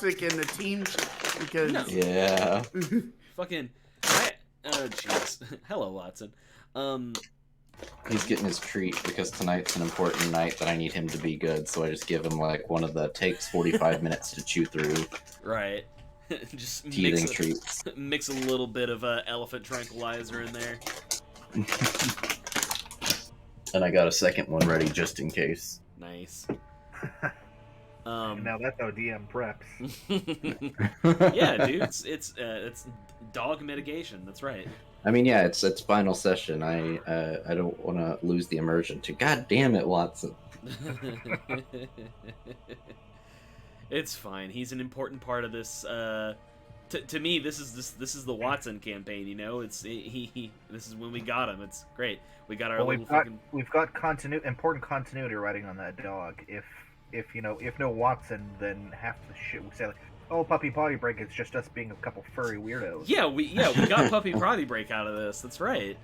in the team because No. Yeah. Fucking. Jeez. Hello, Watson. He's getting his treat because tonight's an important night that I need him to be good, so I just give him like one of the takes 45 minutes to chew through. Right. Just Teething treats. mix a little bit of elephant tranquilizer in there. And I got a second one ready just in case. Nice. Now that's how DM preps. Yeah, dude, it's dog mitigation. That's right. I mean, yeah, it's final session. I don't want to lose the immersion to. God damn it, Watson. It's fine. He's an important part of this. To me, this is the Watson campaign. You know, this is when we got him. It's great. We got our we've got important continuity writing on that dog. If no Watson, then half the shit we say like, oh, puppy potty break, it's just us being a couple furry weirdos. Yeah, we got puppy potty break out of this. That's right.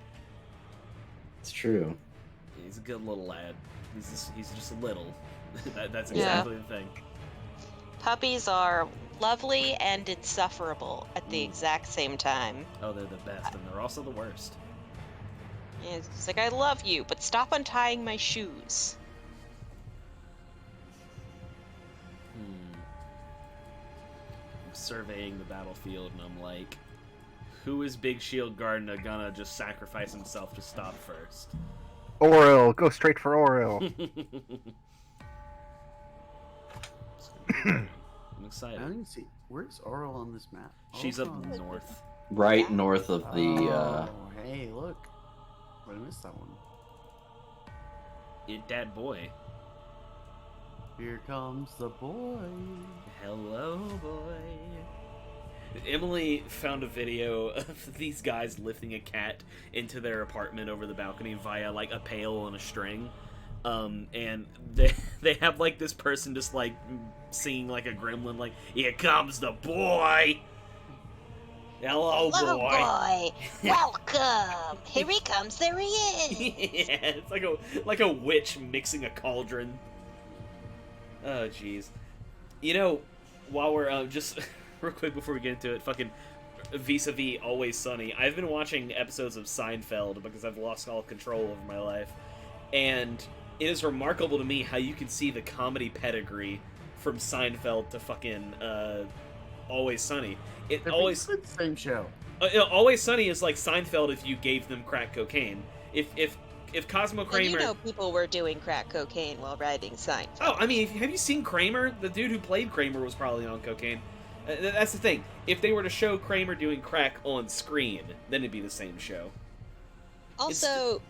It's true. He's a good little lad. He's just a little. That's exactly the thing. Puppies are lovely and insufferable at the exact same time. Oh, they're the best, and they're also the worst. Yeah, it's like, I love you, but stop untying my shoes. I'm surveying the battlefield, and I'm like, who is Big Shield Gardner gonna just sacrifice himself to stop first? Oriel, go straight for Oriel. I'm excited. I don't even see where's Oral on this map. She's Oral's up on- north. Right north of the. Oh, hey, look. I missed that one. That boy. Here comes the boy. Hello, boy. Emily found a video of these guys lifting a cat into their apartment over the balcony via like a pail and a string. And they have like this person just like singing like a gremlin, like, here comes the boy. Hello, boy. Welcome. Here he comes. There he is. Yeah, it's like a witch mixing a cauldron. Oh, jeez. You know, while we're just real quick before we get into it, fucking vis-a-vis Always Sunny, I've been watching episodes of Seinfeld because I've lost all control over my life, and it is remarkable to me how you can see the comedy pedigree from Seinfeld to fucking Always Sunny. They're Always basically the same show. Always Sunny is like Seinfeld if you gave them crack cocaine. If Cosmo And Kramer, you know people were doing crack cocaine while writing Seinfeld. oh, I mean, have you seen Kramer? The dude who played Kramer was probably on cocaine. That's the thing. If they were to show Kramer doing crack on screen, then it'd be the same show. Also,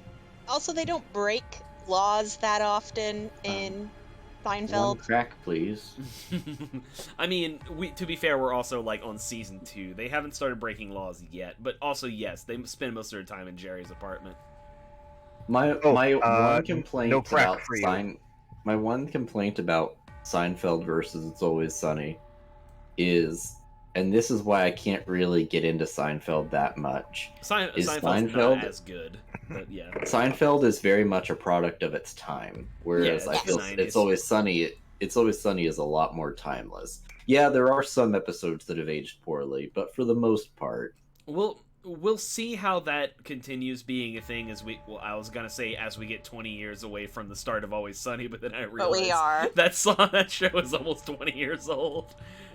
they don't break laws that often in One Seinfeld. crack, please. I mean, to be fair, we're also like on season 2. They haven't started breaking laws yet, but also yes, they spend most of their time in Jerry's apartment. My one complaint no crack about for you. My one complaint about Seinfeld versus It's Always Sunny is, and this is why I can't really get into Seinfeld that much. Seinfeld's Seinfeld- not as good, but yeah. Seinfeld is very much a product of its time, whereas Yeah, I feel 90s. It's Always Sunny. It's Always Sunny is a lot more timeless. Yeah, there are some episodes that have aged poorly, but for the most part, We'll see how that continues being a thing as I was gonna say as we get 20 years away from the start of Always Sunny, but then I realized But we are. that show is almost 20 years old.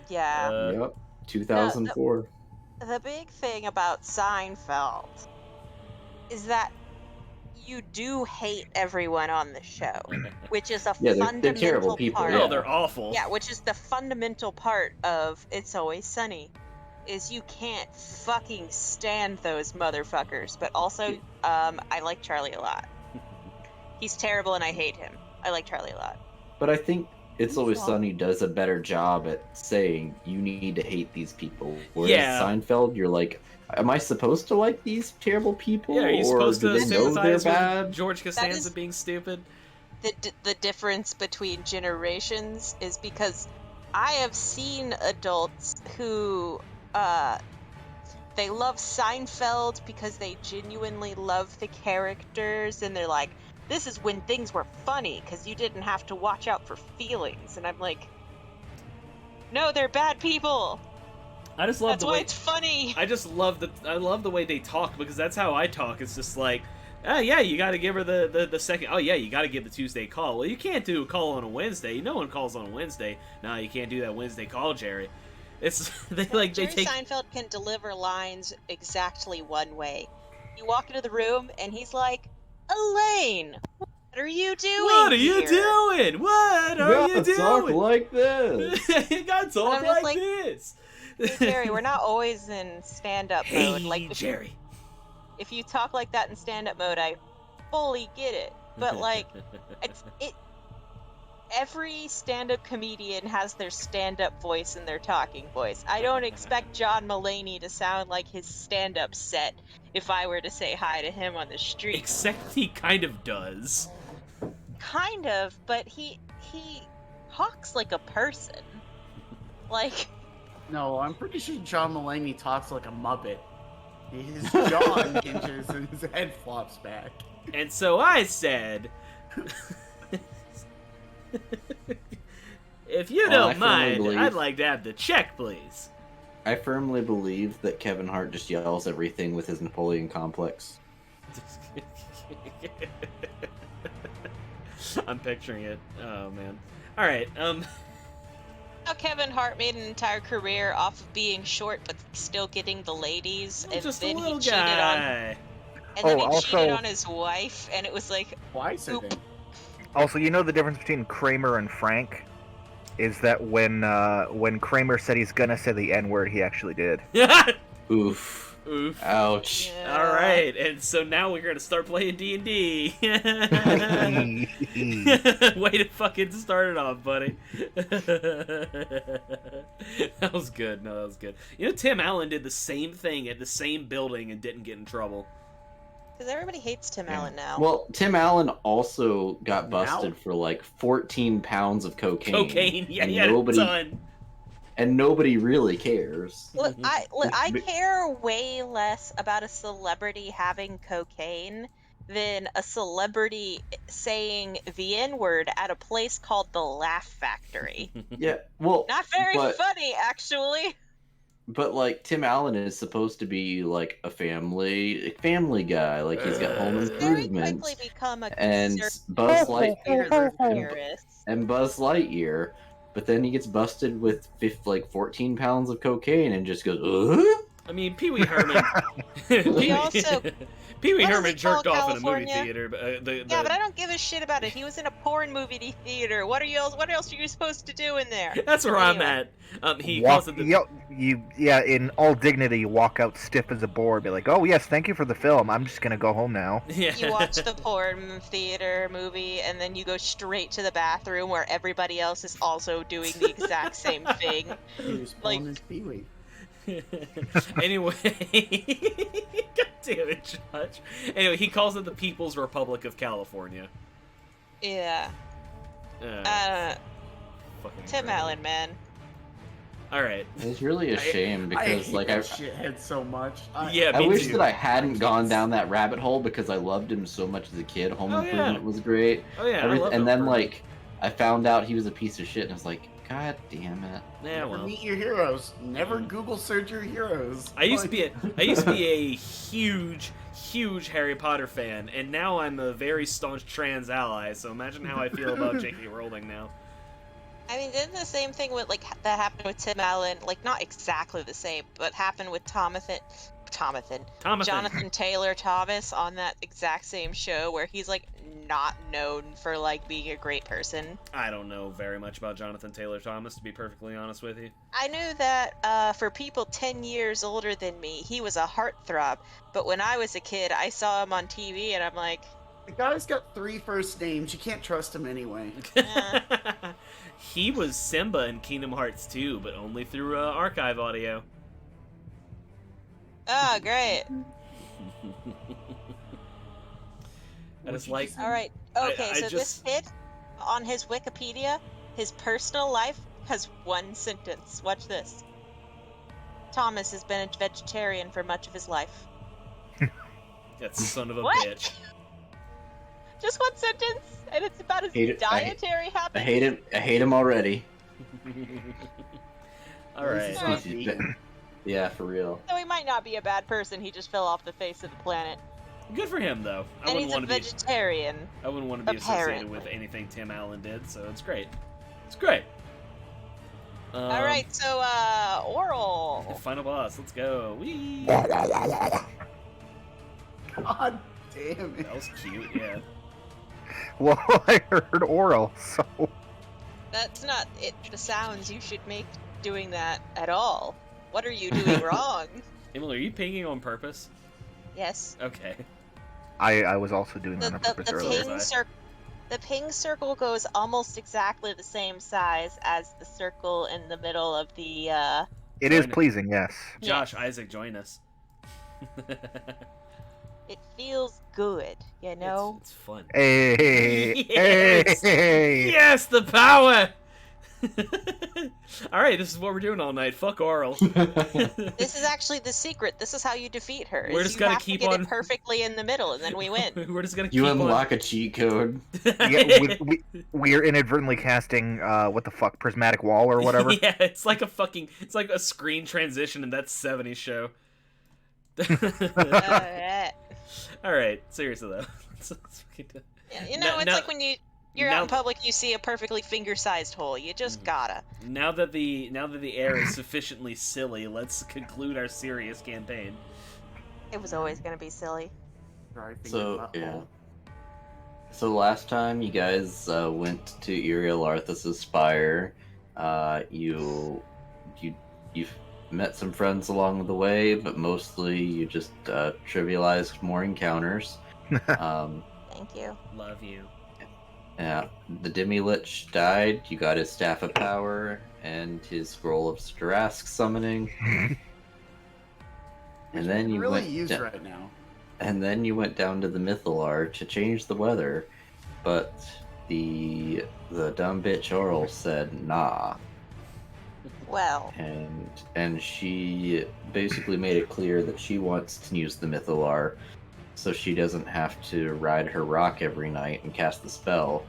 Yeah. yep, 2004. The big thing about Seinfeld is that you do hate everyone on the show, which is a Yeah, they're fundamental terrible people, part. Oh, yeah. they're awful. Yeah, which is the fundamental part of It's Always Sunny, is you can't fucking stand those motherfuckers. But also, I like Charlie a lot. He's terrible and I hate him. I like Charlie a lot. But I think It's Always Well- Sunny does a better job at saying you need to hate these people. Whereas Yeah. Seinfeld, you're like, am I supposed to like these terrible people? Yeah, are you or supposed do to they know they're sympathize bad? with George Costanza is- being stupid? The difference between generations is because I have seen adults who they love Seinfeld because they genuinely love the characters, and they're like, this is when things were funny because you didn't have to watch out for feelings. And I'm like, No, they're bad people. I just love That's the why way it's funny. I love the way they talk, because that's how I talk. It's just like, oh yeah, you got to give her the second. Oh yeah, you got to give the Tuesday call. Well, you can't do a call on a Wednesday. No one calls on a Wednesday. No, you can't do that Wednesday call, Jerry. It's they Jerry take. Seinfeld can deliver lines exactly one way. You walk into the room and he's like, Elaine, what are you doing What are you here?" doing? What are you doing? Talk like this. You gotta talk I'm just like like, this. Hey, Jerry, we're not always in stand-up mode. Hey, Like, Jerry. if you talk like that in stand-up mode, I fully get it. But like, it. Every stand-up comedian has their stand-up voice and their talking voice. I don't expect John Mulaney to sound like his stand-up set if I were to say hi to him on the street. Except he kind of does. Kind of, but he talks like a person. Like, No, I'm pretty sure John Mulaney talks like a Muppet. His jaw hinges and his head flops back. And so I said, if you Well, I don't firmly mind, believe- I'd like to have the check, please. I firmly believe that Kevin Hart just yells everything with his Napoleon complex. I'm picturing it. Oh man. All right. how Kevin Hart made an entire career off of being short but still getting the ladies, and Just a then he little cheated on, guy. and then Oh, he also- cheated on his wife, and it was like, Twice, I think. Also, you know the difference between Kramer and Frank is that when Kramer said he's gonna say the N-word, he actually did. Oof. Oof. Ouch. yeah. All right, and so now we're gonna start playing D&D. Way to fucking start it off, buddy. That was good. No, that was good. You know, Tim Allen did the same thing at the same building and didn't get in trouble. Because everybody hates Tim Allen now. Well, Tim Allen also got Now? busted for like 14 pounds of cocaine. Cocaine, yeah, and he had nobody, a ton. and nobody really cares. Look, I But- care way less about a celebrity having cocaine than a celebrity saying the N-word at a place called the Laugh Factory. Yeah, well, Not very but, funny, actually. But like Tim Allen is supposed to be like a family guy. Like he's got home Very improvement quickly become a and conservative Buzz Light conspiracy theorist. and Buzz Lightyear. But then he gets busted with 14 pounds of cocaine and just goes, I mean, Pee Wee Herman. He also- Pee Wee what does Herman he call jerked off in a movie California? theater. But, Yeah, but I don't give a shit about it. He was in a porn movie theater. What else are you supposed to do in there? That's where I'm Anyway. at. He calls it the. In all dignity, you walk out stiff as a board, be like, "Oh yes, thank you for the film. I'm just gonna go home now." Yeah. You watch the porn theater movie, and then you go straight to the bathroom where everybody else is also doing the exact same thing. He was Like- pulling his Pee-wee. Anyway, God damn it, Judge. Anyway, he calls it the People's Republic of California. Yeah. Fucking Tim great. Allen, man. All right. It's really a shame because I hate like that shithead so much. Yeah, I me wish too. that I hadn't gone down that rabbit hole because I loved him so much as a kid. Home Oh, yeah. Improvement was great. Oh yeah, I love And Bill then Burr. like I found out he was a piece of shit and I was like, God damn it. Yeah, Never well. meet your heroes. Never Google search your heroes. I used to be a huge Harry Potter fan, and now I'm a very staunch trans ally. So imagine how I feel about J.K. Rowling now. I mean, didn't the same thing with that happened with Tim Allen? Like, not exactly the same, but happened with Jonathan Taylor Thomas on that exact same show where he's like not known for like being a great person. I don't know very much about Jonathan Taylor Thomas, to be perfectly honest with you. I knew that for people 10 years older than me, he was a heartthrob. But when I was a kid, I saw him on TV and I'm like, The guy's got 3 first names. You can't trust him anyway. Yeah. He was Simba in Kingdom Hearts 2, but only through archive audio. oh, great. I just you like. just- All right. Okay, I so just- this kid, on his Wikipedia, his personal life has one sentence. Watch this. Thomas has been a vegetarian for much of his life. That son of a What? bitch. Just one sentence, and it's about his Hate it- dietary I habits. hate him already. All At least right. he's Alright. not vegan. Yeah, for real. So he might not be a bad person. He just fell off the face of the planet, Good for him, though. I and wouldn't he's a want to be. vegetarian. I wouldn't want to be associated with anything Tim Allen did, so it's great. It's great. All right, so oral. Final boss. Let's go. Whee! God damn it. That was cute. Yeah. Well, I heard oral, so That's not it. The sounds you should make doing that at all. What are you doing wrong? Emily, are you pinging on purpose? Yes. Okay. I was also doing The, that on the, purpose the earlier. ping circle. The ping circle goes almost exactly the same size as the circle in the middle of the. It is Join- pleasing, yes. Josh, Isaac, join us. It feels good, you know. It's fun. Hey, Yes! hey. Yes, the power. All right, this is what we're doing all night. Fuck Oral. This is actually the secret. This is how you defeat her. We're is just you gonna have keep to get on- it perfectly in the middle, and then we win. We're just gonna You keep unlock a cheat code. Yeah, we're inadvertently casting what the fuck, prismatic wall or whatever. Yeah, it's like a screen transition, and that's 70s show. Alright. All right, seriously though. Let's fucking do- Yeah, you Now- know, it's now- like when you're now- out in public, you see a perfectly finger-sized hole. You just gotta. Now that the air is sufficiently silly, let's conclude our serious campaign. It was always gonna be silly. Dry finger So butthole. yeah. So last time you guys went to Iriel Arthas's spire, you met some friends along the way, but mostly you just trivialized more encounters. Thank you. Love you. Yeah, the Demi-Lich died, you got his Staff of Power, and his Scroll of Starask summoning. And then Which you really went used da- right now. and then you went down to the Mythalar to change the weather, but the dumb bitch Oral said nah, Well, and she basically made it clear that she wants to use the Mythalar so she doesn't have to ride her rock every night and cast the spell.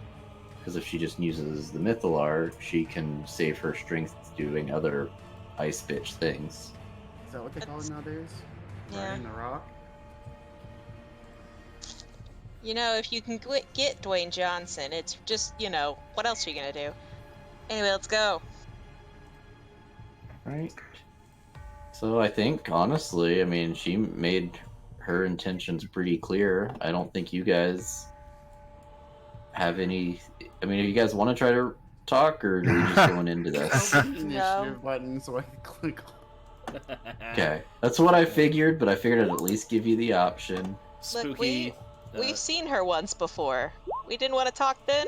Because if she just uses the Mythalar, she can save her strength doing other ice bitch things. Is that what they call it nowadays? Yeah. Riding the rock? you know, if you can get Dwayne Johnson, it's just, you know, what else are you gonna do? Anyway, let's go. Right. So I think, honestly, I mean, she made her intentions pretty clear. I don't think you guys have any... I mean, if you guys want to try to talk, or are we just going into this? Tell me the No. initiative button so I can click on. Okay. That's what I figured, but I figured I'd at least give you the option. Spooky. We've seen her once before. We didn't want to talk then.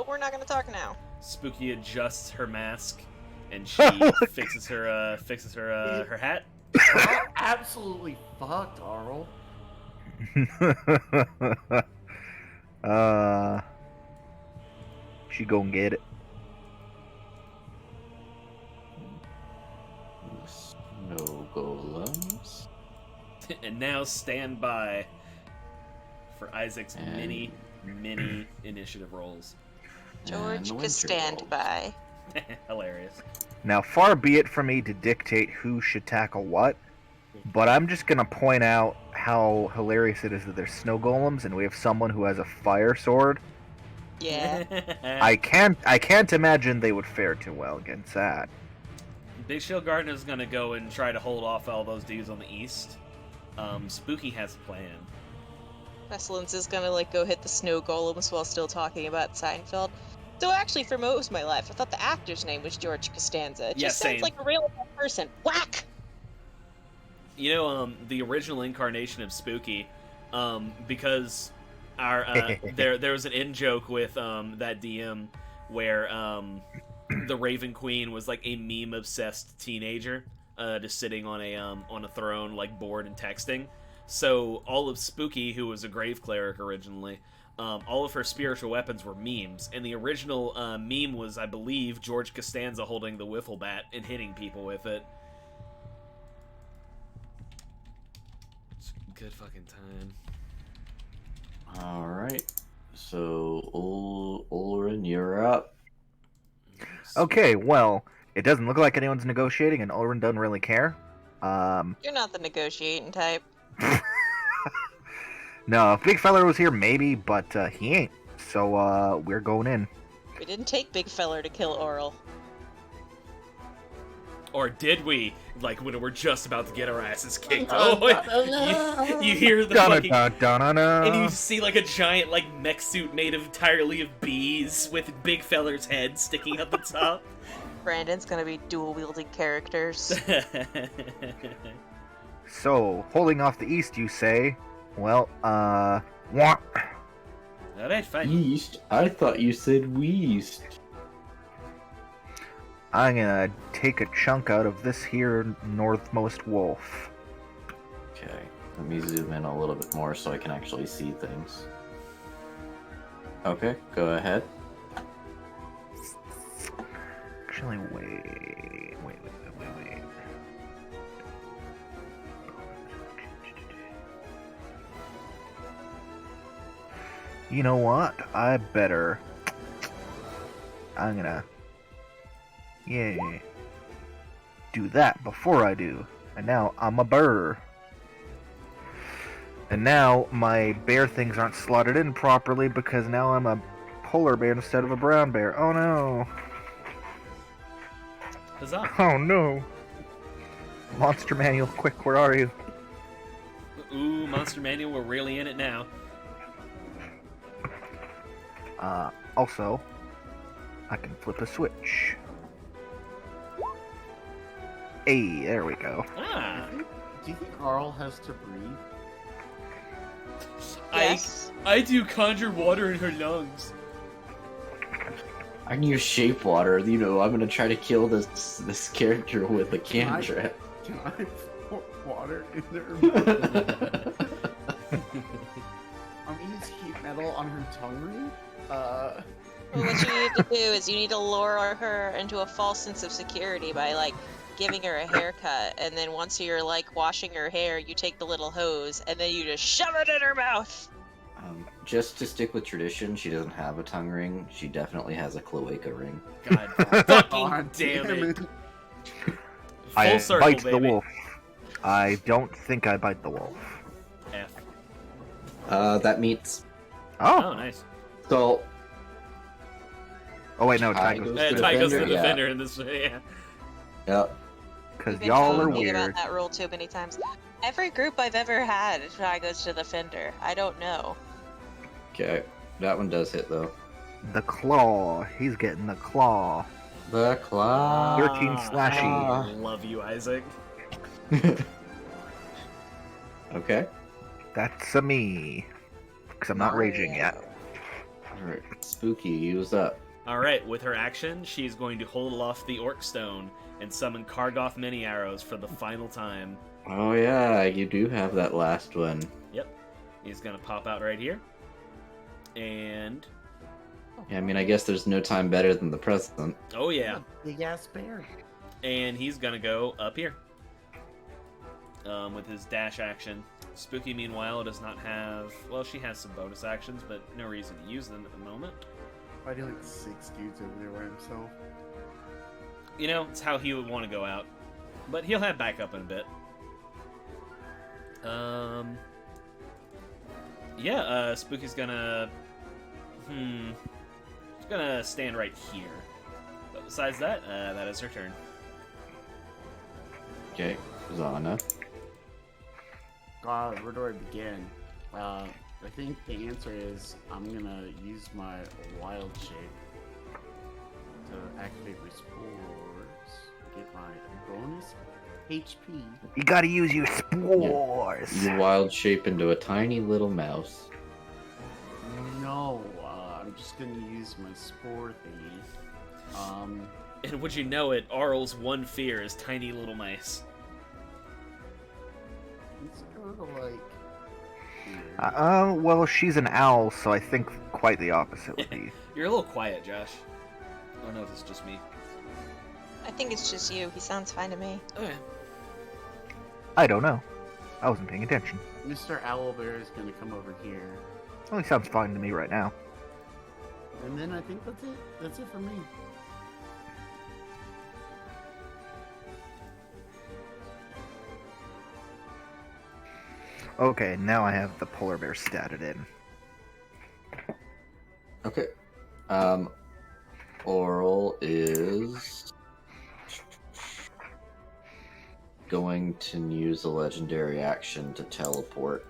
We're not gonna talk now. Spooky adjusts her mask, and she fixes her her hat. Arl absolutely fucked, Arl. She gon' get it. Snow golems. And now stand by for Isaac's And- mini initiative rolls. And George the could winter stand rolls. by. Hilarious. Now, far be it from me to dictate who should tackle what, but I'm just gonna point out how hilarious it is that there's snow golems and we have someone who has a fire sword. Yeah. I can't imagine they would fare too well against that. Big Shield Gardener's gonna go and try to hold off all those dudes on the east. Spooky has a plan. Pestilence is gonna like go hit the snow golems while still talking about Seinfeld. So actually, for most of my life, I thought the actor's name was George Costanza. It Yeah, just sounds same. like a real person. Whack! You know, the original incarnation of Spooky, because our there was an in joke with that DM where the Raven Queen was like a meme obsessed teenager, just sitting on a throne, like bored and texting. So all of Spooky, who was a grave cleric originally, all of her spiritual weapons were memes, and the original meme was, I believe, George Costanza holding the wiffle bat and hitting people with it. It's a good fucking time. Alright. So, Ulrin, you're up. Okay, well, It doesn't look like anyone's negotiating, and Ulrin doesn't really care. You're not the negotiating type. No, if Big Feller was here, maybe, but he ain't. So we're going in. We didn't take Big Feller to kill Oral. Or did we? Like when we're just about to get our asses kicked. Oh, you hear the fucking... And you see like a giant like mech suit made entirely of bees with Big Feller's head sticking out the top. Brandon's gonna be dual-wielding characters. So, holding off the east, you say? Well, wah. Alright, fine. East? I thought you said weast. I'm gonna take a chunk out of this here northmost wolf. Okay, let me zoom in a little bit more so I can actually see things. Okay, go ahead. Actually, wait. You know what? I'm gonna... Yeah. Do that before I do. And now I'm a burr. And now my bear things aren't slotted in properly because now I'm a polar bear instead of a brown bear. Oh no. Huzzah. Oh no. Monster Manual, quick, where are you? Ooh, Monster Manual, we're really in it now. Also, I can flip a switch. Hey, there we go. Ah. Do you think Arl has to breathe? Yes. I do conjure water in her lungs. I can use shape water. You know, I'm gonna try to kill this character with a cantrip. Can I pour water in there? I'm gonna use heat metal on her tongue ring. Well, what you need to do is you need to lure her into a false sense of security by, like, giving her a haircut, and then once you're, like, washing her hair, you take the little hose, and then you just shove it in her mouth! Just to stick with tradition, she doesn't have a tongue ring. She definitely has a cloaca ring. God fucking damn it. I Full circle, bite the baby. wolf. I don't think I bite the wolf. F. That meets. Oh, nice. So. Oh wait, no, Ty Ty goes goes to Ty goes to the defender, yeah. defender in this way, yeah. Yep. because We've been y'all are talking about weird. that rule too many times. Every group I've ever had, I goes to the fender. I don't know. Okay, that one does hit though. The claw. He's getting the claw. The claw. 13 slashy. I love you, Isaac. Okay. That's a me. Because I'm not raging yet. Alright. Spooky, use up. Alright, with her action, she's going to hold aloft the Orc Stone and summon Kargoth Many Arrows for the final time. Oh yeah, you do have that last one. Yep. He's gonna pop out right here. And... Yeah, I mean, I guess there's no time better than the present. oh yeah. Big ass bear. And he's gonna go up here. With his dash action. Spooky, meanwhile, does not have... well, she has some bonus actions, but no reason to use them at the moment. I do like 6 dudes over there by himself. You know, it's how he would want to go out. But he'll have backup in a bit. Yeah, Spooky's gonna... She's gonna stand right here. But besides that, that is her turn. Okay, Zana. God, where do I begin? I think the answer is I'm gonna use my wild shape to activate my spores, get my bonus HP. You gotta use your spores. You wild shape into a tiny little mouse. No, I'm just gonna use my spore thingy. And would you know it, Arl's one fear is tiny little mice. Let's go to like here. Well, she's an owl, so I think quite the opposite would be. You're a little quiet, Josh. I don't know if it's just me. I think it's just you. He sounds fine to me. Okay. I don't know. I wasn't paying attention. Mr. Owlbear is gonna come over here. Only sounds fine to me right now. And then I think that's it. That's it for me. Okay, now I have the polar bear statted in. Okay. Oral is going to use a legendary action to teleport,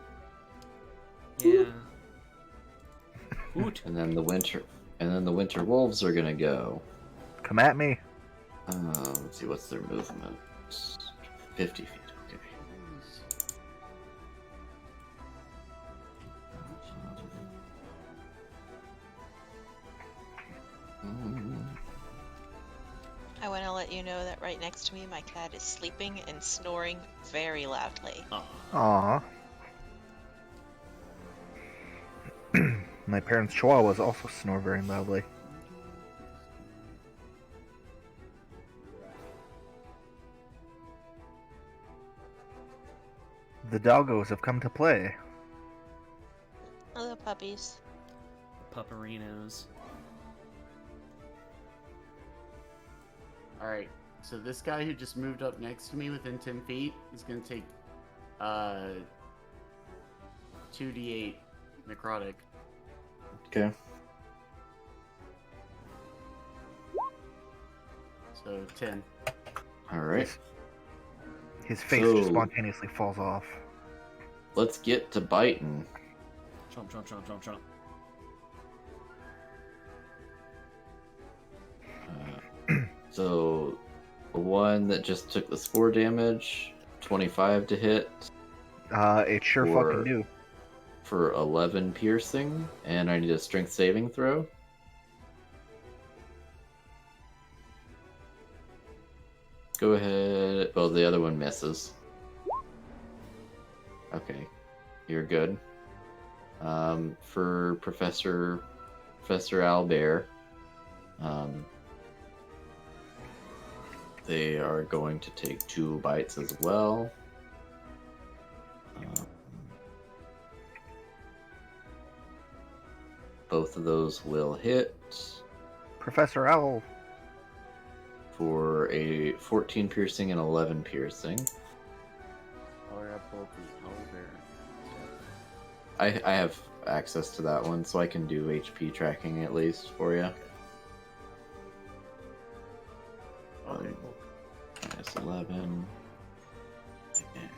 Yeah. Hoot. and then the winter wolves are gonna go. Come at me. Let's see, what's their movement? 50 feet. Okay. I want to let you know that right next to me, my cat is sleeping and snoring very loudly. Aw. Aw. My parents' chihuahuas also snore very loudly. The doggos have come to play. Hello, puppies. Pupperinos. Alright, so this guy who just moved up next to me within 10 feet is going to take 2d8 necrotic. Okay. So 10. All right. His face So- just spontaneously falls off. Let's get to biting. Chomp, chomp, chomp, chomp, chomp. So, the one that just took the spore damage, 25 to hit It sure Or- fucking do. for 11 piercing, and I need a strength saving throw. Go ahead. Well, the other one misses. Okay, you're good. For Professor Albert, they are going to take 2 bites as well. Both of those will hit Professor Owl. for a 14 piercing and 11 piercing. Or I pulled the owlbear. I have access to that one, so I can do HP tracking at least for you. Okay, cool. Minus 11 and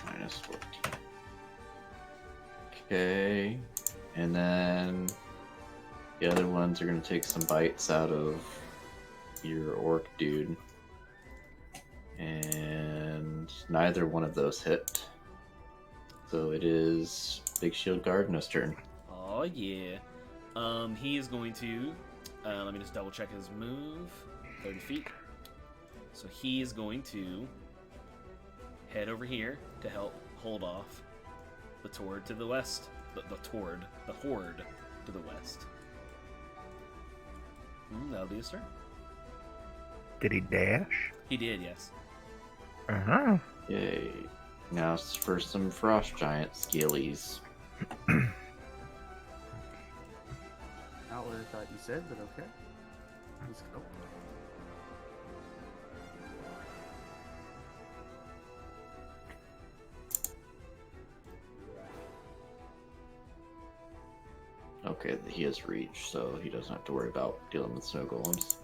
minus 14. Okay, and then the other ones are going to take some bites out of your orc dude. And neither one of those hit. So it is Big Shield Gardener's turn. Oh yeah. He is going to. Let me just double check his move. 30 feet. So he is going to head over here to help hold off the Tord to the west. The horde to the west. That'll be his turn. Did he dash? He did, yes. Uh-huh. Yay. Now it's for some Frost Giant skillies. Not what I thought you said, but okay. Let's go. Okay, he has reach, so he doesn't have to worry about dealing with snow golems.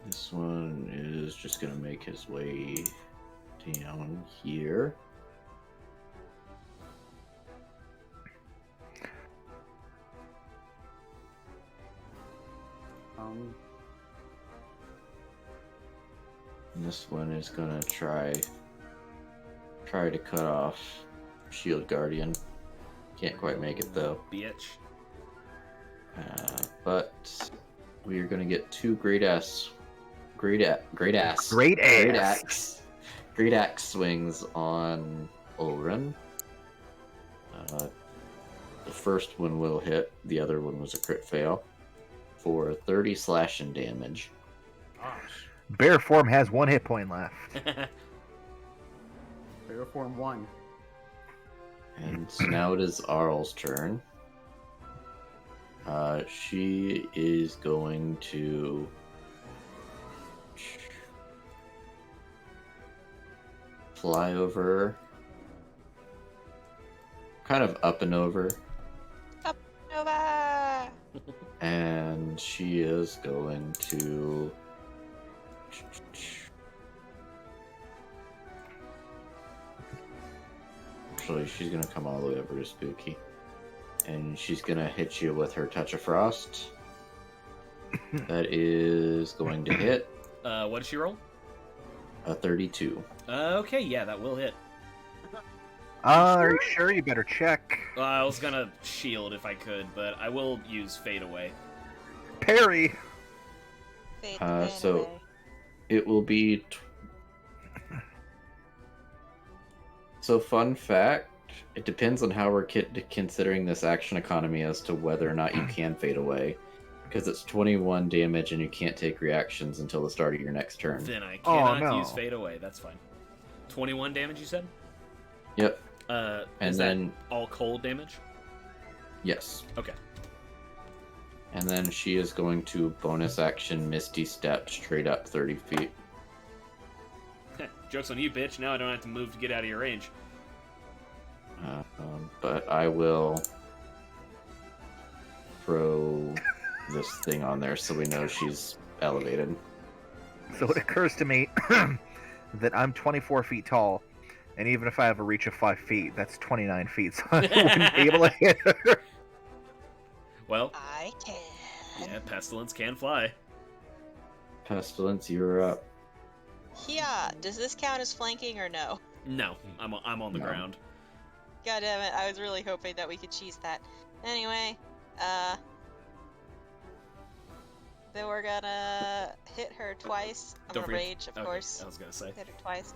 This one is just gonna make his way down here. And this one is gonna try to cut off Shield Guardian. Can't quite make it though. Bitch. But we are gonna get 2 great axe swings on Olren. The first one will hit. The other one was a crit fail for 30 slashing damage. Gosh. Bear form has 1 hit point left. Bear form 1. And so now it is Arl's turn. She is going to fly over, kind of up and over, Up, Nova! and she is going to. Actually, she's gonna come all the way over to Spooky, and she's gonna hit you with her Touch of Frost. That is going to hit What did she roll? a 32. Okay, yeah, that will hit. Are you sure? You better check. I was gonna shield if I could, but I will use Fade Away. Parry. Fade So- away. It will be. So, fun fact: it depends on how we're considering this action economy as to whether or not you can fade away. Because it's 21 damage and you can't take reactions until the start of your next turn. Then I Oh, cannot no. use Fade Away. That's fine. 21 damage, you said? Yep. And And then, all cold damage? yes. Okay. And then she is going to bonus action Misty Step straight up 30 feet. Joke's on you, bitch. Now I don't have to move to get out of your range. But I will throw this thing on there so we know she's elevated. So it occurs to me that I'm 24 feet tall, and even if I have a reach of 5 feet, that's 29 feet, so I wouldn't be able to hit her. Well, I can. yeah, Pestilence can fly. Pestilence, you're up. Yeah, does this count as flanking or no? No, I'm on the No. ground. God damn it, I was really hoping that we could cheese that. Anyway, then we're gonna hit her twice. I'm Don't gonna forget- rage, of okay, course. I was gonna say. Hit her twice.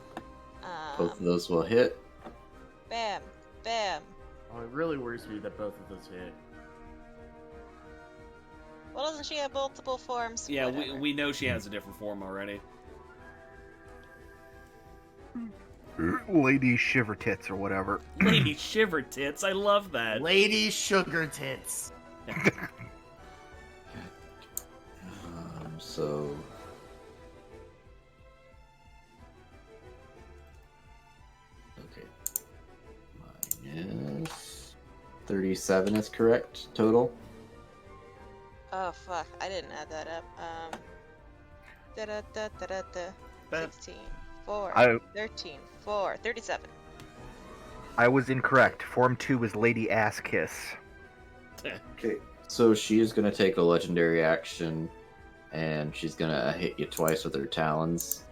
Both of those will hit. Bam, bam. Oh, it really worries me that both of those hit. Well, doesn't she have multiple forms? Yeah, Whatever. we know she has a different form already. Lady Shiver Tits or whatever. Lady Shiver Tits, I love that. Lady Sugar Tits. So. Okay. Minus 37 is correct total. Oh fuck, I didn't add that up. Da da da da da da. That- 16, 4, I 13, 4, 37. I was incorrect. Form 2 is Lady Ass Kiss. Okay. So she is going to take a legendary action, and she's going to hit you twice with her talons.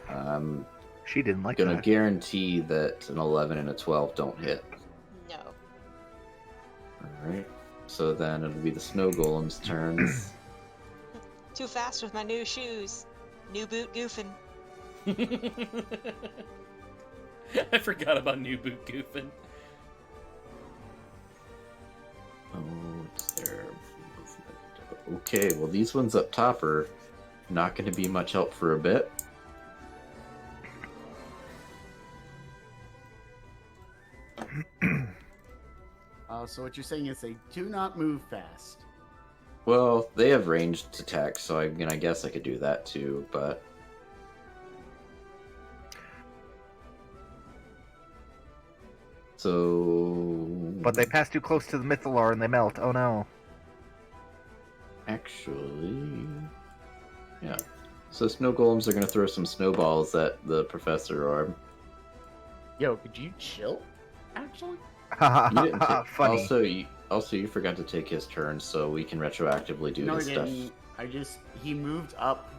I'm She didn't like going to that. guarantee that an 11 and a 12 don't hit. No. Alright. So then it'll be the snow golem's turns. Too fast with my new shoes. New boot goofing. I forgot about New Boot Goofin. Oh, it's their movement. Okay, well these ones up top are not going to be much help for a bit. So what you're saying is they do not move fast. Well, they have ranged attacks, so I mean, I guess I could do that too, but... So... But they pass too close to the Mythalar and they melt. Oh no. Actually... Yeah. So snow golems are going to throw some snowballs at the professor orb. Yo, could you chill? Actually? You didn't take- Funny. Also, you forgot to take his turn, so we can retroactively do No, his he stuff. didn't. He moved up.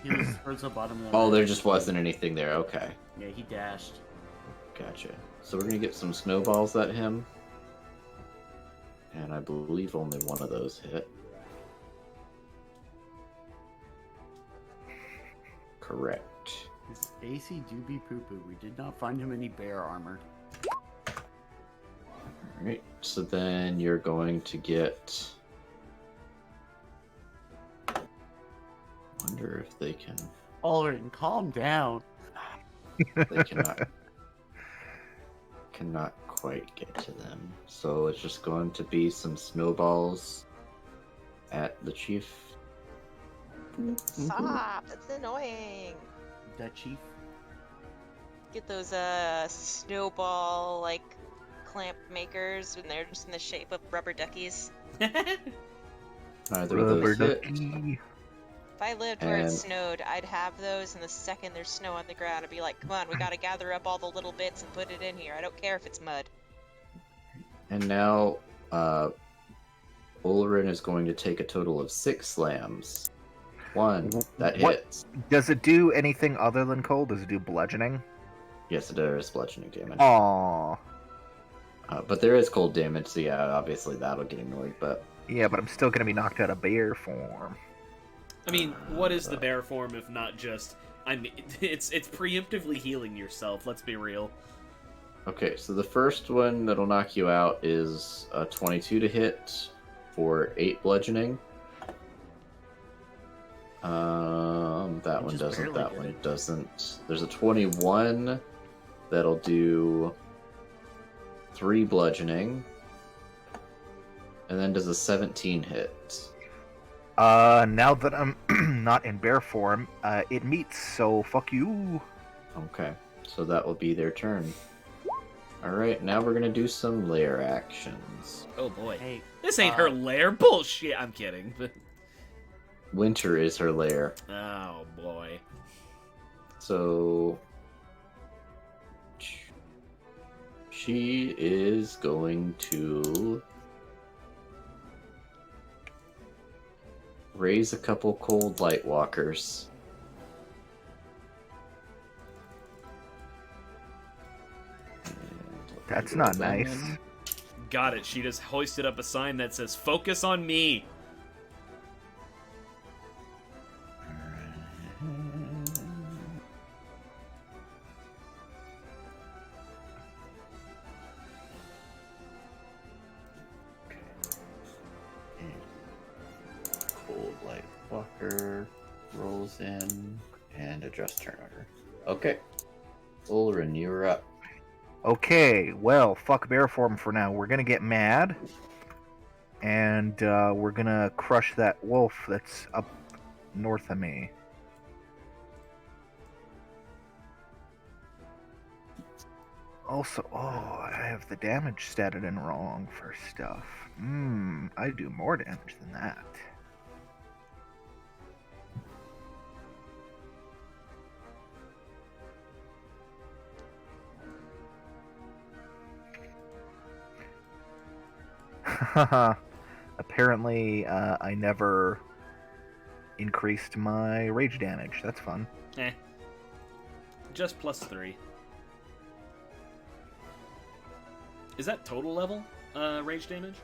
He was towards the bottom of the Oh, map. there just wasn't anything there. Okay, Yeah, he dashed. gotcha. So we're gonna get some snowballs at him, and I believe only one of those hit. Correct. His AC do be poo-poo. We did not find him any bear armor. Alright, so then you're going to get... Wonder if they can... Alden, calm down. They cannot quite get to them. So it's just going to be some snowballs at the chief. Stop! That's annoying. That chief. Get those snowball like clamp makers, and they're just in the shape of rubber duckies. Neither of Rubber those hit. ducky. If I lived where it And- snowed, I'd have those, and the second there's snow on the ground, I'd be like, come on, we gotta gather up all the little bits and put it in here. I don't care if it's mud. And now, Olerin is going to take a total of 6 slams. 1, that What? hits. Does it do anything other than cold? Does it do bludgeoning? Yes, there is bludgeoning damage. Aww. But there is cold damage, so yeah, obviously that'll get annoyed, but... Yeah, but I'm still gonna be knocked out of bear form. I mean, what is the bear form if not just? I mean, it's preemptively healing yourself. Let's be real. Okay, so the first one that'll knock you out is a 22 to hit for 8 bludgeoning. That one just doesn't, barely that did one it. doesn't. There's a 21 that'll do 3 bludgeoning. And then does a 17 hit. Now that I'm not in bear form, it meets, so fuck you. Okay, so that will be their turn. Alright, now we're gonna do some lair actions. Oh boy, Hey, this ain't her lair. Bullshit. I'm kidding. But Winter is her lair. oh boy. So she is going to raise a couple cold light walkers. That's not nice. Got it. She just hoisted up a sign that says "Focus on me." Cold light walker rolls in and adjust turn order. Okay. Ulrin, you're up. Okay, well, fuck bear form for now. We're gonna get mad, and we're gonna crush that wolf that's up north of me. Also, oh, I have the damage statted in wrong for stuff. I do more damage than that. Apparently, I never increased my rage damage. That's fun. Just +3. Is that total level rage damage?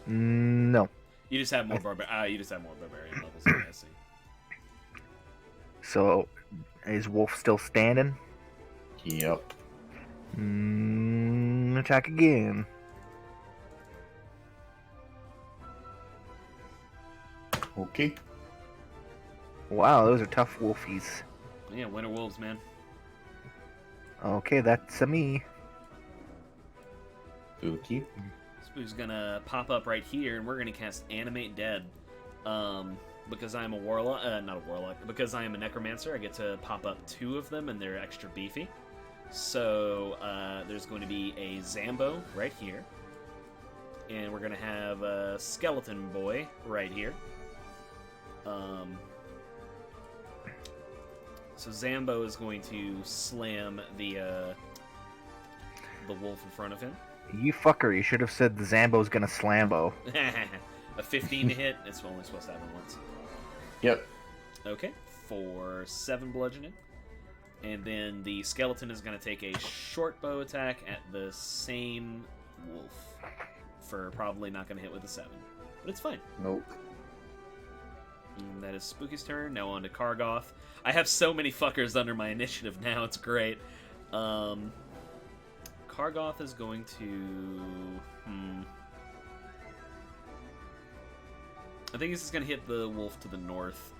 No. You just have more you just have more barbarian levels. I see. So, is Wolf still standing? Yep. Attack again. Okay. Wow, those are tough wolfies. Yeah, winter wolves, man. Okay, that's a me. Spooky. Spook's gonna pop up right here, and we're gonna cast Animate Dead. Because I'm a warlock, not a warlock, because I am a necromancer, I get to pop up 2 of them, and they're extra beefy. So there's going to be a Zambo right here, and we're gonna have a skeleton boy right here. So Zambo is going to slam the wolf in front of him. You fucker, you should have said the Zambo's gonna slambo. A 15 to hit. It's only supposed to happen once. Yep. Okay, for 7 bludgeoning. And then the skeleton is going to take a short bow attack at the same wolf. For probably not going to hit with a 7. But it's fine. Nope. And that is Spooky's turn. Now on to Kargoth. I have so many fuckers under my initiative now. It's great. Kargoth is going to... I think he's just going to hit the wolf to the north.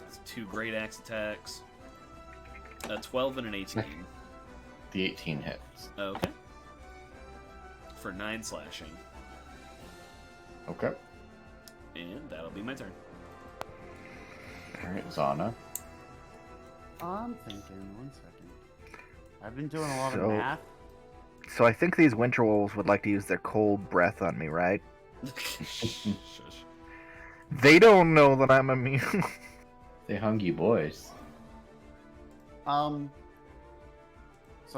It's 2 great axe attacks. A 12 and an 18. The 18 hits. Okay. For 9 slashing. Okay. And that'll be my turn. Alright, Zana. I'm thinking. 1 second. I've been doing a lot of So- math. So I think these winter wolves would like to use their cold breath on me, right? Shush. They don't know that I'm immune. They hung you boys. So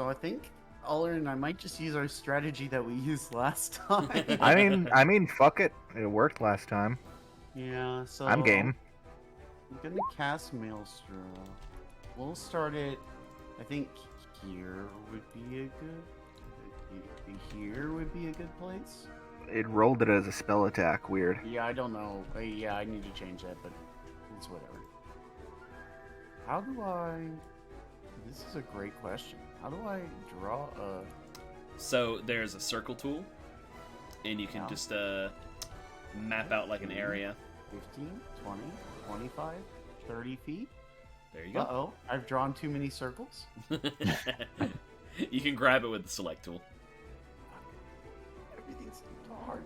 I think, Olerin, I might just use our strategy that we used last time. I mean, fuck it. It worked last time. Yeah, so I'm game. I'm gonna cast Maelstrom. We'll start it. I think here would be a good. Here would be a good place. It rolled it as a spell attack. Weird. Yeah, I don't know. Yeah, I need to change that, but it's whatever. How do I? This is a great question. How do I draw a? So there's a circle tool, and you can Yeah. just map out like an area. 15, 20, 25, 30 feet. There you go. Uh-oh, I've drawn too many circles. You can grab it with the select tool. Everything's too hard.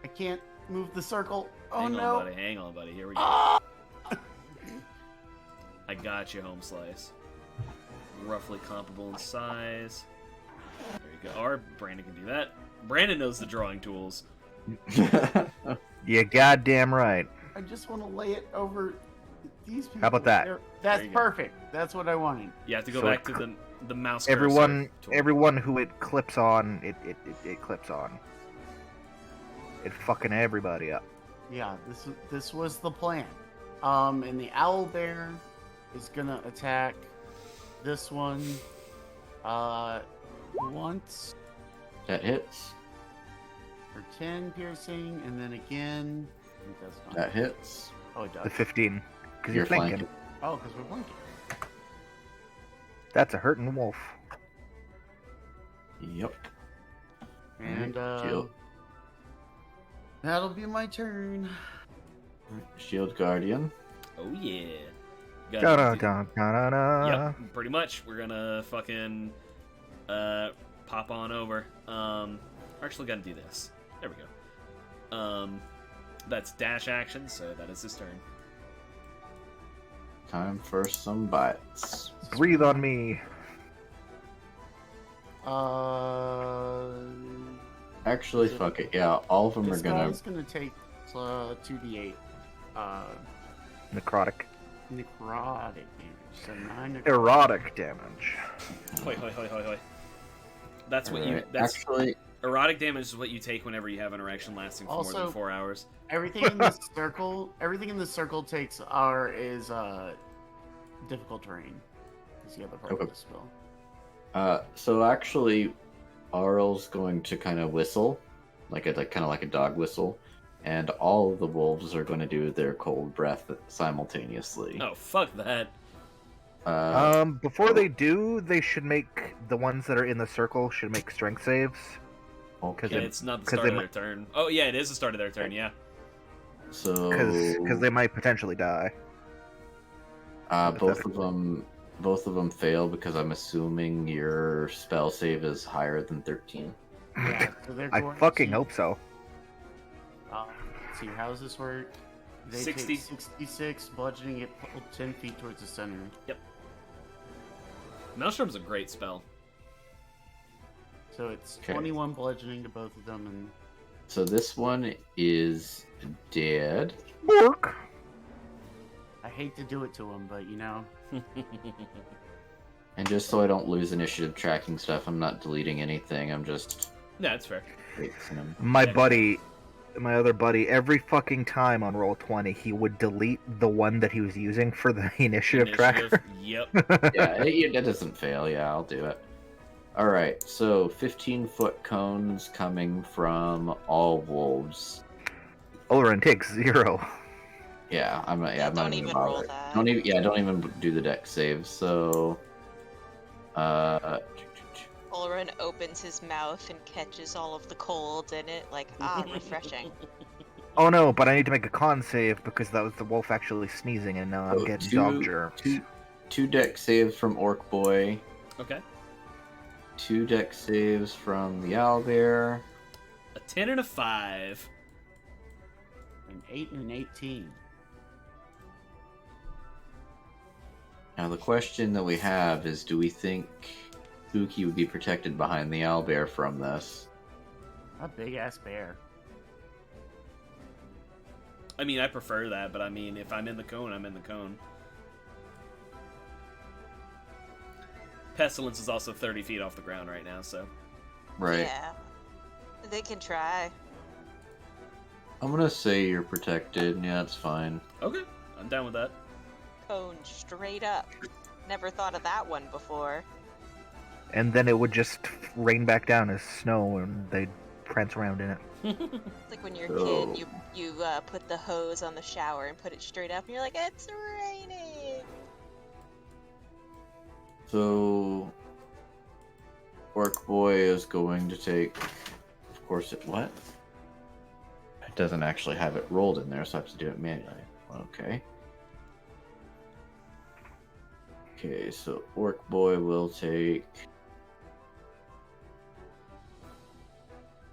I can't move the circle. Oh Hang no. on, buddy. Hang on, buddy. Here we go. Ah! I got you, home slice. Roughly comparable in size. There you go. Or Brandon can do that. Brandon knows the drawing tools. You goddamn right. I just want to lay it over these people. How about that? That's There you go. perfect. That's what I wanted. You have to go So back it to the mouse. Everyone, cursor tool. everyone who it clips on, it clips on. It fucking everybody up. Yeah, this was the plan. And the owl bear is gonna attack this one. Once That hits. for 10 piercing, and then again. I think that's not. That hits. Oh, it The does. 15. Because You're you're thinking. flanking. Oh, because we're blinking. That's a hurting wolf. Yep. And Shield. that'll be my turn. Shield Guardian. Oh yeah. Da Gotta da do- da da da. Yep, pretty much. We're gonna fucking pop on over. Actually, gotta do this. There we go. That's dash action, so that is his turn. Time for some bites. Breathe on me. Actually, fuck it. Yeah, all of them This are gonna. guy's gonna take 2d8 Necrotic. necrotic damage. So 9 necrotic. Erotic damage. Hoi hoi hoi hoi hoi. That's what you. Alright, That's Actually, erotic damage is what you take whenever you have an erection lasting for more Also- than 4 hours. Everything in this circle, takes is difficult terrain. Is the other part Okay. of the spell. so actually, Arl's going to kind of whistle, like kind of like a dog whistle, and all of the wolves are going to do their cold breath simultaneously. Oh fuck that! Before they do, they should make the ones that are in the circle should make strength saves. Okay. Yeah, it's not the 'cause start they of their turn. Oh yeah, it is the start of their turn. Yeah. So Because they might potentially die. both of them fail because I'm assuming your spell save is higher than 13. Yeah, so they're I going fucking to, hope so. Let's see, how does this work? They 60. take 66, bludgeoning it 10 feet towards the center. Maelstrom's a great spell. So it's Okay. 21 bludgeoning to both of them, and So this one is dead. Bork. I hate to do it to them, but And just so I don't lose initiative tracking stuff, I'm not deleting anything. I'm just Yeah, that's fair. fixing them. My buddy, my other buddy, every fucking time on Roll20, he would delete the one that he was using for the initiative tracker. Yep. Yeah, that doesn't fail. Yeah, I'll do it. All right, so 15-foot cones coming from all wolves. Oloran takes 0. Yeah, I'm not. Yeah, I'm not Don't even even roll bothered. that. Don't even. Yeah, don't even do the deck save. So, Ulrin opens his mouth and catches all of the cold in it, like, refreshing. Oh no, but I need to make a con save because that was the wolf actually sneezing and now I'm So getting two- dog germs. two deck saves from Orc Boy. Okay. 2 deck saves from the Owlbear. A 10 and a 5. an 8 and an 18. Now the question that we have is, do we think Spooky would be protected behind the owlbear from this? A big ass bear. I mean, I prefer that, but I mean, if I'm in the cone, I'm in the cone. Pestilence is also 30 feet off the ground right now, so... Right. Yeah. They can try. I'm gonna say you're protected. Yeah, that's fine. Okay, I'm down with that. Cone straight up. Never thought of that one before. And then it would just rain back down as snow, and they'd prance around in it. It's like when you're a So- kid, you put the hose on the shower and put it straight up, and you're like, it's raining. So, Orc Boy is going to take. Of course, what? It doesn't actually have it rolled in there, so I have to do it manually. Okay. Okay, so Orc Boy will take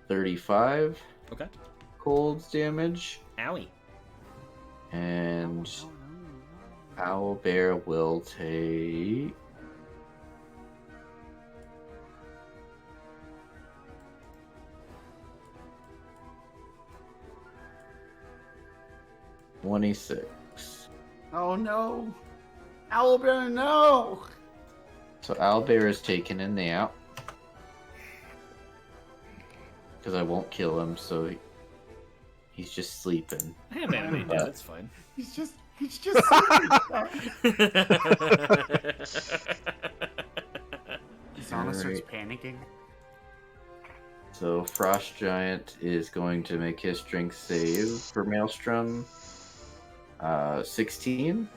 35 Okay. cold damage, Owie. and Oh, no. Owl Bear will take 26. Oh no! Owlbear, no! So Owlbear is taken in the out. Because I won't kill him, so he's just sleeping. I have animate Yeah. death, it's fine. He's just Zana starts panicking. So Frost Giant is going to make his strength save for Maelstrom. 16.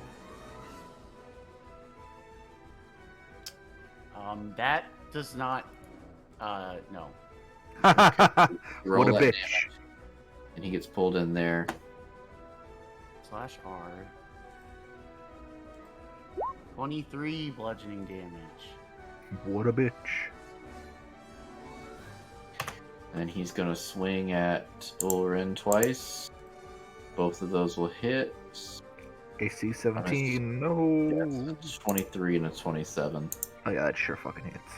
That does not no. Roll What a that bitch. damage, and he gets pulled in there. /R. 23 bludgeoning damage. What a bitch. And he's gonna swing at Ulrin twice. Both of those will hit. AC 17, no. Yes, it's 23 and a 27. Oh yeah, that sure fucking hits.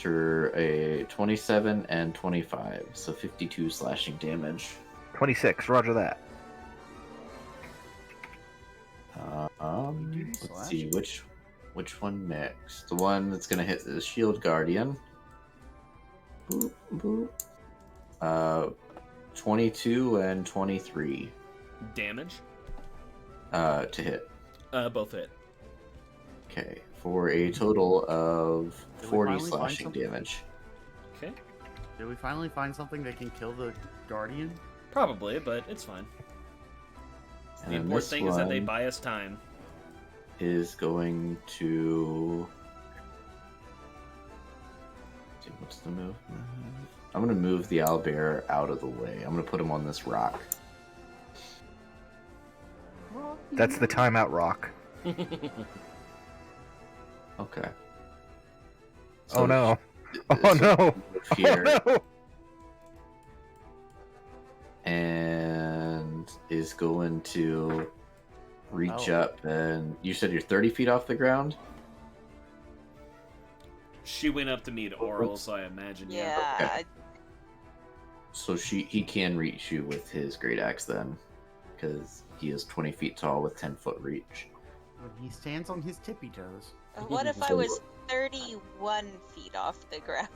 For a 27 and 25, so 52 slashing damage. 26, roger that. You do Let's see slashing? which one next. The one that's gonna hit the Shield Guardian. Boop, boop. 22 and 23 Damage? to hit. Both hit. Okay, for a total of Did we 40 finally find slashing something? damage. Okay. Did we finally find something that can kill the Guardian? Probably, but it's fine. The And important this thing is that they one buy us time. is going to. Let's see, what's the move? I'm gonna move the owlbear out of the way. I'm gonna put him on this rock. That's the timeout rock. Okay. Oh no. Oh so no. move here Oh no. and is going to reach Oh. up, and you said you're 30 feet off the ground. She went up to meet Oral, so I imagine, yeah. Yeah. Okay. So he can reach you with his great axe then, because he is 20 feet tall with 10-foot reach. When he stands on his tippy toes. What if I So- was 31 feet off the ground?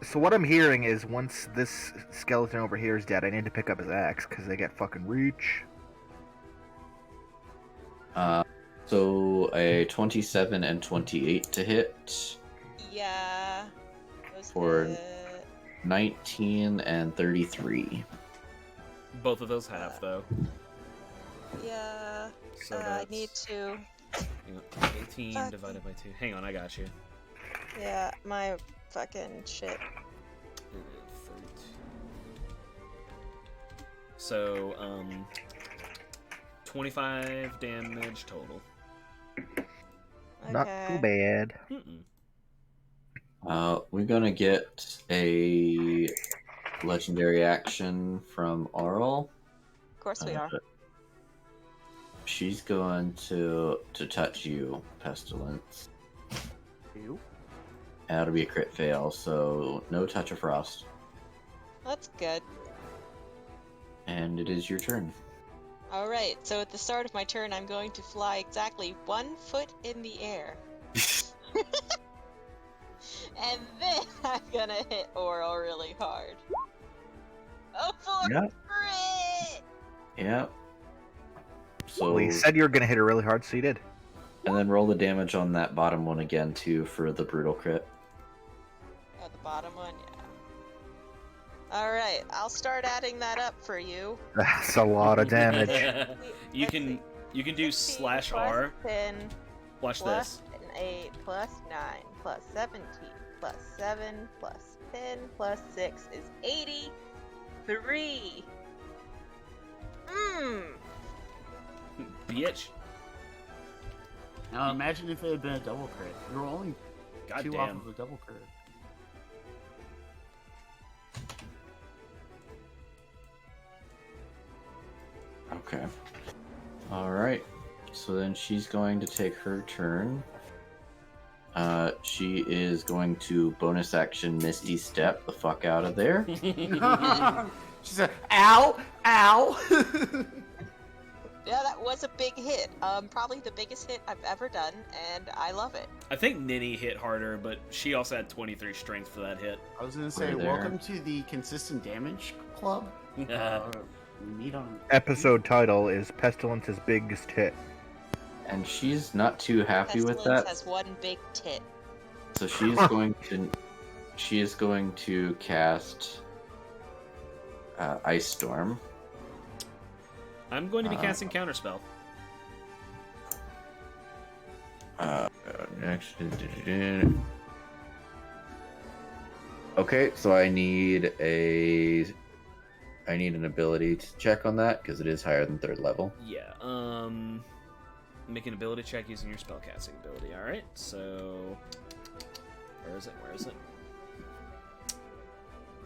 So what I'm hearing is once this skeleton over here is dead, I need to pick up his axe because they get fucking reach. So a 27 and 28 to hit, Yeah. Those For- hit. 19 and 33. Both of those have, though. Yeah. So I that's need to. hang on, 18 Fuck. divided by 2. Hang on, I got you. Yeah, my fucking shit. 32. So, 25 damage total. Not too bad. Mm-mm. We're gonna get a legendary action from Aurel. Of course we are. she's going to touch you, Pestilence. You? And that'll be a crit fail, so no touch of frost. That's good. And it is your turn. Alright, so at the start of my turn, I'm going to fly exactly 1 foot in the air. And then I'm gonna hit Oral really hard. Oh, for Yep. crit! Yep. So, Well, you said you were gonna hit her really hard, so you did. and then roll the damage on that bottom one again, too, for the brutal crit. Oh, the bottom one, yeah. Alright, I'll start adding that up for you. That's a lot of damage. you Let's can see. you can do 16 slash plus R. 10 Watch plus this. 8 plus 9 plus 17 plus 7 plus 10 plus 6 is 83. Mmm. Bitch. Now imagine if it had been a double crit. You were only God 2 off damn. of a double crit. Okay. Alright. So then she's going to take her turn. She is going to bonus action Misty Step the fuck out of there. She said, "Ow, ow." Yeah, that was a big hit. Probably the biggest hit I've ever done, and I love it. I think Ninny hit harder, but she also had 23 strength for that hit. I was gonna say, We're there. welcome to the consistent damage club. We meet on Episode title is Pestilence's biggest hit. And she's not too happy with Pestilence that. has one big tit. So she's going to cast Ice Storm. I'm going to be casting Counterspell. Okay, so I need an ability to check on that because it is higher than 3rd level. Yeah. Make an ability check using your spellcasting ability. All right. So, where is it? Where is it?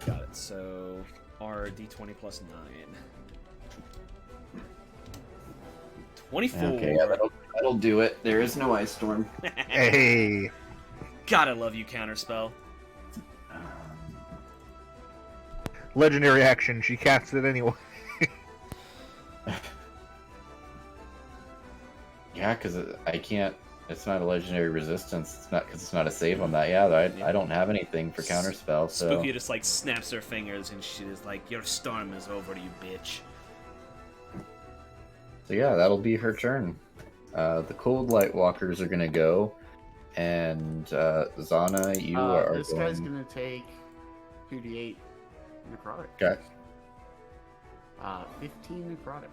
Got it. So, R D20 plus 9. 24. Okay, yeah, that'll do it. There is no Ice Storm. Hey. God, I love you, Counterspell. Legendary action, she casts it anyway. Yeah, because I can't. It's not a legendary resistance. It's not because it's not a save on that. Yeah, I don't have anything for counterspell. So Spooky just like snaps her fingers and she is like, "Your storm is over, you bitch." So yeah, that'll be her turn. The cold light walkers are gonna go, and Zana, you are This going. guy's gonna take 2d8 necrotic. Okay. 15 necrotic.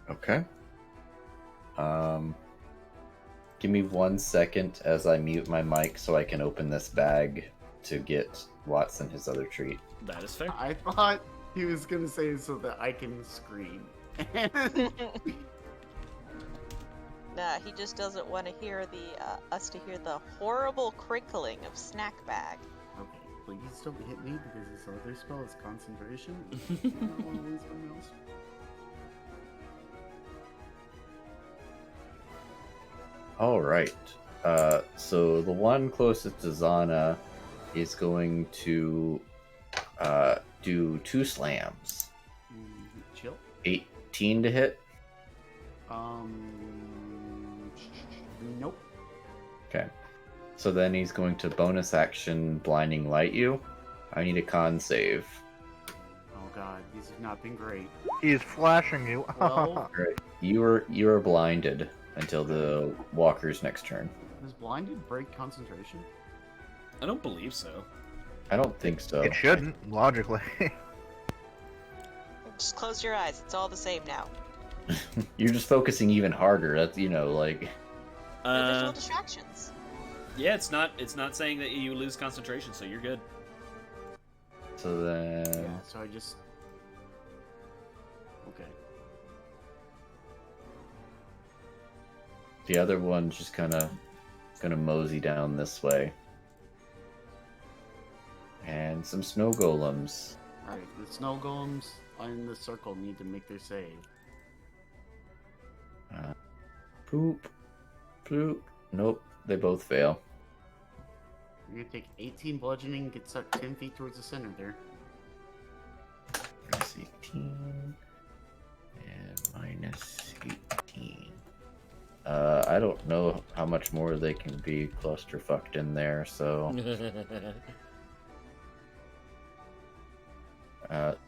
Okay. Give me 1 second as I mute my mic so I can open this bag to get Watson his other treat. That is fair. I thought he was gonna say so that I can scream. Nah, he just doesn't want to hear us to hear the horrible crinkling of snack bag. Okay, please don't hit me because this other spell is concentration. I don't wanna lose something else. All right. So the one closest to Zana is going to do 2 slams. Chill. 18 to hit. Nope. Okay. So then he's going to bonus action blinding light you. I need a con save. Oh god, these have not been great. He is flashing you. Well, Alright. You are blinded until the walker's next turn. does blinded break concentration? I don't believe so. I don't think so. It shouldn't, logically. Just close your eyes. It's all the same now. You're just focusing even harder. That's like No visual distractions. Yeah, it's not saying that you lose concentration, so you're good. so then Yeah, so I just... Okay. the other one's just gonna mosey down this way. And some snow golems. Alright, the snow golems in the circle need to make their save. Poop. Poop. Nope, they both fail. You're gonna take 18 bludgeoning, get sucked 10 feet towards the center there. Minus 18. And minus 18. I don't know how much more they can be clusterfucked in there, so...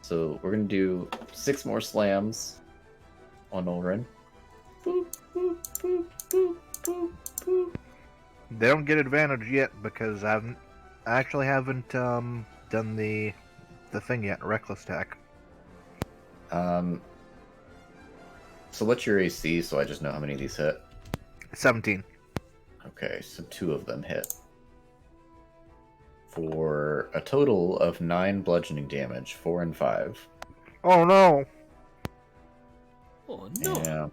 So we're gonna do 6 more slams on Ulrin. Boop, boop, boop, boop, boop, boop. They don't get advantage yet because I actually haven't done the thing yet, reckless attack. So what's your AC, so I just know how many of these hit? 17. Okay, so 2 of them hit. For a total of 9 bludgeoning damage, 4 and 5. Oh no! Oh no! Yeah.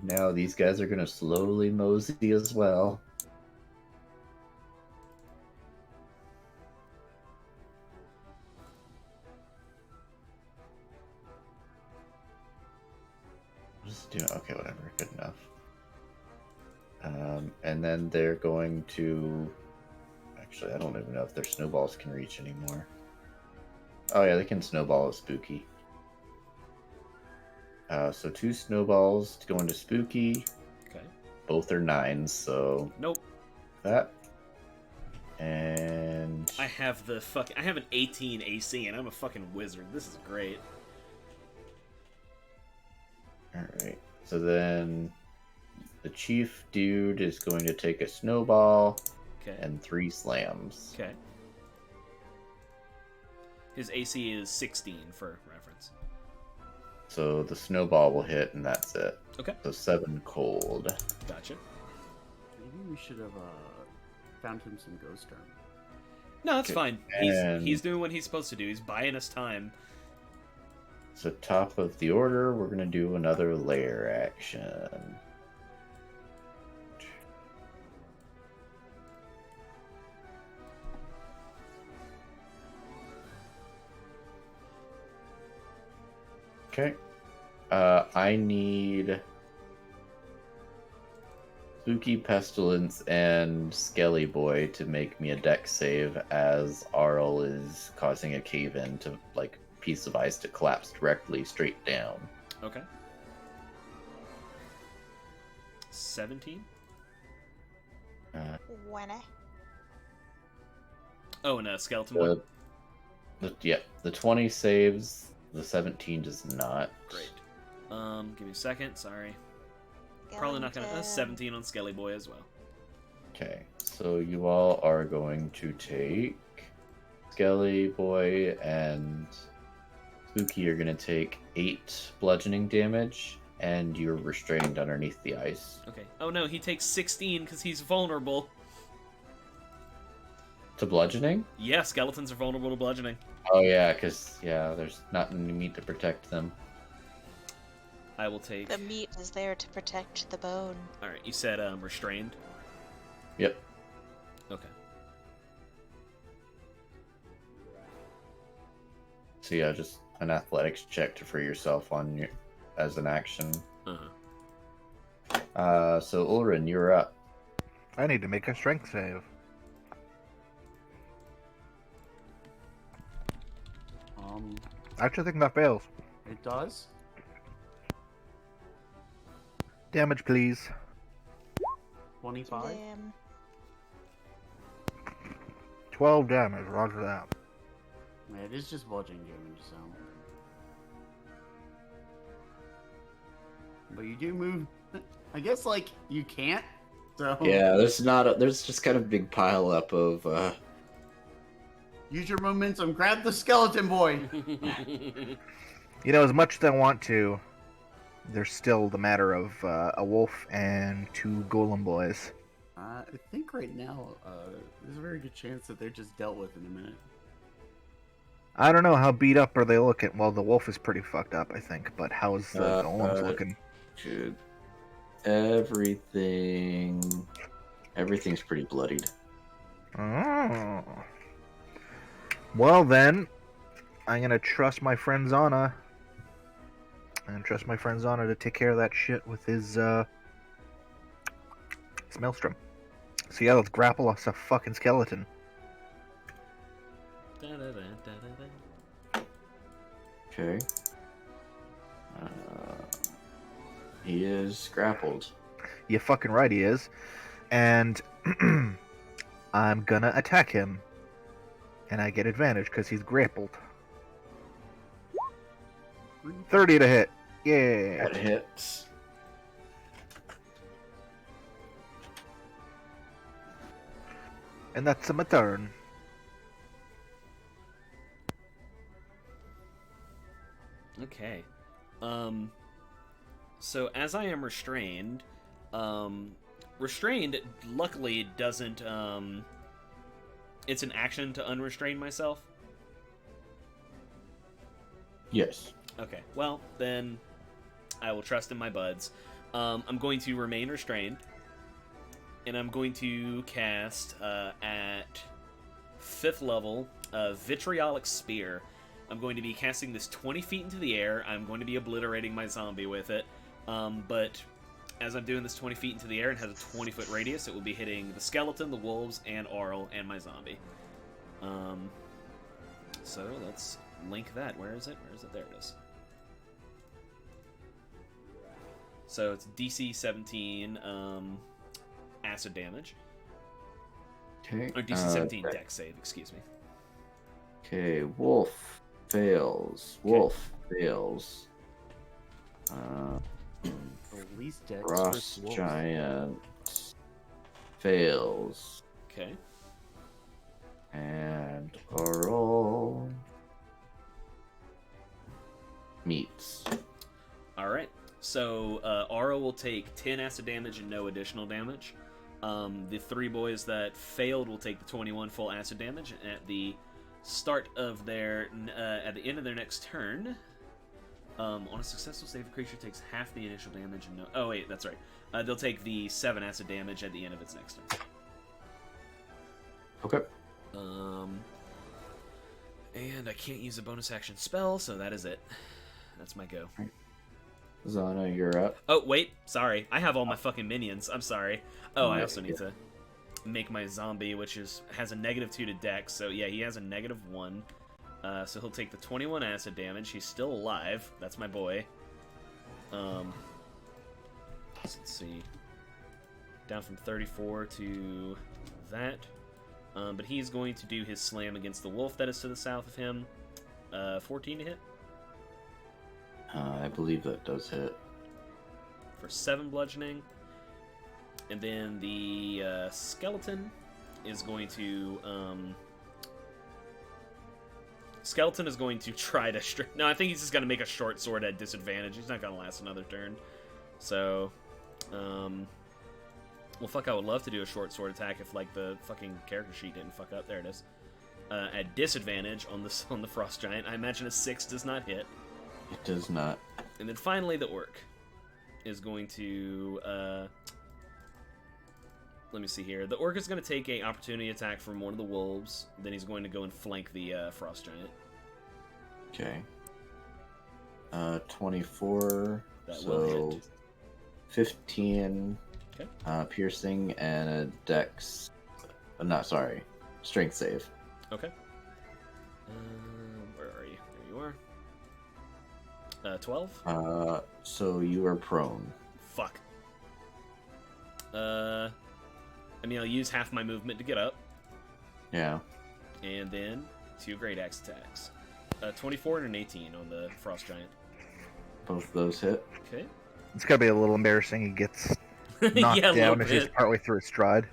Now these guys are gonna slowly mosey as well. Just do okay, whatever, good enough. And then they're going to. Actually, I don't even know if their snowballs can reach anymore. Oh yeah, they can snowball a spooky. So 2 snowballs to go into spooky. Okay. Both are 9s, so Nope. that. And I have an 18 AC and I'm a fucking wizard. This is great. alright. So then the chief dude is going to take a snowball Okay. and 3 slams. Okay. His AC is 16 for reference. So the snowball will hit and that's it. Okay. So 7 cold. Gotcha. Maybe we should have found him some ghost armor. No, that's Okay, fine. and- He's doing what he's supposed to do. He's buying us time. So top of the order, we're gonna do another layer action. Okay. I need Spooky Pestilence and Skelly Boy to make me a deck save as Arl is causing a cave-in to, like, piece of ice to collapse directly straight down. Okay. 17? When I... Oh, and a skeleton one. The 20 saves, the 17 does not. Great. Give me a second. Sorry. Probably not gonna. 17 on Skelly Boy as well. Okay, so you all are going to take Skelly Boy and Spooky are going to take 8 bludgeoning damage, and you're restrained underneath the ice. Okay. Oh no, he takes 16 because he's vulnerable. To bludgeoning? Yeah, skeletons are vulnerable to bludgeoning. Oh yeah, because there's not any meat to protect them. I will take. The meat is there to protect the bone. All right, you said restrained. Yep. Okay. So yeah, just an athletics check to free yourself on your as an action. So Ulrin, you're up. I need to make a strength save. I actually think that fails. It does? Damage, please. 25? Damn. 12 damage, roger that. Yeah, it is just bludgeoning damage, so. But you do move. I guess, like, you can't, so. Yeah, there's just kind of a big pile up of Use your momentum, grab the skeleton boy! You know, as much as I want to, there's still the matter of a wolf and 2 golem boys. I think right now, there's a very good chance that they're just dealt with in a minute. I don't know, how beat up are they looking? Well, the wolf is pretty fucked up, I think, but how's the golems looking? Dude, everything's pretty bloodied. Oh. Well then, I'm gonna trust my friend Zana. I'm gonna trust my friend Zana to take care of that shit with his maelstrom. So yeah, let's grapple us a fucking skeleton. Okay. He is grappled. You fucking right he is. And I'm gonna attack him. And I get advantage because he's grappled. 30 to hit. Yeah. That hits. And that's my turn. Okay. So as I am restrained, restrained luckily doesn't, it's an action to unrestrain myself. Yes. Okay, well, then I will trust in my buds. I'm going to remain restrained, and I'm going to cast, at 5th level, Vitriolic Spear. I'm going to be casting this 20 feet into the air. I'm going to be obliterating my zombie with it. But as I'm doing this 20 feet into the air, it has a 20-foot radius. It will be hitting the skeleton, the wolves, and Aurel, and my zombie. So let's link that. Where is it? Where is it? There it is. So it's DC 17 acid damage. Okay. Or DC 17 dex save, excuse me. Okay, wolf fails. Wolf fails. At least Dex Frost versus wolves. giant fails. Okay. And Oral meets. Alright. So, Aura will take 10 acid damage and no additional damage. The 3 boys that failed will take the 21 full acid damage. And at the start of their, at the end of their next turn, on a successful save, the creature takes half the initial damage and no... Oh, wait, that's right. They'll take the 7 acid damage at the end of its next turn. Okay. And I can't use a bonus action spell, so that is it. That's my go. Zana, you're up. Oh, wait, sorry. I have all my fucking minions. I'm sorry. Oh, I Right, also need yeah. to make my zombie, which has a -2 to dex, so yeah, he has a -1. So he'll take the 21 acid damage. He's still alive. That's my boy. Let's see. Down from 34 to that. But he's going to do his slam against the wolf that is to the south of him. 14 to hit. I believe that does hit. For 7 bludgeoning. And then the skeleton is going to... Skeleton is going to try to... No, I think he's just going to make a short sword at disadvantage. He's not going to last another turn. So... Well, fuck, I would love to do a short sword attack if, like, the fucking character sheet didn't fuck up. There it is. At disadvantage on the Frost Giant. I imagine a 6 does not hit. It does not. And then finally the Orc is going to... let me see here. The Orc is going to take a opportunity attack from one of the wolves. Then he's going to go and flank the Frost Giant. Okay. 24. That will so hit. 15 Okay. piercing and a dex. Not sorry. Strength save. Okay. Where are you? There you are. 12? So you are prone. Fuck. I mean, I'll use half my movement to get up. Yeah. And then 2 Great Axe attacks. 24 and an 18 on the Frost Giant. Both of those hit. Okay. It's gotta be a little embarrassing. He gets knocked Yeah, a little down as he's bit. partway through his stride.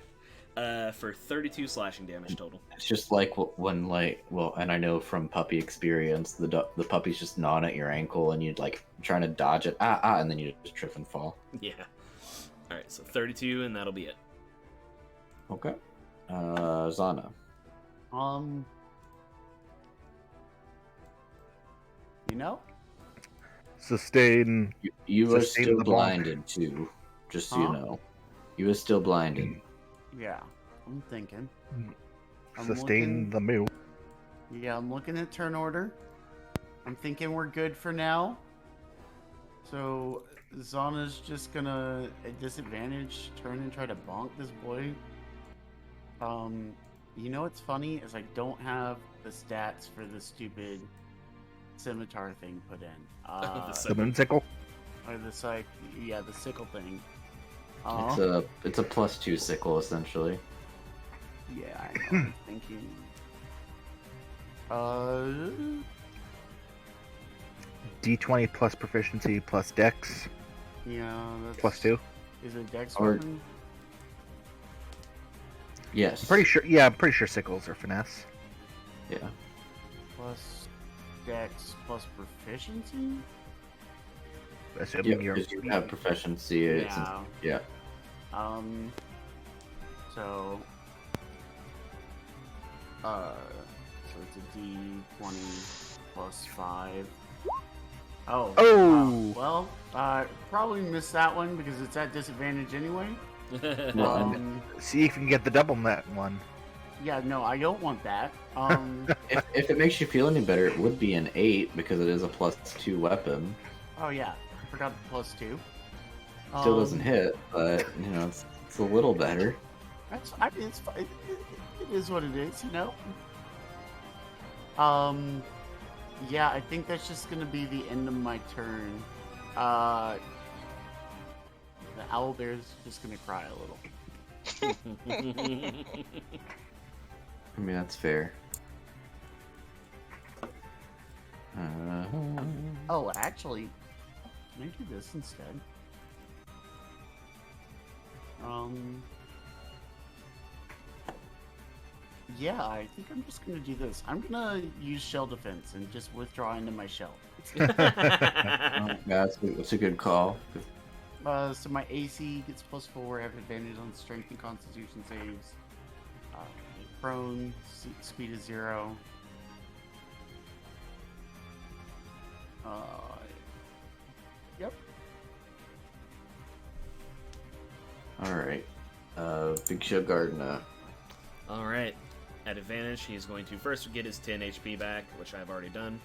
For 32 slashing damage total. It's just like when, like, well, and I know from puppy experience, the puppy's just gnawing at your ankle, and you'd like trying to dodge it, and then you just trip and fall. Yeah. Alright, so 32, and that'll be it. Okay. Zana. You know? Sustain. You are Sustain still the bomb. blinded too, just so you Huh? know. You are still blinded. Yeah, I'm thinking. I'm Sustain looking- the move. Yeah, I'm looking at turn order. I'm thinking we're good for now. So Zana's just gonna, at disadvantage, turn and try to bonk this boy. You know what's funny is I don't have the stats for the stupid scimitar thing put in. The moonsicle. Or the the sickle thing. It's a +2 sickle essentially. Yeah, I know. I'm thinking. D20 plus proficiency plus dex Yeah, that's +2. Is it Dex Or- weapon? Yes. I'm pretty sure. Yeah, I'm pretty sure sickles are finesse. Yeah. Plus Dex plus proficiency? Assuming Yeah, you're. because you have proficiency. It's Yeah. yeah. So it's a D20 plus 5. Oh. Oh! Wow. Well, probably missed that one because it's at disadvantage anyway. Well, See if you can get the double net one. Yeah, no, I don't want that. if it makes you feel any better, it would be an 8 because it is a +2 weapon. Oh yeah, I forgot the +2. Still doesn't hit, but you know it's a little better. It's fine. It is what it is, you know. Yeah, I think that's just gonna be the end of my turn. The owlbear's just gonna cry a little. I mean that's fair. Oh, actually, can I do this instead? Yeah, I think I'm just gonna do this. I'm gonna use shell defense and just withdraw into my shell. Yeah, that's a good call. So my AC gets +4. I have advantage on strength and constitution saves. Prone, speed is 0. Yep. All right. Big Show Gardner. All right. At advantage, he's going to first get his 10 HP back, which I've already done.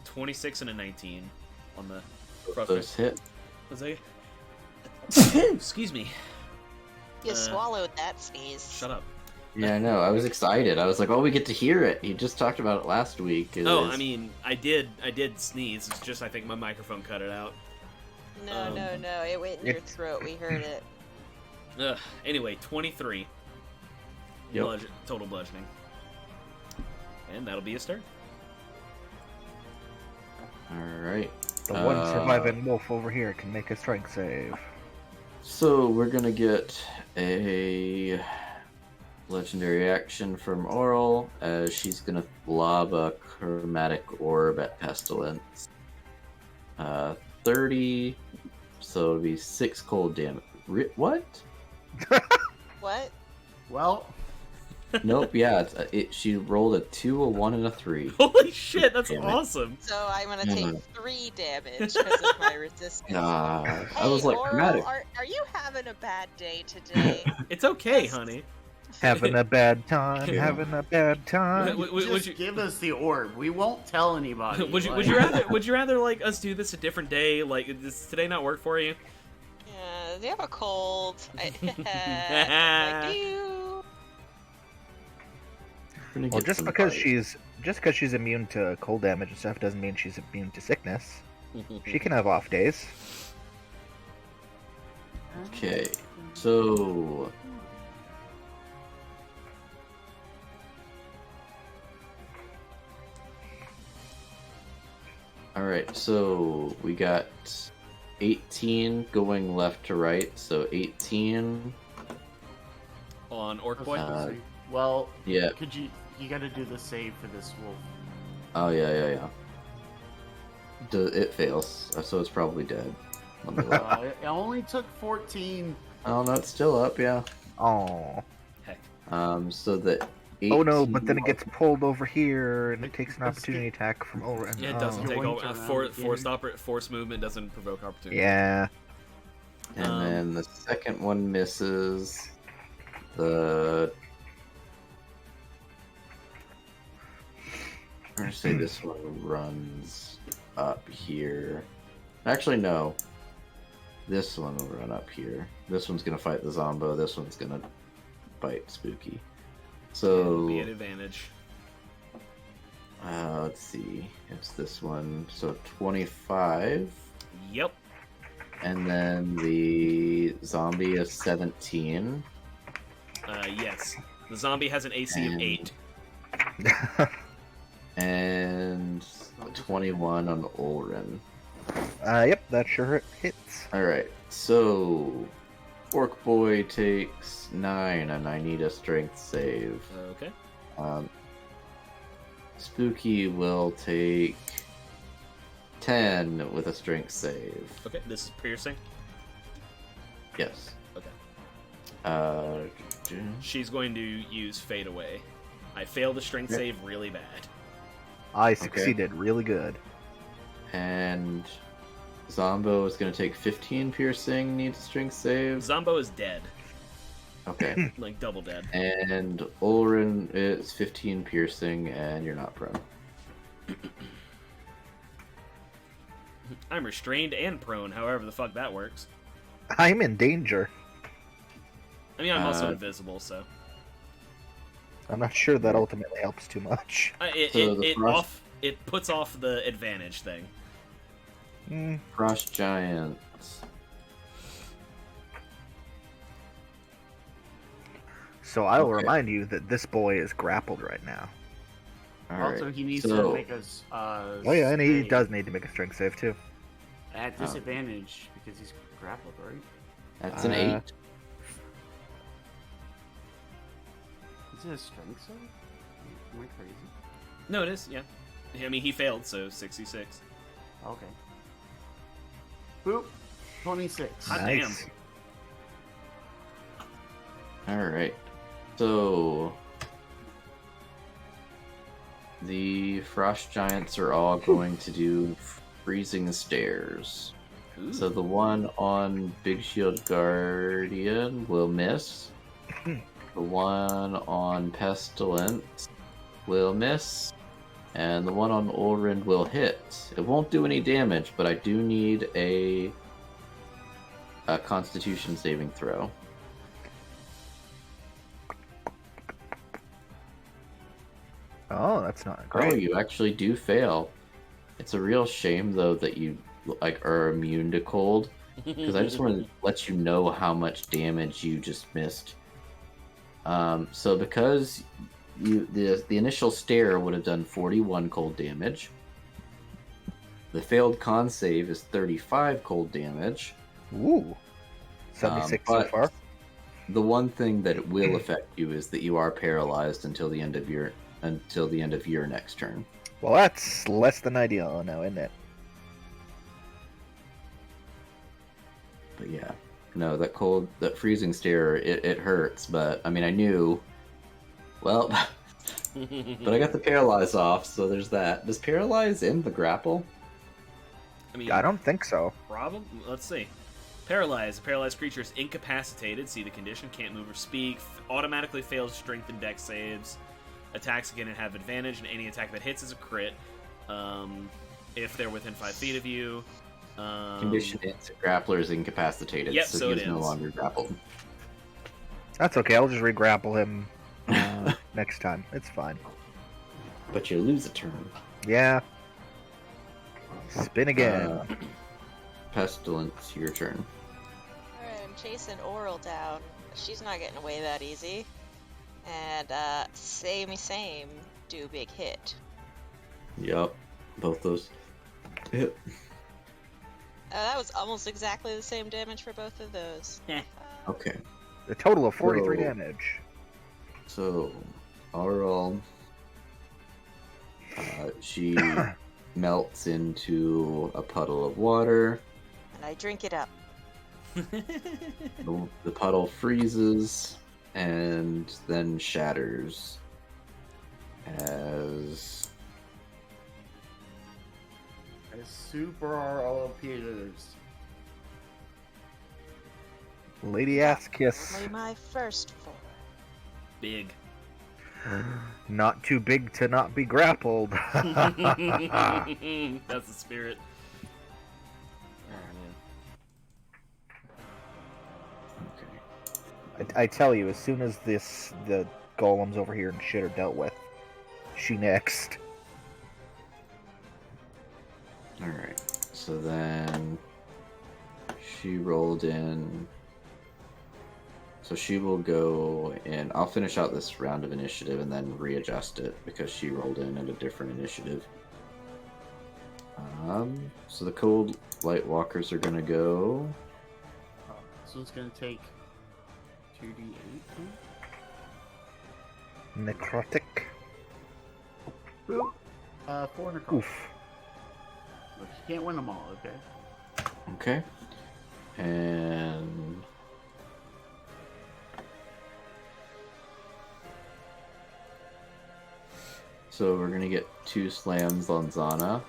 26 and a 19 on the Those hit. Was I? Excuse me. You swallowed that sneeze. Shut up. Yeah, I know. I was excited. I was like, "Oh, we get to hear it." He just talked about it last week. Oh, I mean, I did sneeze. It's just I think my microphone cut it out. No, it went in your throat. We heard it. Anyway, 23. Yep. Total bludgeoning. And that'll be his turn. All right. The one surviving wolf over here can make a strength save. So we're gonna get a legendary action from Oral, as she's gonna lob a chromatic orb at Pestilence. 30, so it'll be 6 cold damage. What? What? Well, Nope. Yeah, she rolled a 2, a 1, and a 3. Holy shit, that's Damn it. awesome. So I'm gonna take 3 damage because of my resistance. I Hey, was like, Oral, chromatic. are you having a bad day today? It's okay, honey. Having a bad time, Yeah. having a bad time. Would just you give us the orb. We won't tell anybody. would like- you rather like us do this a different day? Like, does today not work for you? Yeah, they have a cold. I do. Well, just because she's immune to cold damage and stuff doesn't mean she's immune to sickness. She can have off days. Okay, so all right, so we got 18 going left to right, so 18. On Orc Boy? Well, Yeah. could you gotta do the save for this wolf. Oh yeah. It fails, so it's probably dead. Let me look. It only took 14. Oh no, it's still up. Yeah. Oh. Heck. So the. Oh no, 18 but then it gets pulled over here and it takes an Let's opportunity attack from over. Yeah, it doesn't take Going over. around Force movement doesn't provoke opportunity. Yeah. And then the second one misses. The I'm gonna say this one runs up here. Actually, no. This one will run up here. This one's gonna fight the Zombo. This one's gonna bite Spooky. So Be at advantage. let's see. It's this one. So 25. Yep. And then the zombie is 17. Yes. The zombie has an AC of And- 8. And 21 on Ulrin. Yep, that sure hits. Alright, so Orc Boy takes 9 and I need a strength save. Okay. Spooky will take 10 with a strength save. Okay, this is piercing. Yes. Okay. She's going to use Fade Away. I failed the strength Okay. save really bad. I succeeded really good. And Zombo is going to take 15 piercing, needs a strength save. Zombo is dead. Okay. Like, double dead. And Ulrin is 15 piercing, and you're not prone. I'm restrained and prone, however the fuck that works. I'm in danger. I mean, I'm also Uh, invisible, so... I'm not sure that ultimately helps too much. It puts off the advantage thing. Hmm. Frost Giants. So I will Okay. remind you that this boy is grappled right now. Also, Alright, he needs so- to make us. Oh yeah, and he save does need to make a strength save too. at disadvantage because he's grappled, right? That's an Uh, 8. Is it a strength save? Am I crazy? No, it is, yeah. I mean, he failed, so 66. Okay. Boop. 26. Hot Nice. Alright. So the Frost Giants are all going to do freezing stairs. Ooh. So the one on Big Shield Guardian will miss. The one on Pestilence will miss. And the one on Ulrin will hit. It won't do any damage, but I do need a Constitution saving throw. Oh, that's not Oh, great. you actually do fail. It's a real shame though that you like are immune to cold, because I just wanted to let you know how much damage you just missed. So because the initial stare would have done 41 cold damage. The failed con save is 35 cold damage. Ooh. 76 so but far. The one thing that it will affect you is that you are paralyzed until the end of your next turn. Well, that's less than ideal now, isn't it? But yeah, no, that freezing stare, it hurts. But I mean, I knew. Well, but I got the paralyze off, so there's that. Does paralyze end the grapple? I mean, I don't think so. problem. Let's see. Paralyzed. A paralyzed creature is incapacitated. See the condition. Can't move or speak. Automatically fails strength and dex saves. Attacks again and have advantage, and any attack that hits is a crit. If they're within 5 feet of you. Condition ends. Grappler is incapacitated, Yep, so so he's it no ends. longer grappled. That's okay. I'll just re-grapple him next time. It's fine. But you lose a turn. Yeah. Spin again. Pestilence, your turn. Alright, I'm chasing Oral down. She's not getting away that easy. And, same, do big hit. Yup, both those. Hit. That was almost exactly the same damage for both of those. Okay. A total of 43 Whoa. damage. So, Aural, she melts into a puddle of water. And I drink it up. The puddle freezes and then shatters as Super all appears. Lady ass kiss. Only my first 4. Big. Not too big to not be grappled. That's the spirit. Oh, man. Okay. I tell you, as soon as the golems over here and shit are dealt with, she next. Alright. So then she rolled in. So she will go and I'll finish out this round of initiative and then readjust it because she rolled in at a different initiative. So the cold light walkers are gonna go. This one's gonna take 2d8. Necrotic. Boop. 4 necrotic. Oof. Look, you can't win them all, okay? Okay. And so we're gonna get 2 slams on Zana.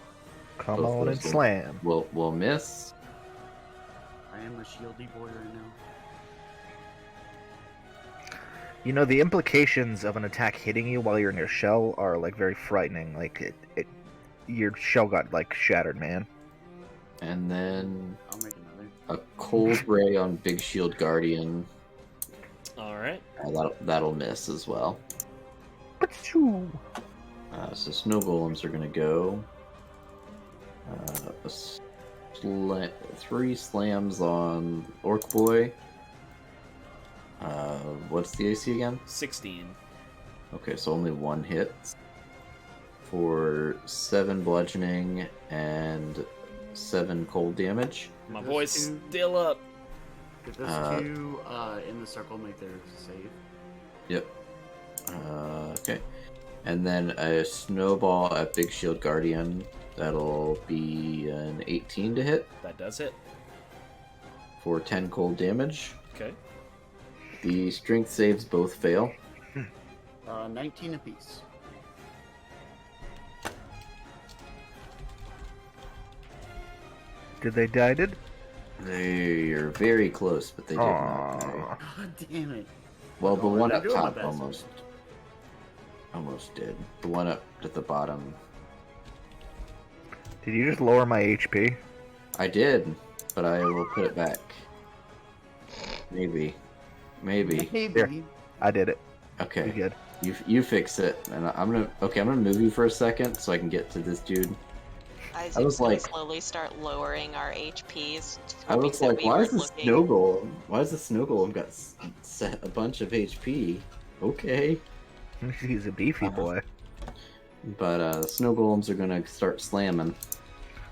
Come Both on those and will- slam. We'll miss. I am a shieldy boy right now. You know, the implications of an attack hitting you while you're in your shell are like very frightening. Like your shell got like shattered, man. And then I'll make another. a cold ray on Big Shield Guardian. Alright. That'll miss as well. Achoo. So snow golems are gonna go. 3 slams on Orc Boy. What's the AC again? 16. Okay, so only 1 hit. For 7 bludgeoning and 7 cold damage. My Those voice two- still up. Get those 2 in the circle make their save. Yep. Okay. And then a snowball at Big Shield Guardian. That'll be an 18 to hit That does hit. for 10 cold damage. Okay. The strength saves both fail. 19 apiece. Did they die? They're very close, but they did not Aw. die. God damn it. Well, the Oh, one they're up doing my top best. almost did. The one up at the bottom, Did you just lower my HP? I did, but I will put it back. Maybe. Maybe. Here. I did it. You Okay, good? you fix it, and I'm gonna move you for a second so I can get to this dude. Isaac's was gonna like- slowly start lowering our HPs. I was hoping that like, we why is weren't the looking. snow golem? Why is the snow golem got set a bunch of HP? Okay, He's a beefy boy. but the snow golems are gonna start slamming.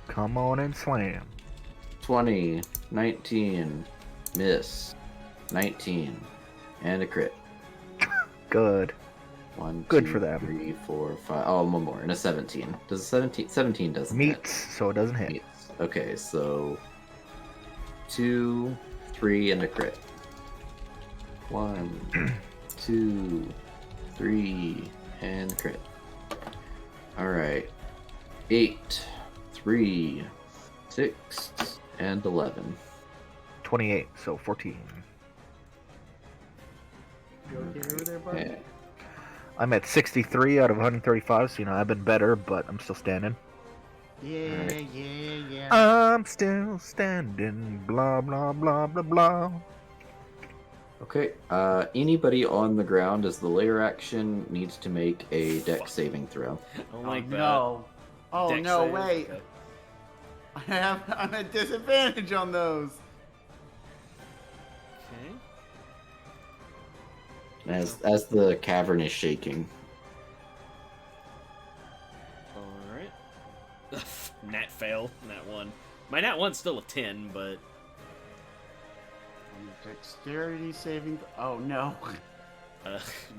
Come on and slam. 20, 19, miss, 19, and a crit. Good. 1, Good 2, for them. 3, 4, 5. Oh, one more, and a 17. Does a 17 doesn't hit. Meats, so it doesn't hit. Meets. Okay, so 2, 3, and a crit. 1, 2, 3, and crit. Alright. 8, 3, 6, and 11. 28, so 14. You okay over there, buddy? Yeah. I'm at 63 out of 135, so I've been better, but I'm still standing. Yeah, Alright. yeah. I'm still standing. Blah blah blah blah blah. Okay, anybody on the ground as the layer action needs to make a deck saving throw. I don't Oh, like that. no. Oh, Dex no, save. wait. Okay. I'm at disadvantage on those. Okay. As the cavern is shaking. Alright. Nat fail. Nat 1. My Nat 1's still a 10, but... Dexterity saving. Oh, no.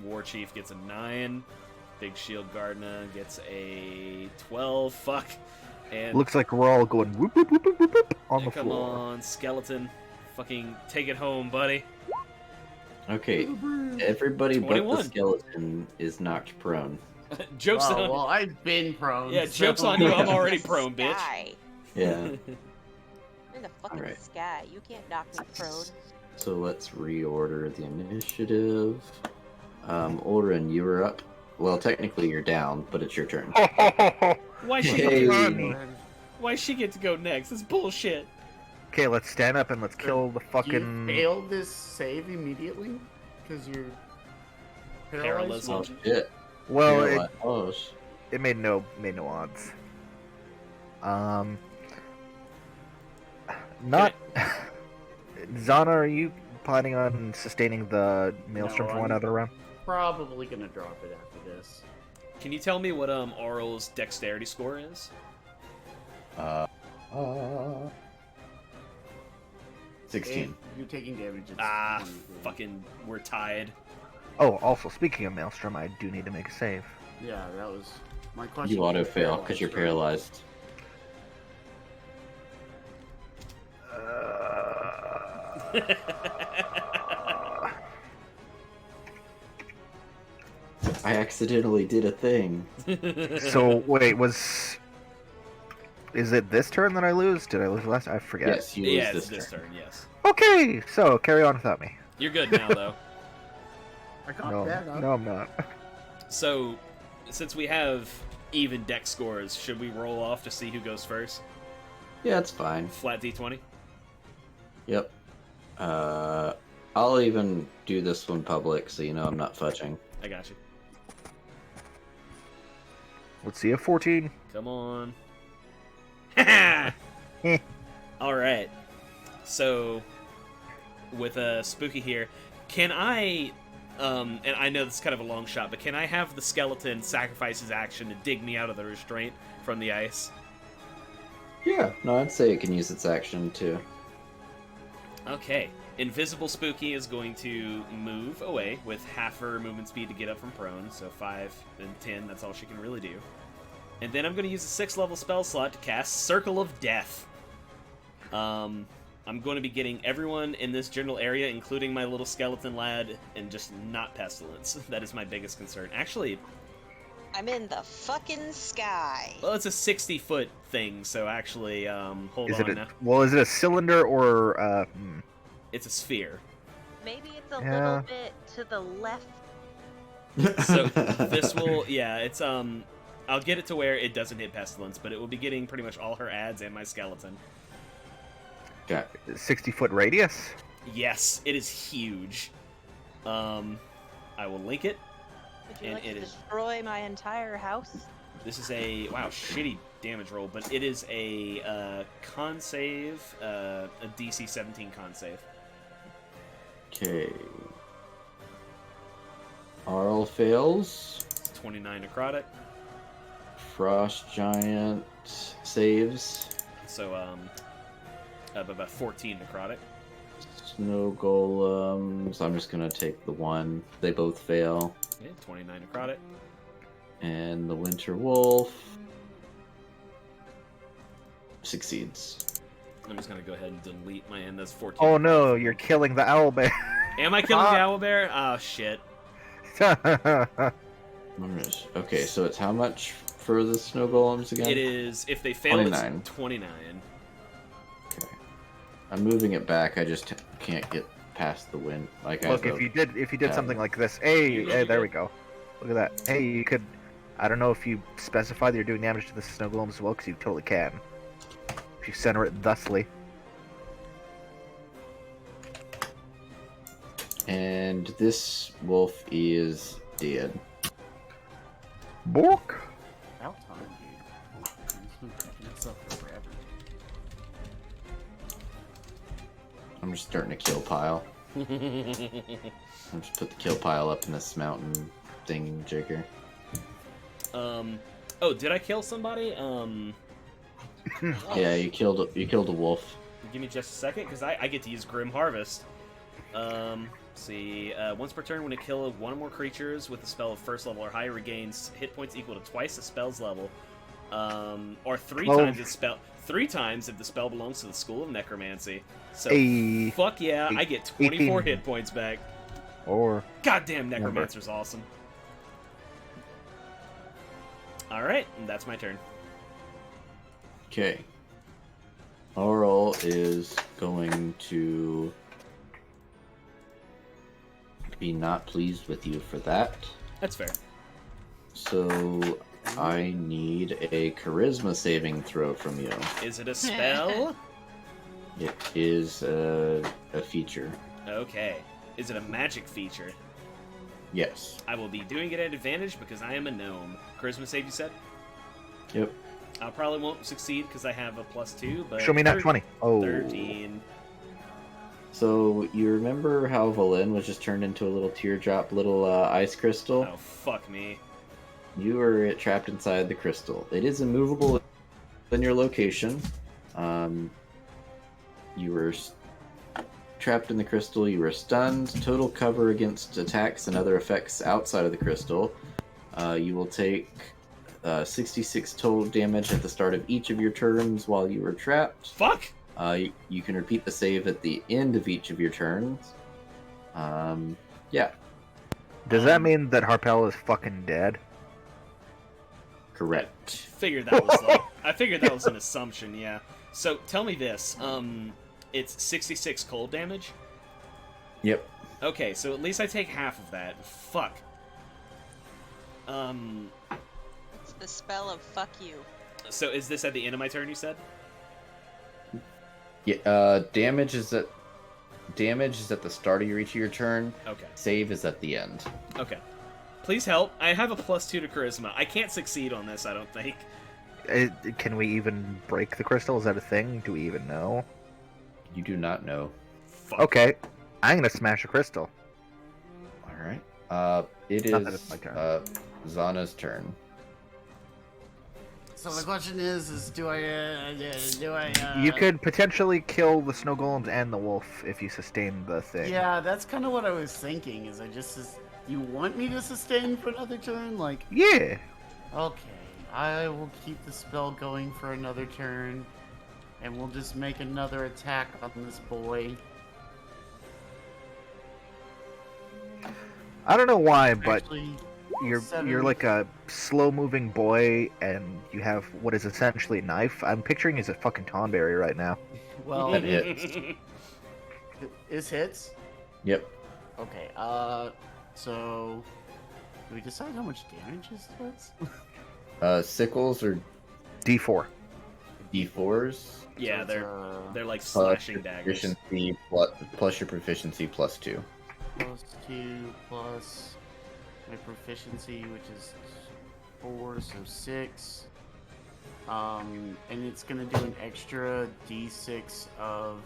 War Chief gets a 9. Big Shield Gardner gets a 12. Fuck. And Looks like we're all going whoop whoop whoop whoop whoop, whoop on the come floor. on, Skeleton. Fucking take it home, buddy. Okay, everybody but 21. the skeleton is knocked prone. Joke's Oh, on well, I've been prone. Yeah, so- joke's on you. I'm already prone, bitch. Sky. Yeah, I'm in the fucking Alright. sky. You can't knock me prone. so let's reorder the initiative. Ulrin, you were up. Well, technically you're down, but it's your turn. Why she Hey. Why she get to go next? That's bullshit. Okay, let's stand up and let's kill the Do you fucking. fail this save immediately? Because you're paralyzed? Paralyzed. Oh shit. Well, You're it, like, oh, sh- it made no odds. Not. Zana, are you planning on sustaining the maelstrom No, for one I'm- other round? Probably gonna drop it after this. Can you tell me what Aural's dexterity score is? uh, 16. If you're taking damage, it's Ah, 23. fucking, we're tied. Oh, also speaking of maelstrom, I do need to make a save. Yeah, that was my question. You auto fail because you're paralyzed. I accidentally did a thing. So wait, is it this turn that I lose? Did I lose last? I forget. Yes, you lose Yeah, it's this this turn. turn, yes. Okay, so carry on without me. You're good now, though. I got No, that up. no, I'm not. So, since we have even dex scores, should we roll off to see who goes first? Yeah, it's fine. Flat d20? Yep. I'll even do this one public so you know I'm not fudging. I got you. Let's see a 14. Come on. Alright. So, with Spooky here, can I, and I know this is kind of a long shot, but can I have the skeleton sacrifice his action to dig me out of the restraint from the ice? Yeah, no, I'd say it can use its action too. Okay. Invisible Spooky is going to move away with half her movement speed to get up from prone, so 5 and 10, that's all she can really do. And then I'm going to use a 6th level spell slot to cast Circle of Death. I'm going to be getting everyone in this general area, including my little skeleton lad, and just not Pestilence. That is my biggest concern. Actually, I'm in the fucking sky. well, it's a 60-foot thing, so actually, hold Is on it now. is it a cylinder or It's a sphere. Maybe it's a Yeah. little bit to the left. So this will, yeah, it's I'll get it to where it doesn't hit Pestilence, but it will be getting pretty much all her ads and my skeleton. Okay. 60-foot radius? Yes, it is huge. I will link it. Would you And like it to is- destroy my entire house? This is a wow shitty damage roll, but it is a con save, a DC 17 con save. Okay. Arl fails. 29 necrotic. Frost Giant saves. So about 14 necrotic. Snow Golems. I'm just gonna take the one. They both fail. Yeah, 29 necrotic. And the Winter Wolf succeeds. I'm just gonna go ahead and delete my end. That's 14. Oh no, you're killing the owl bear. Am I killing the owlbear? Oh shit. Okay, so it's how much for the Snow Golems again? It is, if they fail, 29. it's 29. Okay. I'm moving it back. I just can't get past the wind. Like Look, I if you did something like this, hey, You hey, there did. we go. Look at that. Hey, you could. I don't know if you specify that you're doing damage to the snow golem as well, because you totally can. If you center it thusly. And this wolf is dead. Bork. About time, dude. It's been picking us up for forever. I'm just starting to kill pile. I'll just put the kill pile up in this mountain thing jigger. Oh, did I kill somebody? Yeah, you killed a wolf. Give me just a second, because I get to use Grim Harvest. See, once per turn, when a kill of one or more creatures with a spell of first level or higher regains hit points equal to twice the spell's level, or three times if the spell belongs to the School of Necromancy. So, Hey. fuck yeah, I get 24 18. hit points back. Or Goddamn, Necromancer's awesome. Alright, that's my turn. Okay. Oral is going to be not pleased with you for that. That's fair. So I need a charisma saving throw from you. Is it a spell? It is a feature. Okay. Is it a magic feature? Yes. I will be doing it at advantage because I am a gnome. Charisma save, you said? Yep. I probably won't succeed because I have a +2, but... Show me that 20. Oh. 13. So you remember how Valen was just turned into a little teardrop, little ice crystal? Oh, fuck me. You are trapped inside the crystal. It is immovable in your location. You were trapped in the crystal. You were stunned. Total cover against attacks and other effects outside of the crystal. You will take 66 total damage at the start of each of your turns while you were trapped. Fuck! You can repeat the save at the end of each of your turns. Yeah, Does that mean that Harpel is fucking dead? correct. Figured that was like... I figured that was an assumption, yeah. So, tell me this. It's 66 cold damage? Yep. Okay, so at least I take half of that. Fuck. It's the spell of fuck you. So is this at the end of my turn, you said? Yeah. Damage is at the start of each of your turn. Okay. Save is at the end. Okay. Please help. I have a +2 to charisma. I can't succeed on this, I don't think. Can we even break the crystal? Is that a thing? Do we even know? You do not know. Fuck. Okay, I'm gonna smash a crystal. All right. It Not that is it's my turn. Zana's turn. So the question is do I? You could potentially kill the snow golems and the wolf if you sustain the thing. Yeah, that's kind of what I was thinking. Is I just you want me to sustain for another turn? Like, Yeah. okay, I will keep the spell going for another turn, and we'll just make another attack on this boy. I don't know why, but Actually, you're 7. like a slow-moving boy, and you have what is essentially a knife. I'm picturing you as a fucking Tonberry right now. Well, That hits. this hits. Yep. Okay. So do we decide how much damage this does? Sickles are D4. D4s. Yeah, So it's, they're like Plus slashing your daggers. proficiency plus your proficiency +2. +2 plus my proficiency, which is 4, so 6. And it's gonna do an extra D6 of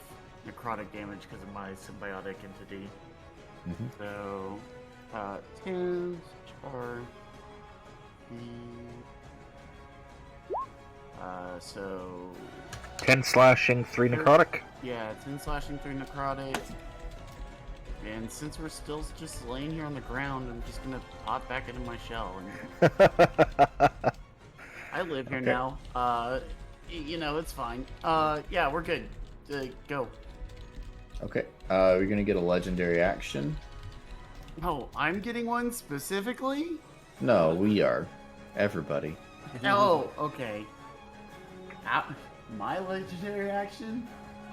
necrotic damage because of my symbiotic entity. Mhm. So, 10 are so 10 slashing, 3 necrotic. yeah, 10 slashing, 3 necrotic. And since we're still just laying here on the ground, I'm just gonna pop back into my shell. And I live here Okay. now. You know, it's fine. Yeah, we're good. Go. Okay. We're gonna get a legendary action. Oh, I'm getting one specifically? No, we are. Everybody. Oh, okay. My legendary action?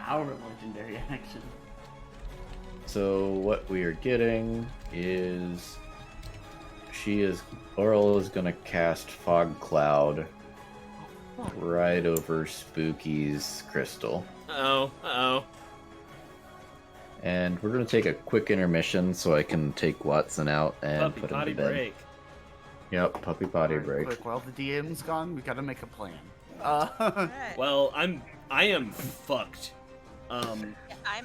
Our legendary action. So what we are getting is Oral is gonna cast Fog Cloud right over Spooky's crystal. Uh-oh. And we're gonna take a quick intermission so I can take Watson out and Puppy put him potty to bed. break. Yep, puppy potty Alright, break. Quick, while the DM's gone, we gotta make a plan. Alright. Well, I am fucked. I'm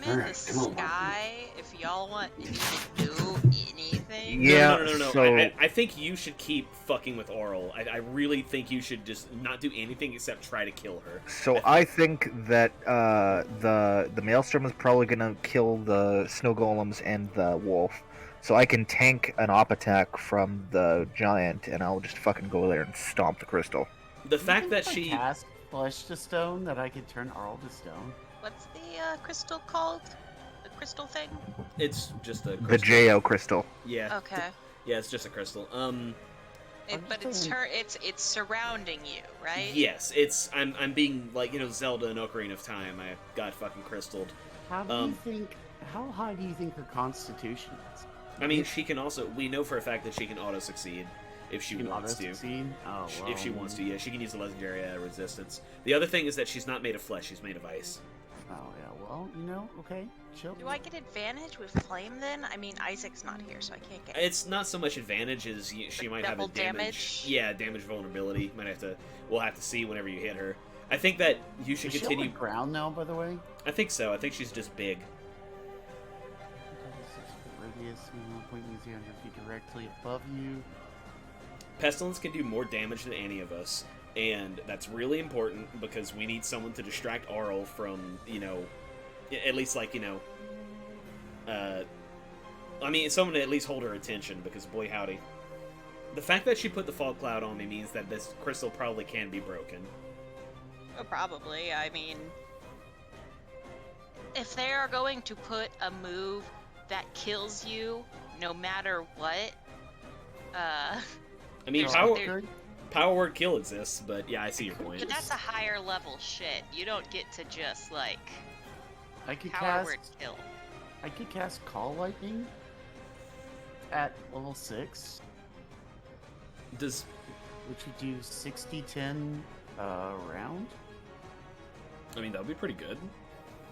in Alright, the come on. sky if y'all want me to do anything. Yeah, No. so- I think you should keep fucking with Oral. I really think you should just not do anything except try to kill her. So I think that the Maelstrom is probably gonna kill the snow golems and the wolf. So I can tank an op attack from the giant, and I'll just fucking go there and stomp the crystal. The fact that If I she... cast flesh to stone, that I could turn Arl to stone. What's the crystal called? The crystal thing? It's just a The crystal. Jo crystal. Yeah. Okay. Yeah, it's just a crystal. But it's surrounding you, right? Yes, I'm being like, Zelda in Ocarina of Time. I got fucking crystalled. How do you think? How high do you think her constitution is? I mean, she can also... We know for a fact that she can auto-succeed. if she Can wants to. auto-succeed? Oh, well. If she wants to, yeah, she can use the legendary resistance. The other thing is that she's not made of flesh; she's made of ice. Oh, yeah, well, okay, chill. Do I get advantage with flame then? I mean, Isaac's not here, so I can't get. It's not so much advantage as she might have a double damage. damage? Yeah, damage vulnerability. Might have to. We'll have to see whenever you hit her. I think that you should Is continue. she on the ground now, by the way? I think so. I think she's just big. Radius, 1.0 feet directly above you. Pestilence can do more damage than any of us, and that's really important because we need someone to distract Arl from, at least I mean, someone to at least hold her attention because boy howdy. The fact that she put the fog cloud on me means that this crystal probably can be broken. Oh, probably. I mean, if they are going to put a move that kills you no matter what, I mean, There's- power word kill exists, but yeah, I see your point. but that's a higher level shit. You don't get to just like I could power cast. word kill. I could cast Call Lightning at level 6, Does which would do 60-10 round. I mean that would be pretty good.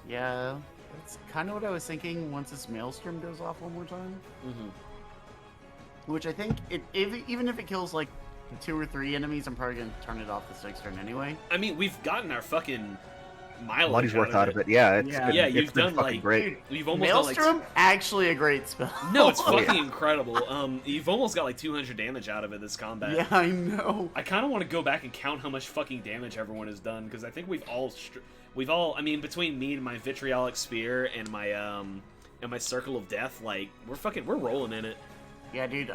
Yeah, that's kind of what I was thinking. Once this Maelstrom goes off one more time, which I think even if it kills like 2 or 3 enemies, I'm probably gonna turn it off the 6th turn anyway. I mean, we've gotten our fucking mileage Money's worth out of it. Yeah, it's Yeah. been, Yeah, it's you've been done, fucking like- great. We've almost got Maelstrom, actually a great spell. No, it's Oh, fucking yeah. incredible. You've almost got like 200 damage out of it this combat. Yeah, I know. I kind of want to go back and count how much fucking damage everyone has done because I think we've all, I mean, between me and my vitriolic spear and my circle of death, like we're rolling in it. Yeah, dude.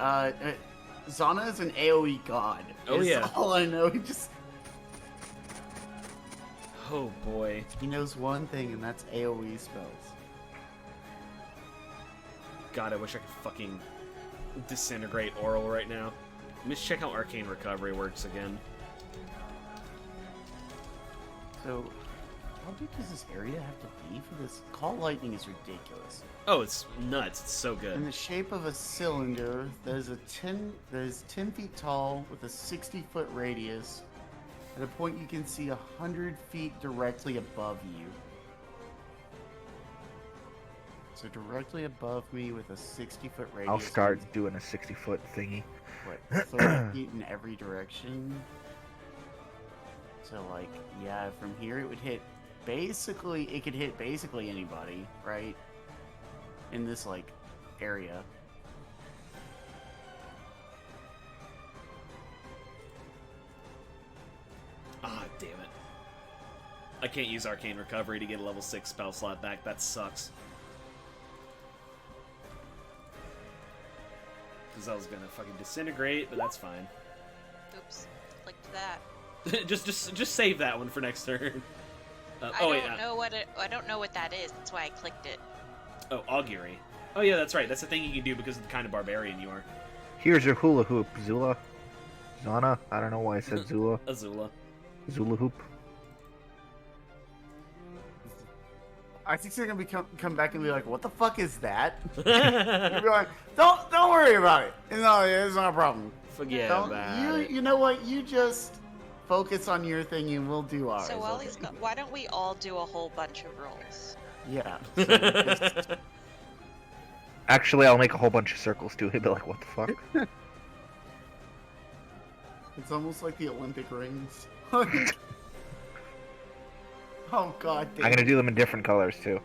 Zana is an AOE god. Oh, is yeah. all I know. He just Oh boy. he knows one thing, and that's AOE spells. God, I wish I could fucking disintegrate Oral right now. Let me just check how Arcane Recovery works again. So, how big does this area have to be for this? Call Lightning is ridiculous. Oh, it's nuts. It's so In good. the shape of a cylinder that is 10 feet tall with a 60-foot radius. At a point you can see 100 feet directly above you. So directly above me with a 60-foot radius. I'll start doing a 60-foot thingy. What, 30 feet in every direction? So, like, yeah, from here it would hit basically, it could hit basically anybody, right? In this, like, area. Ah, damn it. I can't use Arcane Recovery to get a level 6 spell slot back. That sucks. Because I was gonna fucking disintegrate, but that's fine. Oops, clicked that. just save that one for next turn. I oh wait, don't know what I don't know what that is. That's why I clicked it. oh, Augury. Oh yeah, that's right. That's the thing you can do because of the kind of barbarian you are. Here's your hula hoop, Zula. Zana? I don't know why I said Zula. Azula. Zula hoop. I think they're gonna come back and be like, "What the fuck is that?" You'll be like, "Don't worry about it. No, it's not a problem. Forget Don't, about it. you know what? You just focus on your thing, and we'll do ours." So while okay? he's gone, why don't we all do a whole bunch of rolls? Yeah. So just- Actually, I'll make a whole bunch of circles too. He'll be like, what the fuck? it's almost like the Olympic rings. Oh god. I'm gonna do them in different colors too.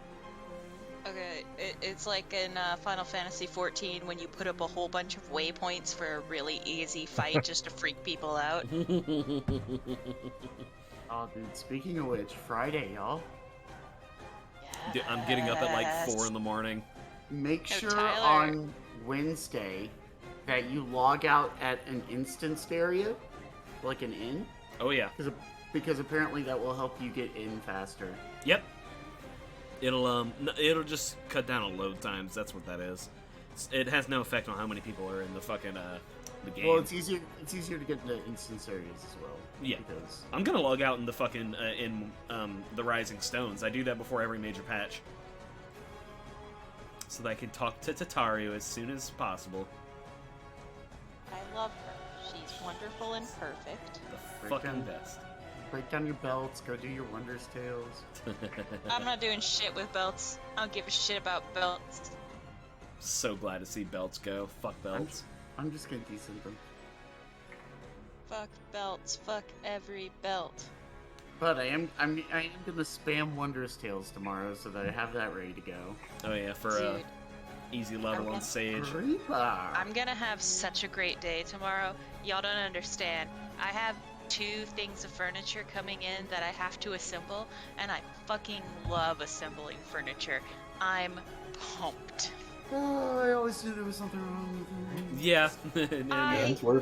Okay, it's like in Final Fantasy XIV when you put up a whole bunch of waypoints for a really easy fight just to freak people out. Oh, dude. Speaking of which, Friday, y'all. Dude, I'm getting up at like Yes. 4 in the morning. Make Oh, sure Tyler. on Wednesday that you log out at an instanced area, like an inn, Oh yeah. because apparently that will help you get in faster. Yep. It'll just cut down on load times. That's what that is. It has no effect on how many people are in the fucking the game. Well, it's easier to get into instance areas as well. Yeah. Because I'm gonna log out in the fucking in the Rising Stones. I do that before every major patch, so that I can talk to Tataru as soon as possible. I love her. She's wonderful and perfect. The fucking best. Break down your belts. Go do your Wonders Tales. I'm not doing shit with belts. I don't give a shit about belts. So glad to see belts go. Fuck belts. I'm just gonna decent them. Fuck belts. Fuck every belt. But I am gonna spam Wondrous Tales tomorrow so that I have that ready to go. Oh yeah, for Dude. easy level on Sage. Creeper. I'm gonna have such a great day tomorrow. Y'all don't understand. I have 2 things of furniture coming in that I have to assemble, and I fucking love assembling furniture. I'm pumped. Oh, I always knew there was something wrong with me. Yeah. Hands where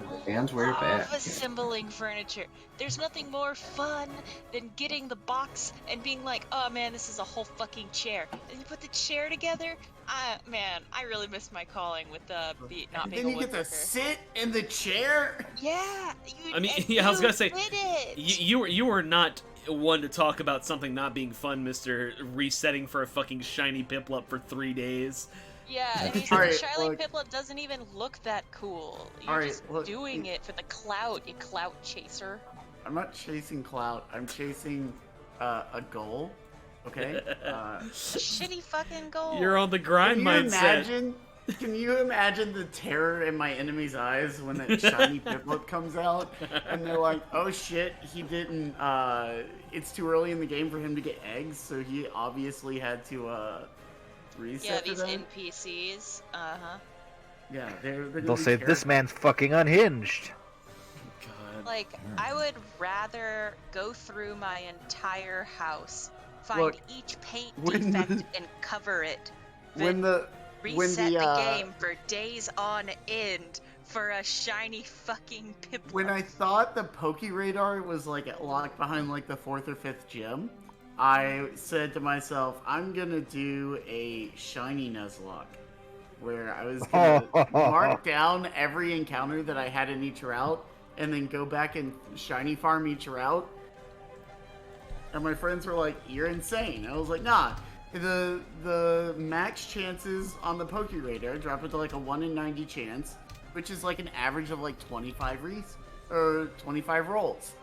love back. assembling furniture. There's nothing more fun than getting the box and being like, oh man, this is a whole fucking chair. And you put the chair together. Man, I really miss my calling with not And being then a you get to woodworker. sit in the chair. Yeah. I mean, and yeah, I was you gonna say, did it. you were not one to talk about something not being fun, Mr. Resetting for a fucking shiny Piplup for 3 days. Yeah, and That's he true. said Alright, Shiley look. Piplup doesn't even look that cool. You're Alright, just look, doing it for the clout, you clout chaser. I'm not chasing clout. I'm chasing a goal. Okay. A shitty fucking goal. You're on the grind mindset. Can you imagine the terror in my enemy's eyes when that shiny Piplup comes out and they're like, oh shit, he didn't, it's too early in the game for him to get eggs, so he obviously had to, reset Yeah, for these them? NPCs. Uh-huh. Yeah, they're gonna They'll be say, this terrified. man's fucking unhinged. God. Like, I would rather go through my entire house, find Look, each paint when the- defect and cover it, When the reset the uh, game for days on end for a shiny fucking Piplup. when I thought the Poke Radar was like locked behind like the 4th or 5th gym, I said to myself, I'm gonna do a shiny Nuzlocke, where I was gonna mark down every encounter that I had in each route, and then go back and shiny farm each route. And my friends were like, "You're insane." I was like, "Nah." The max chances on the Poke Radar drop it to like a 1 in 90 chance, which is like an average of like 25 or 25 rolls.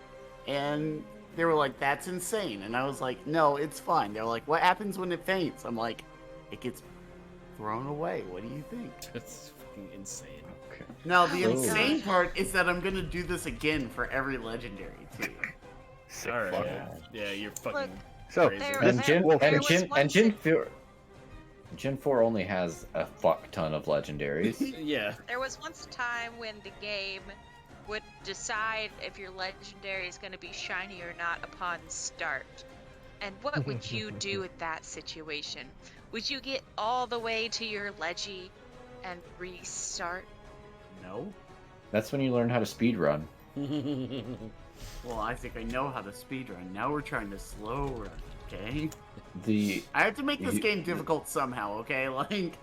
And they were like, "That's insane." And I was like, "No, it's fine." They're like, "What happens when it faints?" I'm like, "It gets thrown away. What do you think?" That's fucking insane. Okay. Now, the Oh my insane God. part is that I'm gonna do this again for every legendary too. Sick Alright. fucker. Yeah, you're fucking So, crazy. There- And there- Gen Wolf, there and was Gen one and Gen sit- 4 Gen 4 only has a fuck ton of legendaries. Yeah. There was once a time when the game would decide if your legendary is going to be shiny or not upon start. And what would you do at that situation? Would you get all the way to your Leggy and restart? No. That's when you learn how to speedrun. Well, I think I know how to speedrun. Now we're trying to slow run, okay? The I have to make this You- game difficult somehow, okay? Like,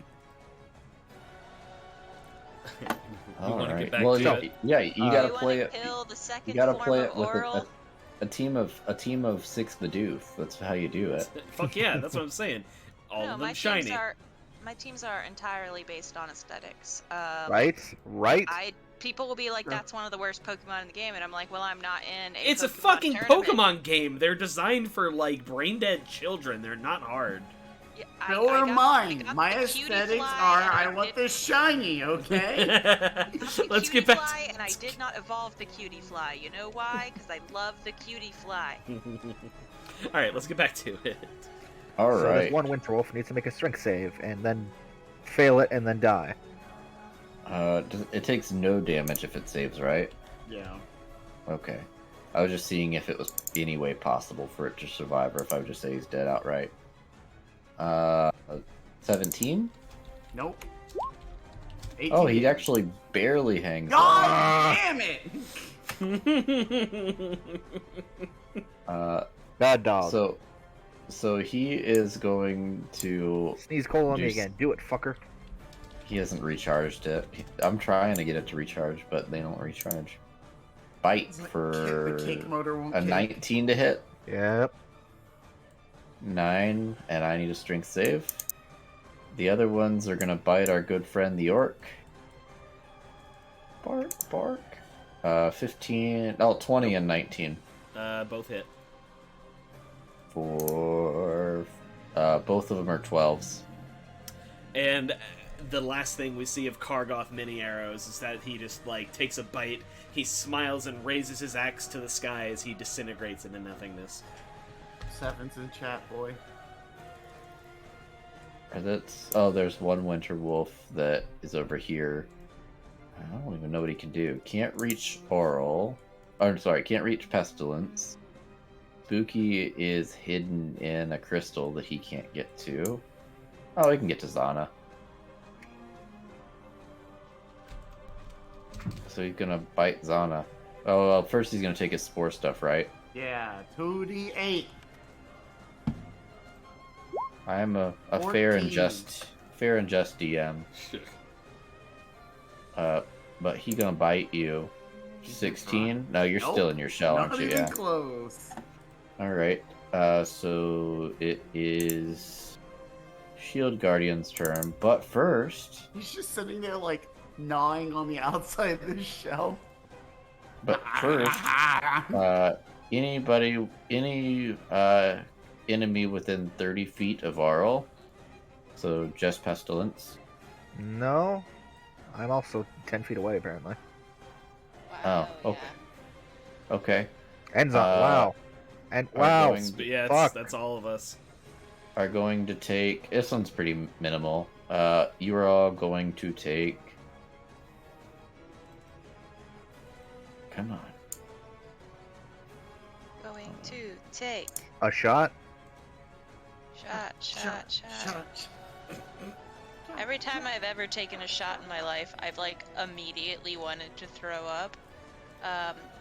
You wanna get Alright. back Well, to yeah, it? yeah, you Do gotta you play want it. to kill the You second gotta form play of it with oral? a team of 6 Bidoof. That's how you do it. Fuck yeah, that's what I'm saying. All No, of my them shiny. my teams are entirely based on aesthetics. right? People will be like, Sure. "That's one of the worst Pokemon in the game," and I'm like, "Well, I'm not in a It's a Pokemon fucking tournament." Pokemon game. They're designed for like brain dead children. They're not hard. Yeah, so are mine. got My the cutie aesthetics fly, are, and I want did- the shiny, okay? got the Let's cutie get back. fly, and I did not evolve the cutie fly. You know why? Because I love the cutie fly. All right, let's get back to it. So this Alright. one Winter Wolf needs to make a strength save, and then fail it, and then die. It takes no damage if it saves, right? Yeah. Okay. I was just seeing if it was any way possible for it to survive, or if I would just say he's dead outright. 17? Nope. 18. Oh, he actually barely hangs God damn it! on. Bad dog. So he is going to. Sneeze coal on me Juice. again. Do it, fucker. He hasn't recharged it. I'm trying to get it to recharge, but they don't recharge. Bite It's like for the cake motor won't a kick. 19 to hit. Yep. 9, and I need a strength save. The other ones are gonna bite our good friend the orc. bark. 15, 20 and 19. Both hit. For both of them are 12s. And the last thing we see of Kargoth mini arrows is that he just like takes a bite, he smiles and raises his axe to the sky as he disintegrates into nothingness. 7's in chat, boy. There's one winter wolf that is over here. I don't even know what he can do. Can't reach Oral. Oh, I'm sorry, can't reach Pestilence. Spooky is hidden in a crystal that he can't get to. Oh, he can get to Zana. So he's gonna bite Zana. Oh, well, first he's gonna take his spore stuff, right? Yeah, 2d8. I'm a fair and just DM. But he gonna bite you. 16? No, you're Nope. still in your shell, aren't Not you? even Yeah. close. Alright. So it is Shield Guardian's turn, but first. He's just sitting there like gnawing on the outside of the shell. But first, any enemy within 30 feet of Arl. So just Pestilence. No, I'm also 10 feet away apparently. Wow, Oh, okay. Okay. And wow. And are wow. going- But yeah, Fuck. that's all of us. Are going to take. This one's pretty minimal. You are all going to take. Come on. Going to take A shot? shot. Every time I've ever taken a shot in my life, I've like immediately wanted to throw up,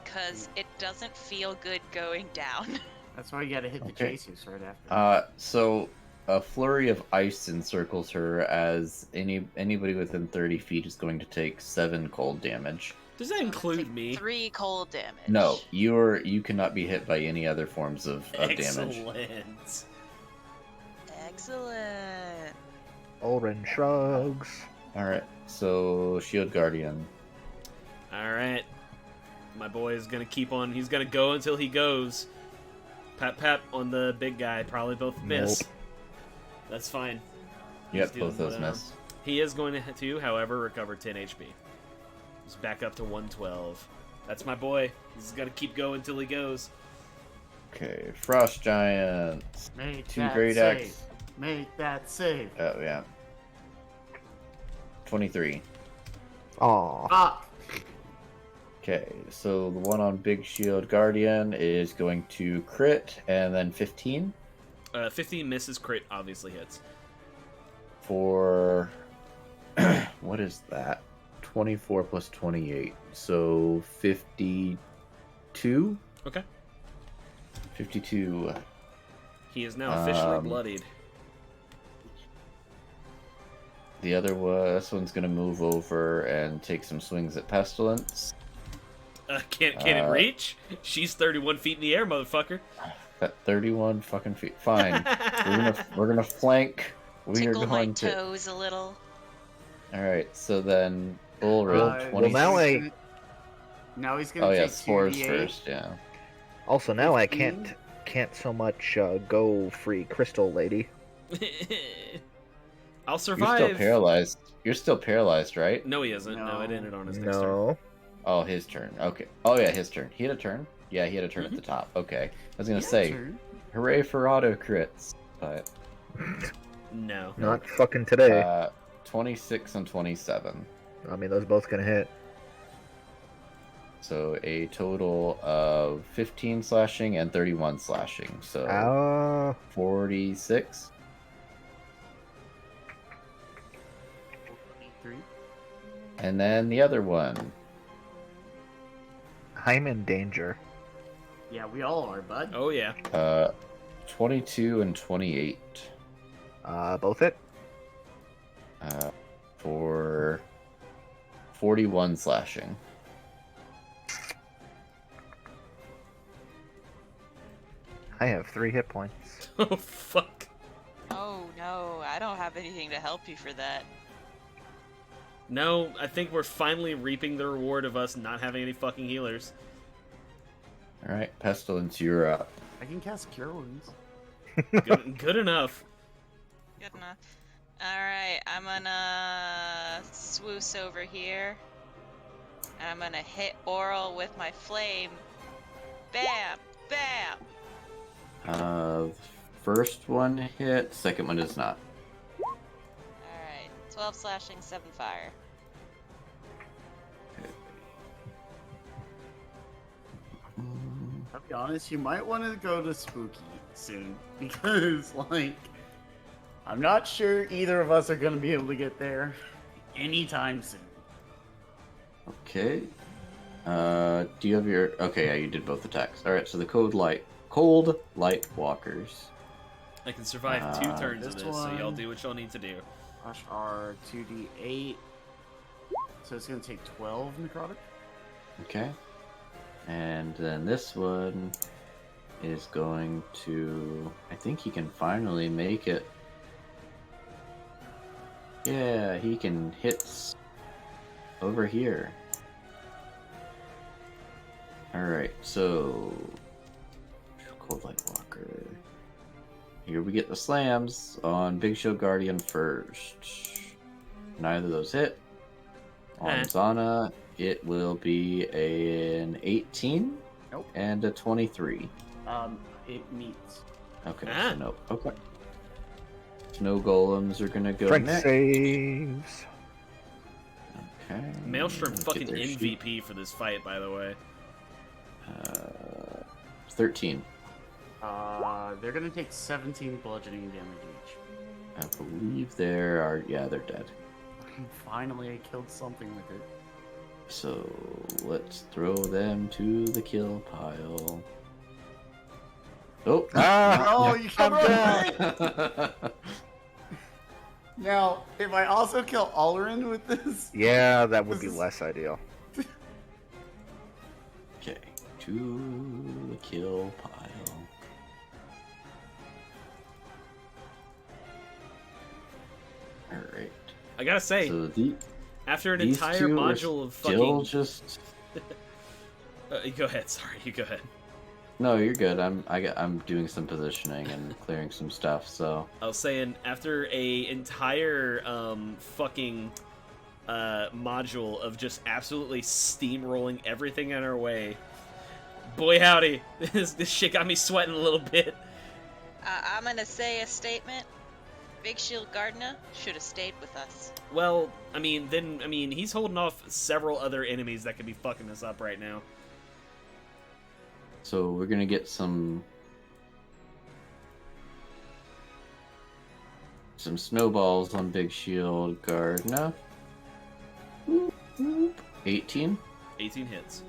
cause it doesn't feel good going down. That's why you gotta hit the Okay. chasers right after. So a flurry of ice encircles her as anybody within 30 feet is going to take 7 cold damage. Does that include me? 3 cold damage. No, you cannot be hit by any other forms of damage. Excellent. Excellent. Oren shrugs. Alright, so Shield Guardian. Alright. My boy is gonna keep on. He's gonna go until he goes. Pat on the big guy. Probably both miss. Nope. That's fine. Yep, dealing both those with, miss. He is going to, however, recover 10 HP. He's back up to 112. That's my boy. He's got to keep going until he goes. Okay, Frost Giants. Make 2 that Great save. Axe. Make that save. Oh, yeah. 23. Aw. Ah! Okay, so the one on Big Shield Guardian is going to crit, and then 15 15 misses, crit obviously hits. for... what is that? 24 plus 28, so 52? Okay. 52. He is now officially Um, bloodied. The other one, this one's going to move over and take some swings at Pestilence. Can it reach? She's 31 feet in the air, motherfucker. Got 31 fucking feet. Fine. we're gonna flank. We are Tickle my going to. toes a little. All right. So then Bullroad 20. Now he's gonna Oh yeah, take spores 2d8. first. Yeah. Also, now I 15? can't so much go free crystal lady. I'll You're survive. still paralyzed. You're still paralyzed, right? No, he isn't. No, it No. ended on his next turn. No. Oh, his turn. Okay. Oh yeah, his turn. He had a turn. Yeah, he had a turn at the top. Okay. I was gonna Yeah, say, turn. hooray for auto crits, but No. Not fucking today. 26 and 27. I mean, those both gonna hit. So a total of 15 slashing and 31 slashing. So Ah, 46. 3. And then the other one. I'm in danger. Yeah, we all are, bud. Oh yeah. 22 and 28. Both hit. For 41 slashing. I have 3 hit points. Oh fuck. Oh no, I don't have anything to help you for that. No, I think we're finally reaping the reward of us not having any fucking healers. All right, Pestilence, you're up. I can cast Cure Wounds. Good enough. Good enough. Alright, I'm gonna swoosh over here. And I'm gonna hit Oral with my flame. Bam! Bam! First one hit, second one is not. Alright, 12 slashing, 7 fire. I'll be honest, you might want to go to Spooky soon because, like, I'm not sure either of us are going to be able to get there anytime soon. Okay. Do you have your? Okay, yeah, you did both attacks. All right, so the cold light walkers. I can survive 2 turns of this this, so y'all one- do what y'all need to do. Rush R 2d8. So it's going to take 12 necrotic. Okay. And then this one is going to. I think he can finally make it. Yeah, he can hit over here. Alright, so. Cold Light Walker. Here we get the slams on Big Show Guardian first. Neither of those hit. On Eh. Zana, it will be an 18 Nope. and a 23. It meets. Okay, Ah. so no. Okay. Snow golems are gonna go Strength next. saves. Okay. Maelstrom let's fucking get their sheet. MVP for this fight, by the way. 13. They're going to take 17 bludgeoning damage each. I believe there are. Yeah, they're dead. Finally, I killed something with it. So let's throw them to the kill pile. Oh! Oh, you killed I'm one! Now, if I also kill Alrin with this, Yeah, that would This be is- less ideal. Okay, to the kill pile. Alright. I gotta say, So after an these entire two are module of still fucking... just. go ahead, sorry, you go ahead. No, you're good. I'm doing some positioning and clearing some stuff. So I was saying, after a entire fucking module of just absolutely steamrolling everything in our way, boy howdy, this shit got me sweating a little bit. I'm gonna say a statement. Big Shield Gardener should have stayed with us. Well, I mean, he's holding off several other enemies that could be fucking us up right now. So we're gonna get some snowballs on Big Shield Gardener. 18, 18 hits.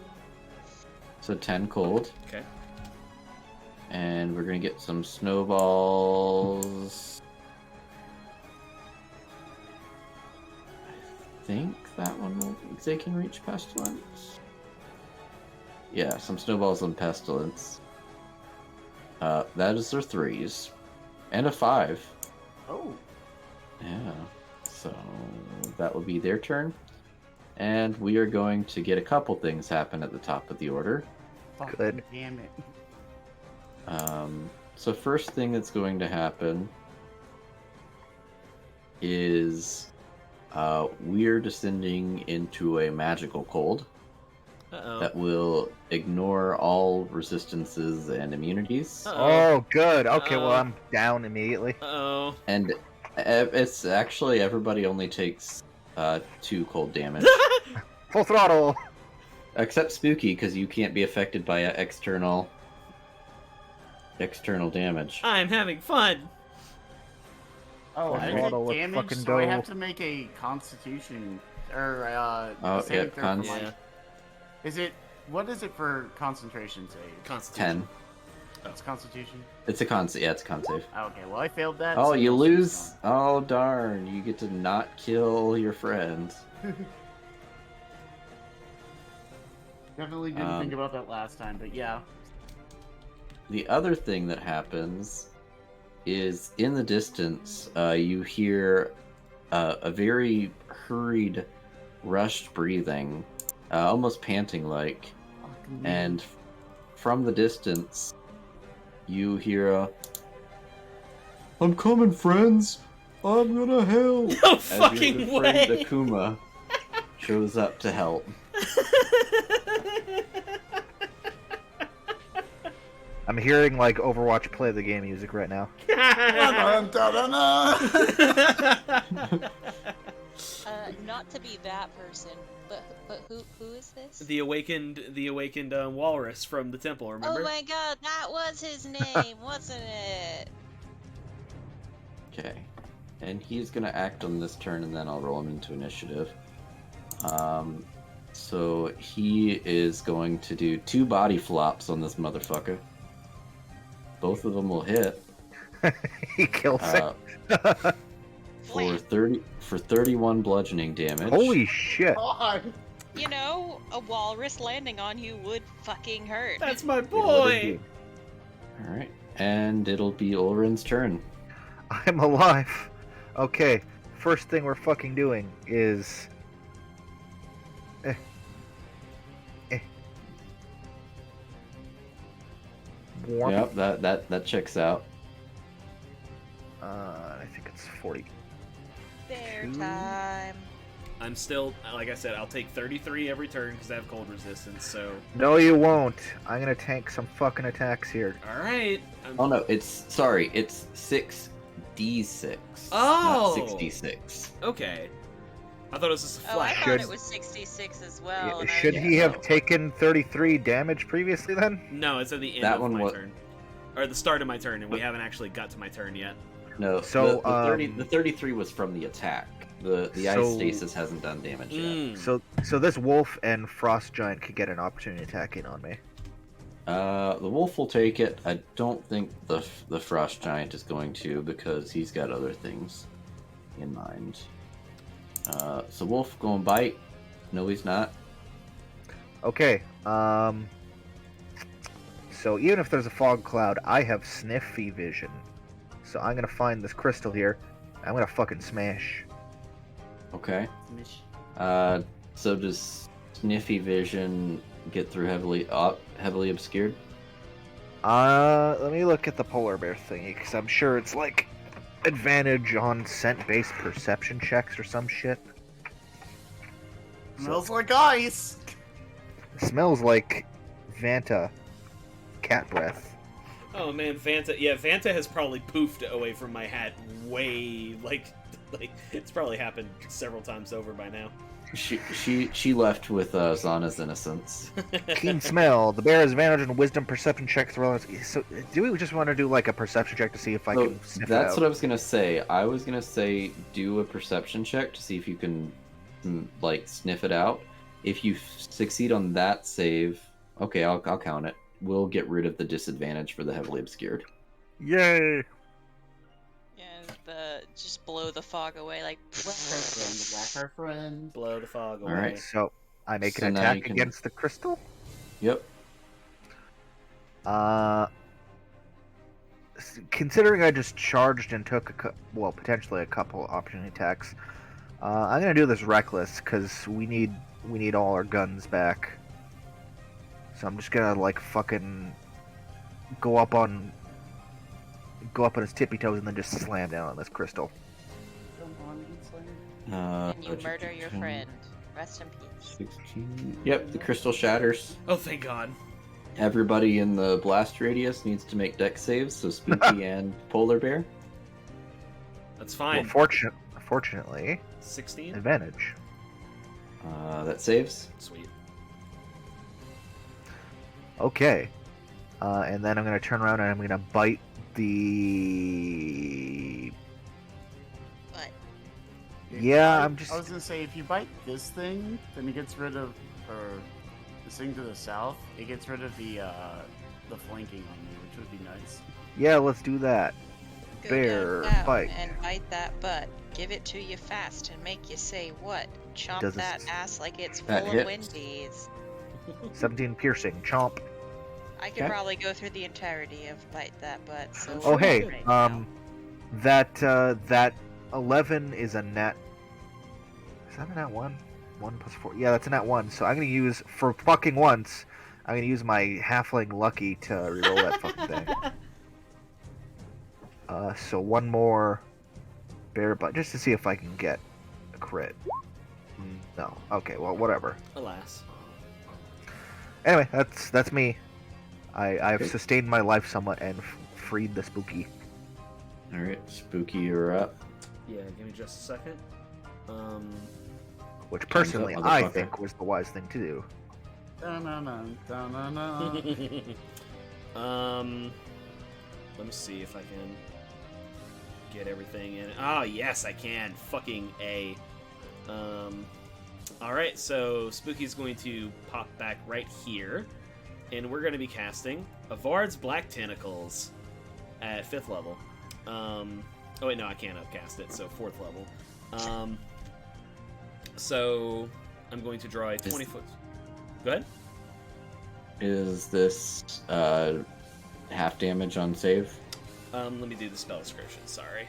so 10 cold, Okay. and we're gonna get some snowballs. I think that one will. They can reach pestilence. Yeah, some snowballs on pestilence. That is their 3s, and a 5. oh, Yeah, so that will be their turn. And we are going to get a couple things happen at the top of the order. fucking Good. damn it. So first thing that's going to happen is we're descending into a magical cold Uh-oh. that will ignore all resistances and immunities. Uh-oh. Oh, good. Okay, well, Uh-oh. I'm down immediately. Uh-oh. And it's actually everybody only takes 2 cold damage. Full throttle. Except Spooky, because you can't be affected by external damage. I'm having fun. Oh, Right. I take Throttle, let's damage, fucking so I go. have to make a Constitution or Oh, saving yeah, throw cons- for my- Yeah. Is it? What is it for concentration save? Constitution. 10. It's Constitution. It's a con. Yeah, it's a con save. Okay, well I failed that. Oh, so you no save's lose. Oh darn! You get to not kill your friends. gone. Definitely didn't think about that last time, but yeah. The other thing that happens is in the distance, you hear a very hurried rushed breathing, almost panting like, Fucking and from the distance, you hear a, "I'm coming, friends! I'm gonna help!" No As your fucking good friend way! Akuma shows up to help. I'm hearing like Overwatch play the game music right now. Not to be that person, but who is this? the awakened walrus from the temple, remember? Oh my god, that was his name, wasn't it? Okay. And he's gonna act on this turn, and then I'll roll him into initiative. So he is going to do 2 body flops on this motherfucker. Both of them will hit. He kills it. For 31 bludgeoning damage. Holy shit! God. You know, a walrus landing on you would fucking hurt. That's my It would boy! indeed. All right, and it'll be Ulrin's turn. I'm alive. Okay, first thing we're fucking doing is. Warm. Yep, that checks out. I think it's 40. Bear Two. time. I'm still, like I said, I'll take 33 every turn because I have cold resistance, so... No, you won't. I'm gonna tank some fucking attacks here. Alright. Oh no, it's 6d6. Oh! Not 66. Okay. I thought it was just a Oh, I flat. thought Should- it was 66 as well. and I Should didn't he have know. taken 33 damage previously then? No, it's at the end That of one my was- turn. Or the start of my turn, and we haven't actually got to my turn yet. No, So, the 33 was from the attack. The ice So- stasis hasn't done damage yet. Mm. So this wolf and frost giant could get an opportunity attack in on me. The wolf will take it. I don't think the frost giant is going to, because he's got other things in mind. So wolf going bite. No, he's not. Okay. So even if there's a fog cloud, I have sniffy vision. So I'm gonna find this crystal here. I'm gonna fucking smash. Okay. So does sniffy vision get through heavily obscured? Let me look at the polar bear thingy, because I'm sure it's like advantage on scent-based perception checks or some shit. Smells like ice. Smells like Vanta cat breath. Oh man, Vanta. Yeah, Vanta has probably poofed away from my hat way, like it's probably happened several times over by now. She left with Zana's innocence. Keen smell. The bear has advantage on wisdom perception checks. So do we just want to do like a perception check to see if I So can sniff that's it what I out? was gonna say. I was gonna say do a perception check to see if you can like sniff it out. If you succeed on that save, okay, I'll count it. We'll get rid of the disadvantage for the heavily obscured. Yay! And just blow the fog away, like. Black our friend. Blow the fog away. All right. So I make So an now attack you can- against the crystal. Yep. Considering I just charged and took potentially a couple opportunity attacks, I'm gonna do this reckless because we need all our guns back. So I'm just gonna like fucking go up on his tippy toes and then just slam down on this crystal. And you murder your friend. Rest in peace. 16. Yep, the crystal shatters. Oh, thank God. Everybody in the blast radius needs to make dex saves, so Spooky and Polar Bear. That's Well, fine. fortunately, 16. advantage. That saves. Sweet. Okay. And then I'm gonna turn around and I'm gonna bite the. But Yeah, I'm just. I was gonna say, if you bite this thing, then it gets rid of, or this thing to the south, it gets rid of the flanking on you, which would be nice. Yeah, let's do that. go Bear down bite. and bite that butt. Give it to you fast and make you say what? Chomp Does that this- ass like it's That full of hits. Wendy's. 17 piercing. Chomp. I could Okay. probably go through the entirety of bite that butt. So Oh hey, right now. that 11 is a net. Is that a net one? 1 plus 4. Yeah, that's a nat 1. So I'm gonna use, for fucking once, I'm gonna use my halfling lucky to reroll that fucking thing. So one more bear butt, just to see if I can get a crit. No. Okay, well, whatever. Alas. Anyway, that's me. I've Okay. sustained my life somewhat and freed the spooky. All right, Spooky, you're up. Yeah, give me just a second. Which Time's up, personally I motherfucker. think was the wise thing to do. Dun-dun-dun, dun-dun-dun. Let me see if I can get everything in. Oh, yes, I can. Fucking A. Alright, so Spooky's going to pop back right here, and we're going to be casting Avard's Black Tentacles at 5th level. Oh, wait, no, I can't upcast it, so 4th level. So I'm going to draw a 20-foot... Go ahead. Is this half damage on save? Let me do the spell description, sorry.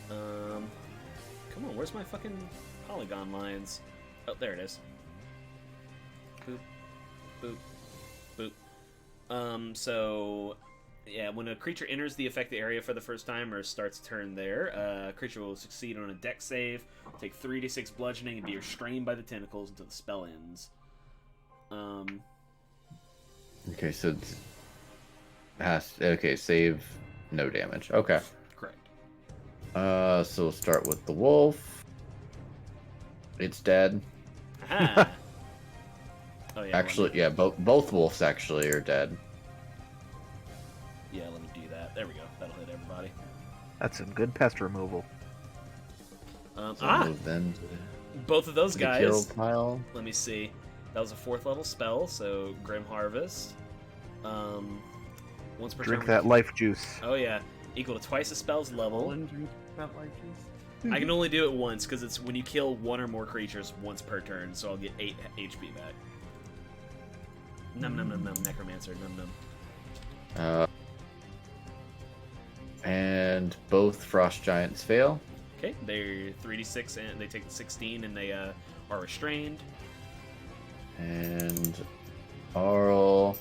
Come on, where's my fucking polygon lines? Oh, there it is. Boop. Boop. Boop. So, yeah, when a creature enters the affected area for the first time or starts a turn there, a creature will succeed on a dex save, take 3d6 bludgeoning, and be restrained by the tentacles until the spell ends. Okay, so it's okay, save no damage. Okay. Correct. So we'll start with the wolf. It's dead. Aha! Oh, yeah. Actually, yeah, both wolves actually are dead. Yeah, let me do that. There we go. That'll hit everybody. That's some good pest removal. So move then Both of those to the kill guys. pile. Let me see. That was a 4th level spell, so Grim Harvest. Once per Drink turn. that life juice. Oh yeah, equal to twice the spell's level. Roland, drink that like juice. I can only do it once because it's when you kill one or more creatures once per turn, so I'll get 8 HP back. Num num num num, Necromancer, num num. And both frost giants fail. Okay, they're 3d6 and they take 16 and they are restrained. And Arl.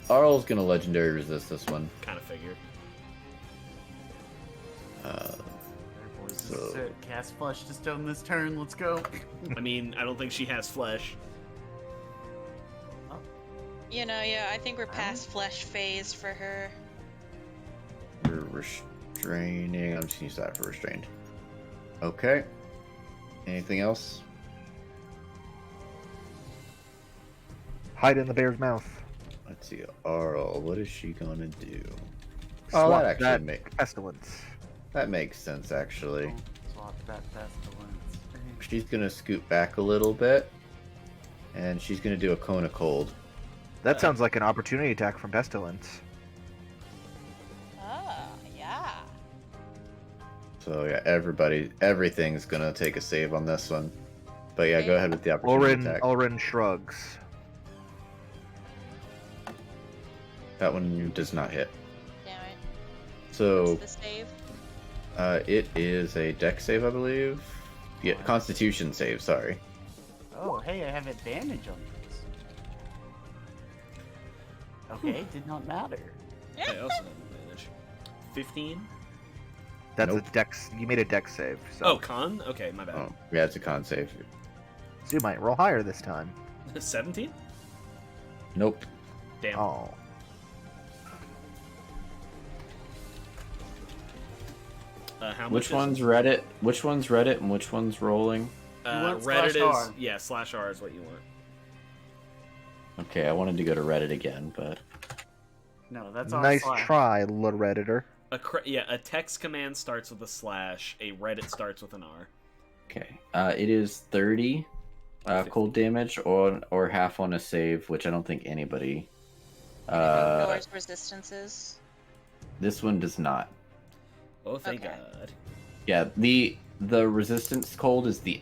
Arl's gonna legendary resist this one. Kind of figured. There, boys. So- This is it. Cast Flush to Stone this turn. Let's go. I mean, I don't think she has flesh. You know, yeah, I think we're past flesh phase for her. We're restraining. I'm just gonna use that for restrained. Okay. Anything else? Hide in the bear's mouth. Let's see. Arl, what is she gonna do? Swap that actually that pestilence. that makes sense actually. Swap that pestilence. She's gonna scoot back a little bit, and she's gonna do a cone of cold. That sounds like an opportunity attack from pestilence. Ah, yeah. So yeah, everything's gonna take a save on this one. But yeah, go ahead with the opportunity attack. Ulrin shrugs. That one does not hit. Damn it. So What's the save? it is a dex save, I believe. Yeah, Constitution save. Sorry. Oh, hey, I have advantage on this. Okay, did not matter. I also have advantage. 15? That's Nope. a dex. You made a dex save. So Oh, con? Okay, my bad. Oh, yeah, it's a con save. So you might roll higher this time. 17? Nope. Damn. Oh. How much Which one's Reddit? Which one's Reddit and which one's rolling? You want Reddit /R. is yeah, /R is what you want. Okay, I wanted to go to Reddit again, but No, that's our Nice slash. try, little redditor. A text command starts with a slash. A Reddit starts with an R. okay. It is 30 cold damage or half on a save, which I don't think anybody. Yours resistances. This one does not. Oh, thank Okay. God. Yeah, the resistance cold is the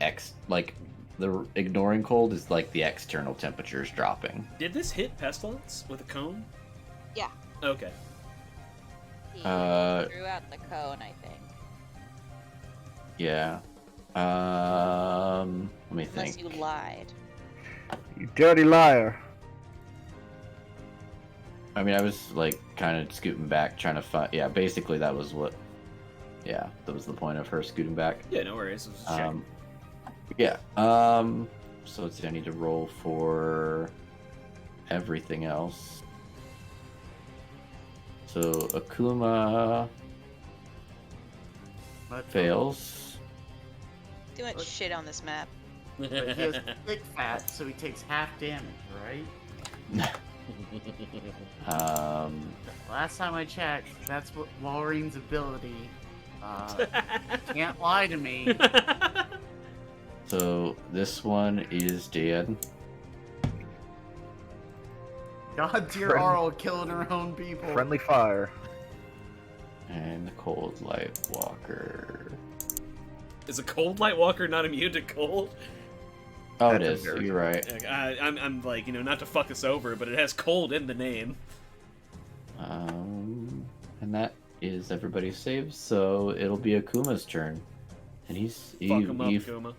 the ignoring cold is like the external temperatures dropping. Did this hit pestilence with a cone? Yeah. Okay. He Uh, threw out the cone, I think. Yeah. Let me Unless think. you lied. You dirty liar. I mean, I was like kind of scooting back, trying to find. Yeah, basically that was what. Yeah, that was the point of her scooting back. Yeah, no worries. Let's just check. Yeah. So let's see. I need to roll for everything else. So Akuma fails. Too much shit on this map. But he has thick fat, so he takes half damage, right? Last time I checked, that's what Walreen's ability. Can't lie to me. So this one is dead. God dear Arl killing her own people. Friendly fire. And the Cold Light Walker. Is a cold light walker not immune to cold? Oh, it That's is. embarrassing. You're right. Like, I'm like, not to fuck us over, but it has cold in the name. And that is everybody's saves, so it'll be Akuma's turn. And Fuck him up, Kuma.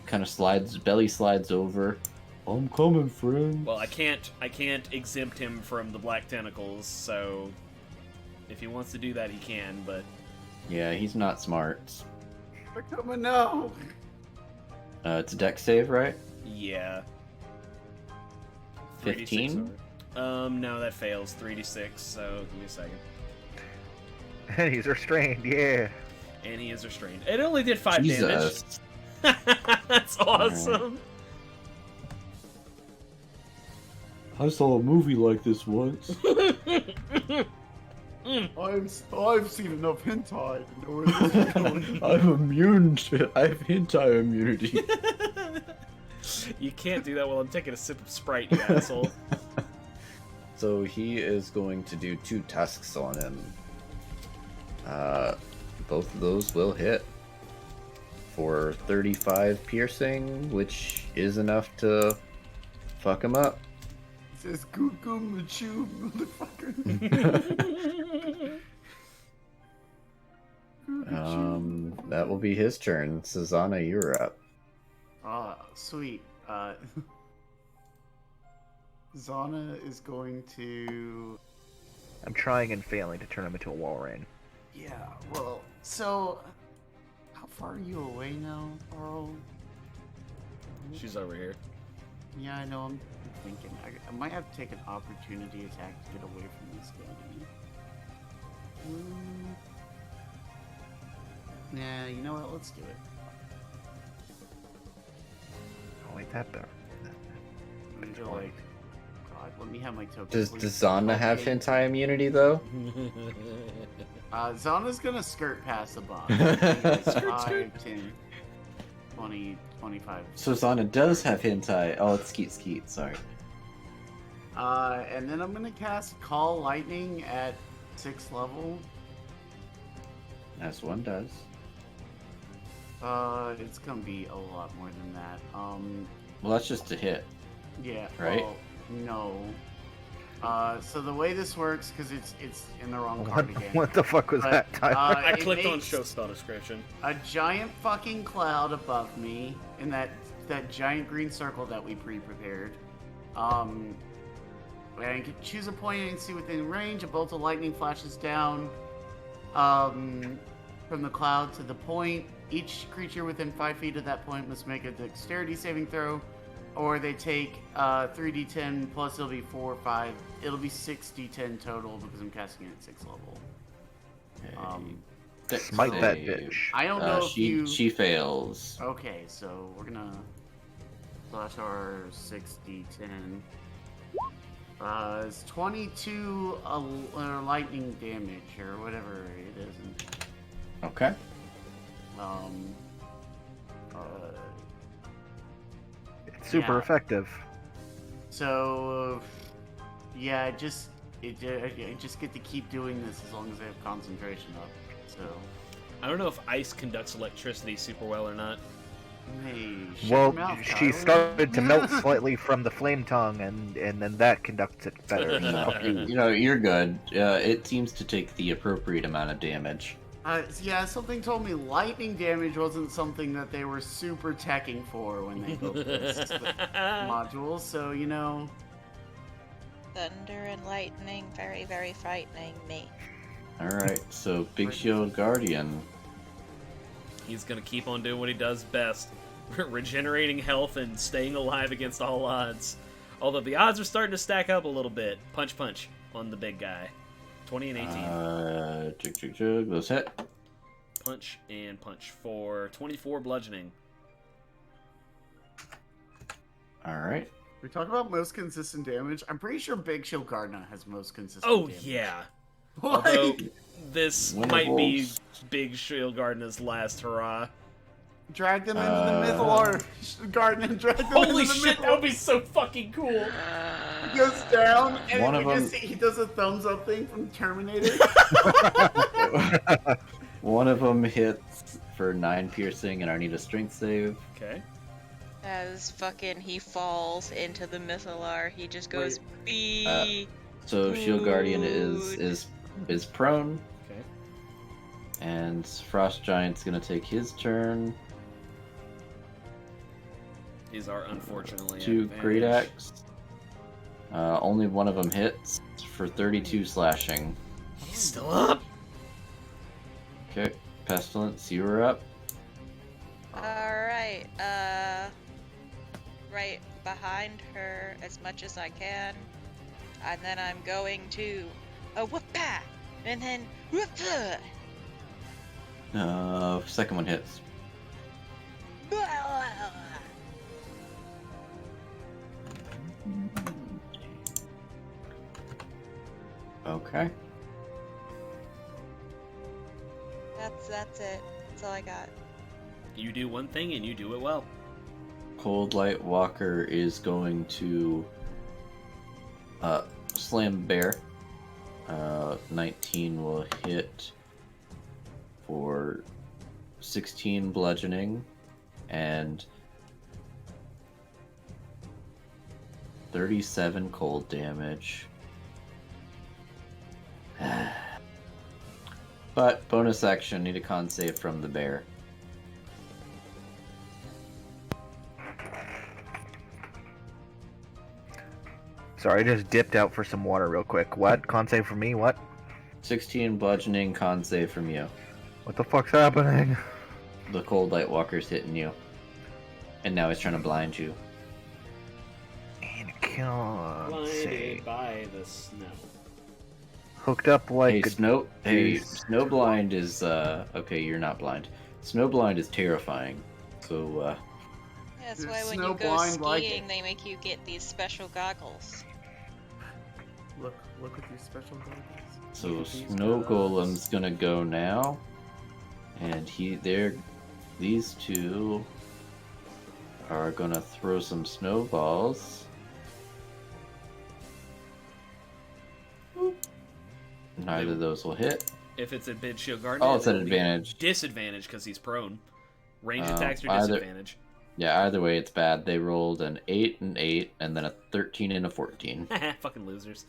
kind of belly slides over. I'm coming, friend. Well, I can't exempt him from the black tentacles, so if he wants to do that, he can. But Yeah, he's not smart. Akuma, no! It's a deck save, right? yeah, 15? 3d6 no, that fails. 3d6. So give me a second. And he's restrained, yeah. And he is restrained. It only did 5 Jesus. damage. That's awesome. I saw a movie like this once. I've seen enough hentai to know where this is going. I'm immune to. I have hentai immunity. You can't do that while I'm taking a sip of Sprite, you asshole. So he is going to do 2 tusks on him. Both of those will hit for 35 piercing, which is enough to fuck him up. It says Cuckoo Machu, motherfucker. That will be his turn. Susanna, you're up. Sweet. Zana is going to... I'm trying and failing to turn him into a Walrein. Yeah, well, so... How far are you away now, Carl? She's over here. Yeah, I know, I'm thinking. I might have to take an opportunity attack to get away from this guy. Yeah, you know what? Let's do it. Oh, wait, that better. Enjoy. Like, God, let me have my token. Does please. Zana have Okay. hentai immunity, though? Zana's gonna skirt past the boss. Skirt, 5, 10, 20, 25. So Zana does have hentai. Oh, it's Skeet, sorry. And then I'm gonna cast Call Lightning at 6th level. As one does. It's gonna be a lot more than that. Well, that's just a hit. Yeah. Right? Well, no. So the way this works, because it's in the wrong What, card again. what the fuck was But, that, Tyler? I it clicked on makes show spell description. a giant fucking cloud above me in that giant green circle that we pre-prepared. And I can choose a point and see within range. A bolt of lightning flashes down from the cloud to the point. Each creature within 5 feet of that point must make a dexterity saving throw, or they take 3d10 plus it'll be 4 or 5. It'll be 6d10 total because I'm casting it at 6th level. Smite that Save. bitch. I don't know if She fails. Okay, so we're gonna slash our 6d10. It's 22 lightning damage or whatever it is. Okay. It's super yeah. effective. So yeah, I just get to keep doing this as long as I have concentration up. So I don't know if ice conducts electricity super well or not. hey, shut Well, your mouth, she Tyler. started to melt slightly from the flame tongue, and then that conducts it better. So. You know, you're good. It seems to take the appropriate amount of damage. Yeah, something told me lightning damage wasn't something that they were super teching for when they built this module. So Thunder and lightning, very, very frightening me. Alright, so Big Shield Guardian. He's gonna keep on doing what he does best. Regenerating health and staying alive against all odds. Although the odds are starting to stack up a little bit. Punch on the big guy. 20 and 18. Jug, those hit. Punch and punch for 24 bludgeoning. Alright. We talk about most consistent damage. I'm pretty sure Big Shield Gardner has most consistent Oh, damage. yeah. What? Although, this Winter might be Wolves. Big Shield Gardener's last hurrah. Drag them into the Mythallar Garden, drag them Holy into the shit, that would be so fucking cool! He goes down, and One you of them- just see he does a thumbs up thing from Terminator. One of them hits for 9 piercing, and I need a strength save. Okay. As fucking he falls into the Mythallar, he just goes, "Bee." So Shield Guardian is prone, Okay. and Frost Giant's gonna take his turn. These are unfortunately 2 at Great advantage. Axe. Only one of them hits for 32 slashing. He's still up! Okay, Pestilence, you are up. Alright, right behind her as much as I can. And then I'm going to whoop-ah! And then whoop-ah! Second one hits. Okay. That's it. That's all I got. You do one thing and you do it well. Cold Light Walker is going to slam bear. 19 will hit for 16 bludgeoning and 37 cold damage. But bonus action, need a con save from the bear. Sorry, I just dipped out for some water real quick. What? Con save for me? What? 16 bludgeoning, con save from you. What the fuck's happening? The Cold Light Walker's hitting you. And now he's trying to blind you. And con Blinded save. by the snow. Hooked up like Hey, a Snowblind is, okay, you're not blind. Snowblind is terrifying. So, That's There's why when snow you go blind like skiing, it. they make you get these special goggles. Look at these special goggles. so Look at these Snow gloves. Golem's gonna go now. And these two are gonna throw some snowballs. Neither of those will hit. If it's a Big Shield Gardener, Oh, it's an it'll be advantage. Disadvantage because he's prone. Range Oh, attacks are either- disadvantage. Yeah, either way, it's bad. They rolled an 8 and 8, and then a 13 and a 14. Fucking losers.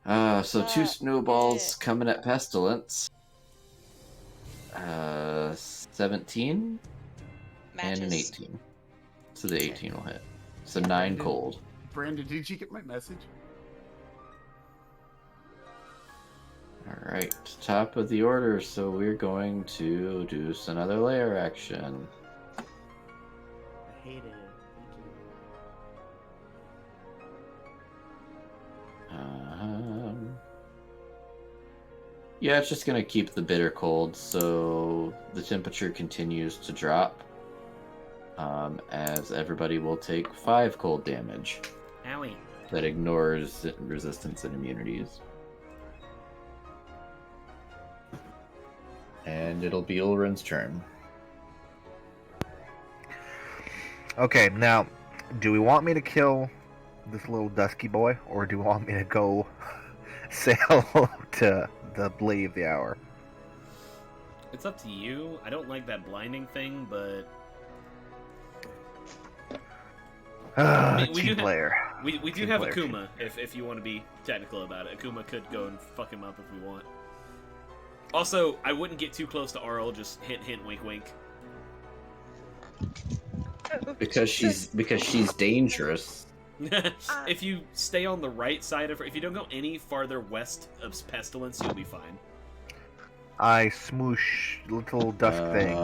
So 2 Ah, snowballs yeah. coming at Pestilence. 17 Matches. and an 18. So the 18 will hit. So 9 cold. Brandon, did you get my message? Alright, top of the order, so we're going to do another layer action. I hate it. Yeah, it's just gonna keep the bitter cold, so the temperature continues to drop. As everybody will take 5 cold damage. Owie. That ignores resistance and immunities. And it'll be Ulrin's turn. Okay, now, do we want me to kill this little dusky boy, or do you want me to go sail to the Blade of the Hour? It's up to you. I don't like that blinding thing, but we do Team have- player. we do Team have player. Akuma, if you want to be technical about it. Akuma could go and fuck him up if we want. Also, I wouldn't get too close to Arl. Just hint, hint, wink, wink. Because she's dangerous. If you stay on the right side of her, if you don't go any farther west of Pestilence, you'll be fine. I smoosh little dusk thing.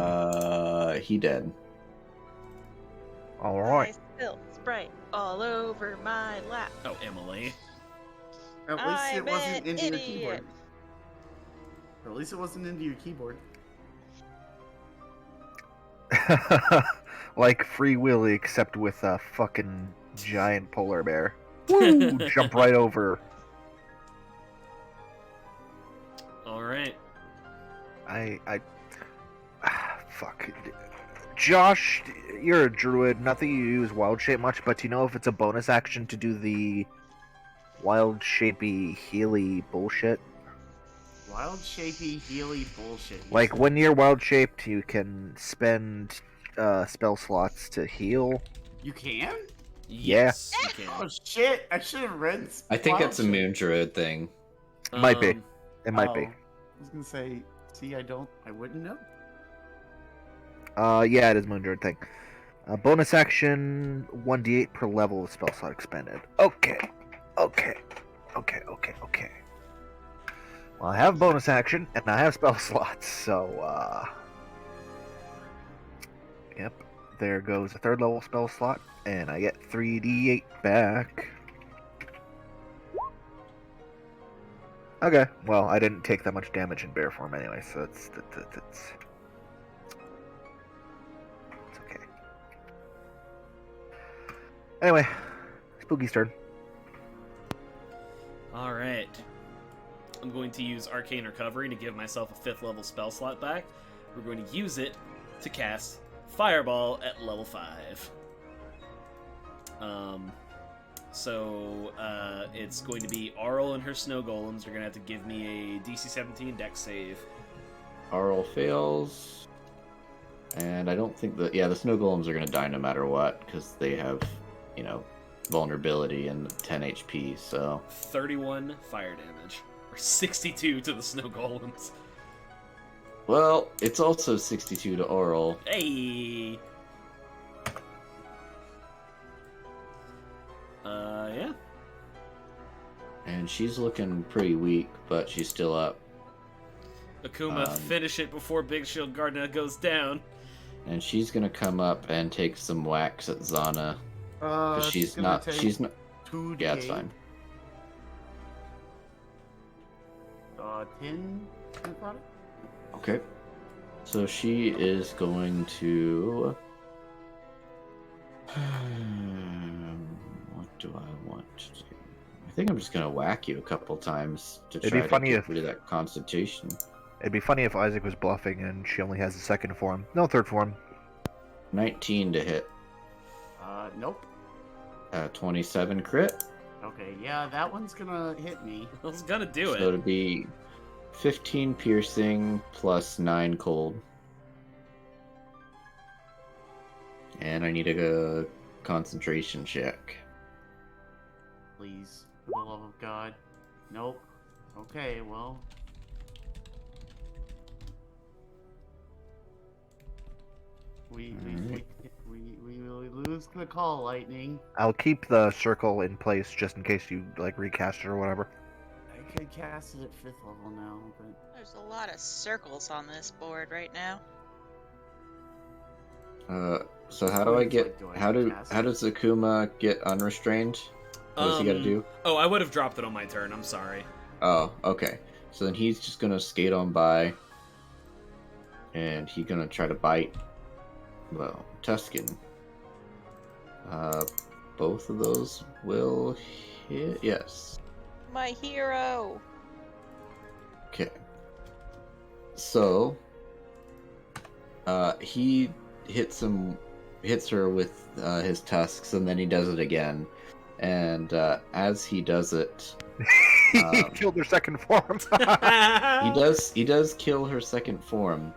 He dead. All right. I spilled Sprite all over my lap. Oh, Emily. At least it I'm wasn't an into your idiot. keyboard. Or at least it wasn't into your keyboard. Like Free Willy, except with a fucking giant polar bear. Woo! Jump right over. All right. Fuck. Josh, you're a druid. Not that you use wild shape much, but do you know if it's a bonus action to do the wild shapey healy bullshit? Wild, shapey, healy bullshit. Like when you're wild shaped, you can spend spell slots to heal. You can? Yes, you can. Oh shit! I should have read. I think Wild it's a Shape. moon druid thing. Might be. It might Oh, be. I was gonna say, see, I wouldn't know. Yeah, it is Moon Druid thing. Bonus action, 1d8 per level of spell slot expended. Okay. Well, I have bonus action, and I have spell slots, so, Yep, there goes a third level spell slot, and I get 3d8 back. Okay, well, I didn't take that much damage in bear form anyway, so it's okay. Anyway, Spooky's turn. All right. I'm going to use Arcane Recovery to give myself a 5th level spell slot back. We're going to use it to cast Fireball at level 5. It's going to be Arl and her snow golems are going to have to give me a DC 17 dex save. Arl fails. And I don't think that... Yeah, the snow golems are going to die no matter what, because they have, vulnerability and 10 HP, so... 31 fire damage. Or 62 to the snow golems. Well, it's also 62 to Arl. Hey! Yeah. And she's looking pretty weak, but she's still up. Akuma, finish it before Big Shield Gardner goes down. And she's gonna come up and take some whacks at Zana. Because she's not... 2d8. Yeah, it's fine. 10. Got it? Okay. So she is going to... What do I want to do? I think I'm just going to whack you a couple times to It'd try be to funny get if- rid of that concentration. It'd be funny if Isaac was bluffing and she only has a second form. No, third form. 19 to hit. Nope. 27 crit. Okay, yeah, that one's gonna hit me. I was gonna do So it. it'll be 15 piercing plus 9 cold. And I need a concentration check. Please, for the love of God. Nope. Okay, well. We lose the call, Lightning. I'll keep the circle in place just in case you recast it or whatever. I could cast it at 5th level now, but There's a lot of circles on this board right now. So how do I get... Do I How cast it? does Akuma get unrestrained? What does he gotta do? Oh, I would have dropped it on my turn. I'm sorry. Oh, okay. So then he's just gonna skate on by. And he's gonna try to bite. Well, Tuscan. Both of those will hit. Yes. My hero! Okay. So, he hits her with his tusks, and then he does it again. And as he does it, He killed their second form. he does kill her second form.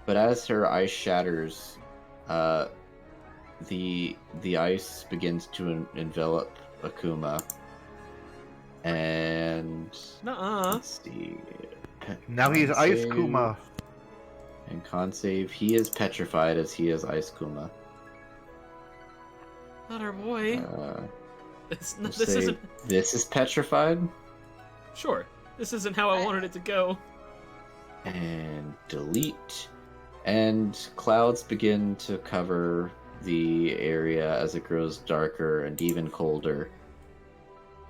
But as her ice shatters, the ice begins to envelop Akuma. And Nuh-uh. let's see. Now he's Con Ice save. Kuma. And con save, he is petrified as he is Ice Kuma. Not our boy. We'll This say isn't. this is petrified. Sure. This isn't how I wanted it to go. And delete. And clouds begin to cover the area as it grows darker and even colder.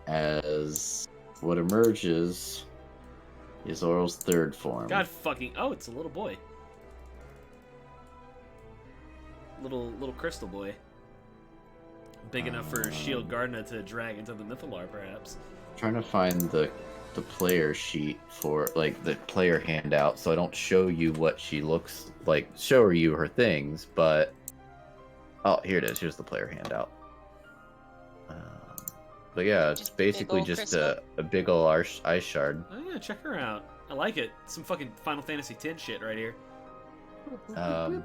As what emerges is Oral's third form. God fucking. Oh, it's a little boy. Little crystal boy. Big enough for Shield Gardna to drag into the Mythalar, perhaps. Trying to find the player sheet for like the player handout, so I don't show you what she looks like. Show you her things, but oh, here it is. Here's the player handout. But yeah, it's basically just a big ol' ice shard. Oh yeah, check her out. I like it. Some fucking Final Fantasy X shit right here. Alright,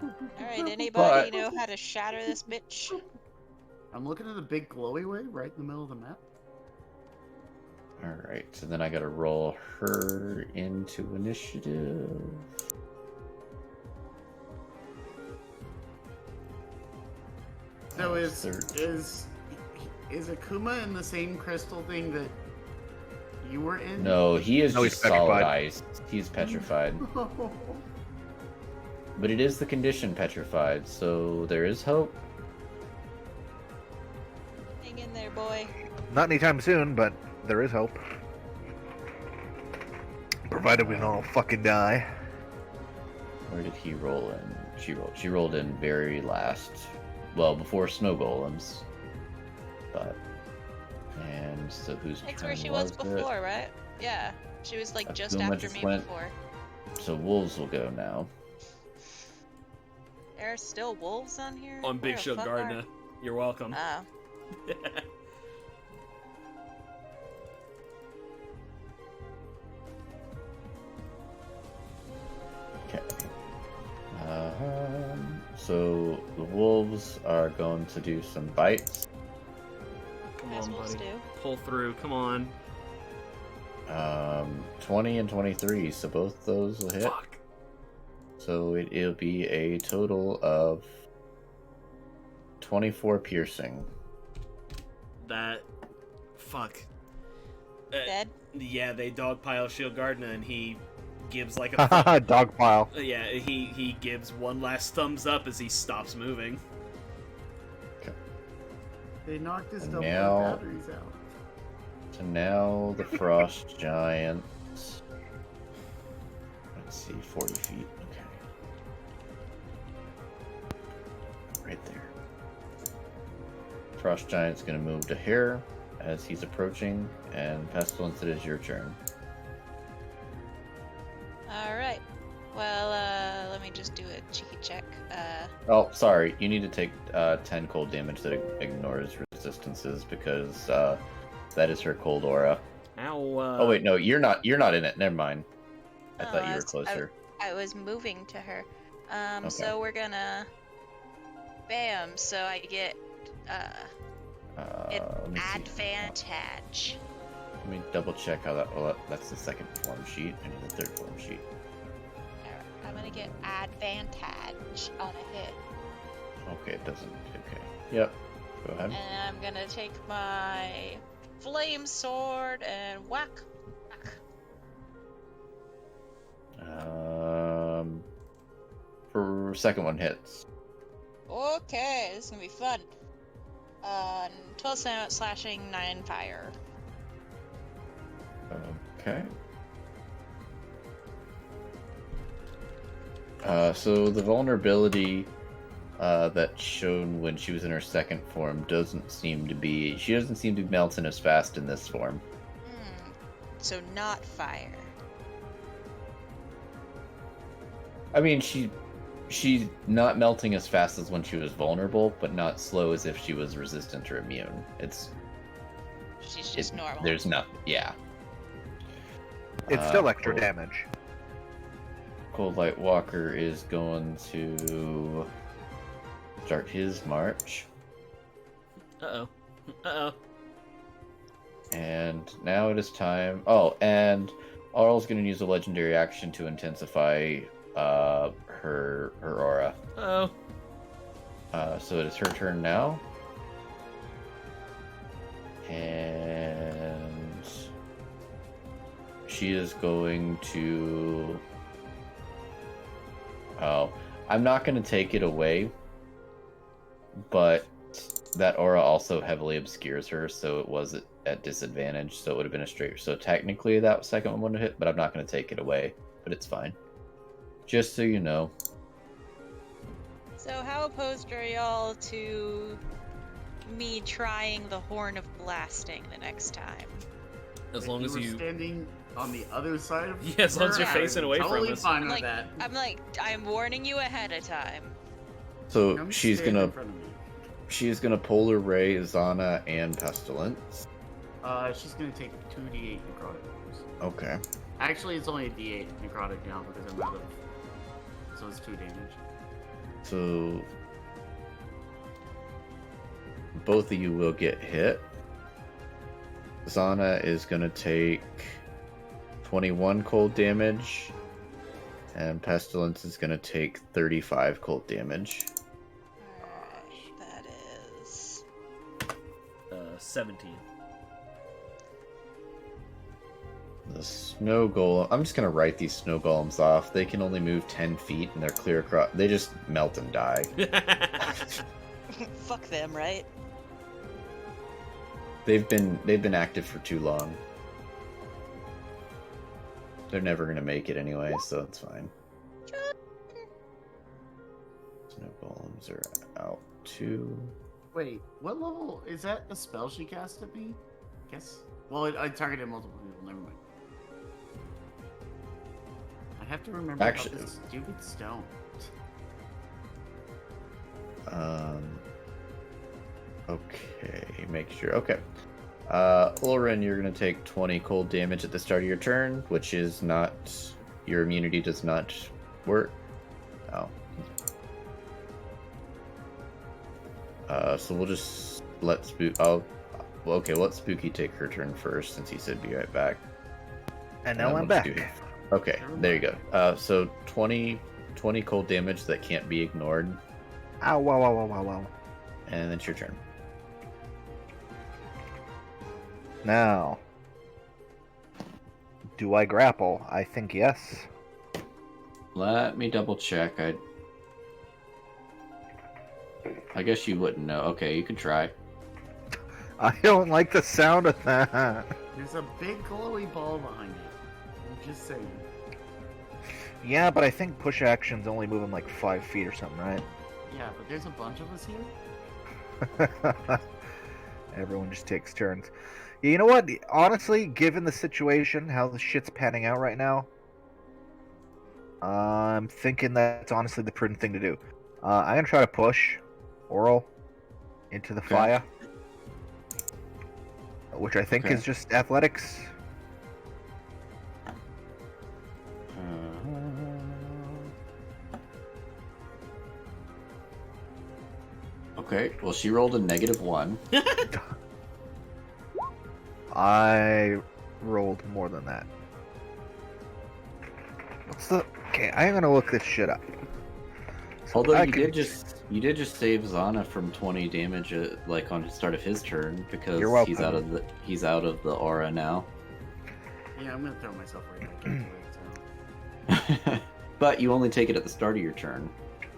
anybody know how to shatter this bitch? I'm looking at the big glowy way right in the middle of the map. Alright, so then I gotta roll her into initiative. So is Akuma in the same crystal thing that you were in? No, he is No, just he's solid petrified. ice. He's petrified. But it is the condition petrified, so there is hope. Hang in there, boy. Not anytime soon, but there is hope. Provided we don't all fucking die. Where did he roll in? She rolled in very last. Well, before snow golems. But and so whose That's turn where she was it? before, right? Yeah. She was like just Akuma after just me went. before. So wolves will go now. There are still wolves on here? On Big Where the Shield fuck Gardna. You're welcome. are- Okay. So the wolves are going to do some bites. Come As on, wolves buddy. do. Pull through. Come on. 20 and 23, so both those will hit. Fuck. So it'll be a total of 24 piercing. That. Fuck. Dead? Yeah, they dogpile Shield Gardna and he gives like a. Haha, dog pile. Yeah, he gives one last thumbs up as he stops moving. They knocked his And double now- batteries out. So now the frost giants. Let's see, 40 feet. Okay. Right there. Frost giant's gonna move to here as he's approaching, and Pestilence, it is your turn. Alright. Well, let me just do a cheeky check. Oh, sorry. You need to take 10 cold damage that ignores resistances because that is her cold aura. Ow. Oh wait, no, you're not in it. Never mind. I Oh, thought you I were was- closer. I was moving to her. Okay. So we're gonna... Bam, so I get, an Let me see. advantage. Let me double check how that. Well, that's the second form sheet. I need the third form sheet. Alright, I'm gonna get advantage on a hit. Okay, it doesn't. Okay. Yep. Go ahead. And I'm gonna take my flame sword and whack. For second one hits. Okay, this is gonna be fun. 12 slashing, 9 fire. Okay. So the vulnerability that's shown when she was in her second form doesn't seem to be. She doesn't seem to be melting as fast in this form. So not fire. I mean, she's not melting as fast as when she was vulnerable, but not slow as if she was resistant or immune. She's just normal. There's not. Yeah. It's still extra Cold- damage. Cold Light Walker is going to start his march. Uh-oh. Uh-oh. And now it is time. Oh, and Aurel's gonna use a legendary action to intensify her aura. Oh. So it is her turn now. And she is going to... Oh, I'm not going to take it away, but that aura also heavily obscures her, so it was at disadvantage, so it would have been a straight... So technically that second one would have hit, but I'm not going to take it away, but it's fine. Just so you know. So how opposed are y'all to me trying the Horn of Blasting the next time? As If long as were you... standing on the other side of Yeah, as long as you're her, facing I'm away from totally us. fine with that. I'm warning you ahead of time. So Come she's stand gonna in front of me. polar ray Zana and pestilence. She's gonna take 2d8 necrotic wounds. Okay. Actually, it's only a d8 necrotic now because I'm out of. So it's 2 damage. So both of you will get hit. Zana is gonna take 21 cold damage, and pestilence is gonna take 35 cold damage. Alright, that is... 17. The snow golem. I'm just gonna write these snow golems off. They can only move 10 feet, and they're clear across. They just melt and die. Fuck them, right? They've been active for too long. They're never gonna make it anyway, so it's fine. Snow golems are out too. Wait, what level is that? A spell she cast at me? Guess. Well, I targeted multiple people. Never mind. I have to remember Actually- about this stupid stone. Okay, make sure. Okay. Ulrin, you're gonna take 20 cold damage at the start of your turn, which is not... Your immunity does not work. Oh. So we'll just let Well, okay, let Spooky take her turn first, since he said be right back. And now then I'm we'll just back. do- Okay, there you go. So 20 cold damage that can't be ignored, Ow, wow, wow, wow, wow, wow. and it's your turn. Now, do I grapple? I think yes. Let me double check. I guess you wouldn't know. Okay, you can try. I don't like the sound of that. There's a big glowy ball behind it. I'm just saying. Yeah, but I think push actions only move him like 5 feet or something, right? Yeah, but there's a bunch of us here. Everyone just takes turns. You know what? Honestly, given the situation, how the shit's panning out right now, I'm thinking that's honestly the prudent thing to do. I'm gonna try to push Oral into the Okay. fire, which I think Okay. is just athletics. Okay, well, she rolled a -1. I rolled more than that. What's the? Okay, I'm gonna look this shit up. So Although I you can- did just save Zana from 20 damage, like on the start of his turn, because You're welcome. he's out of the aura now. Yeah, I'm gonna throw myself right back into it. So. But you only take it at the start of your turn.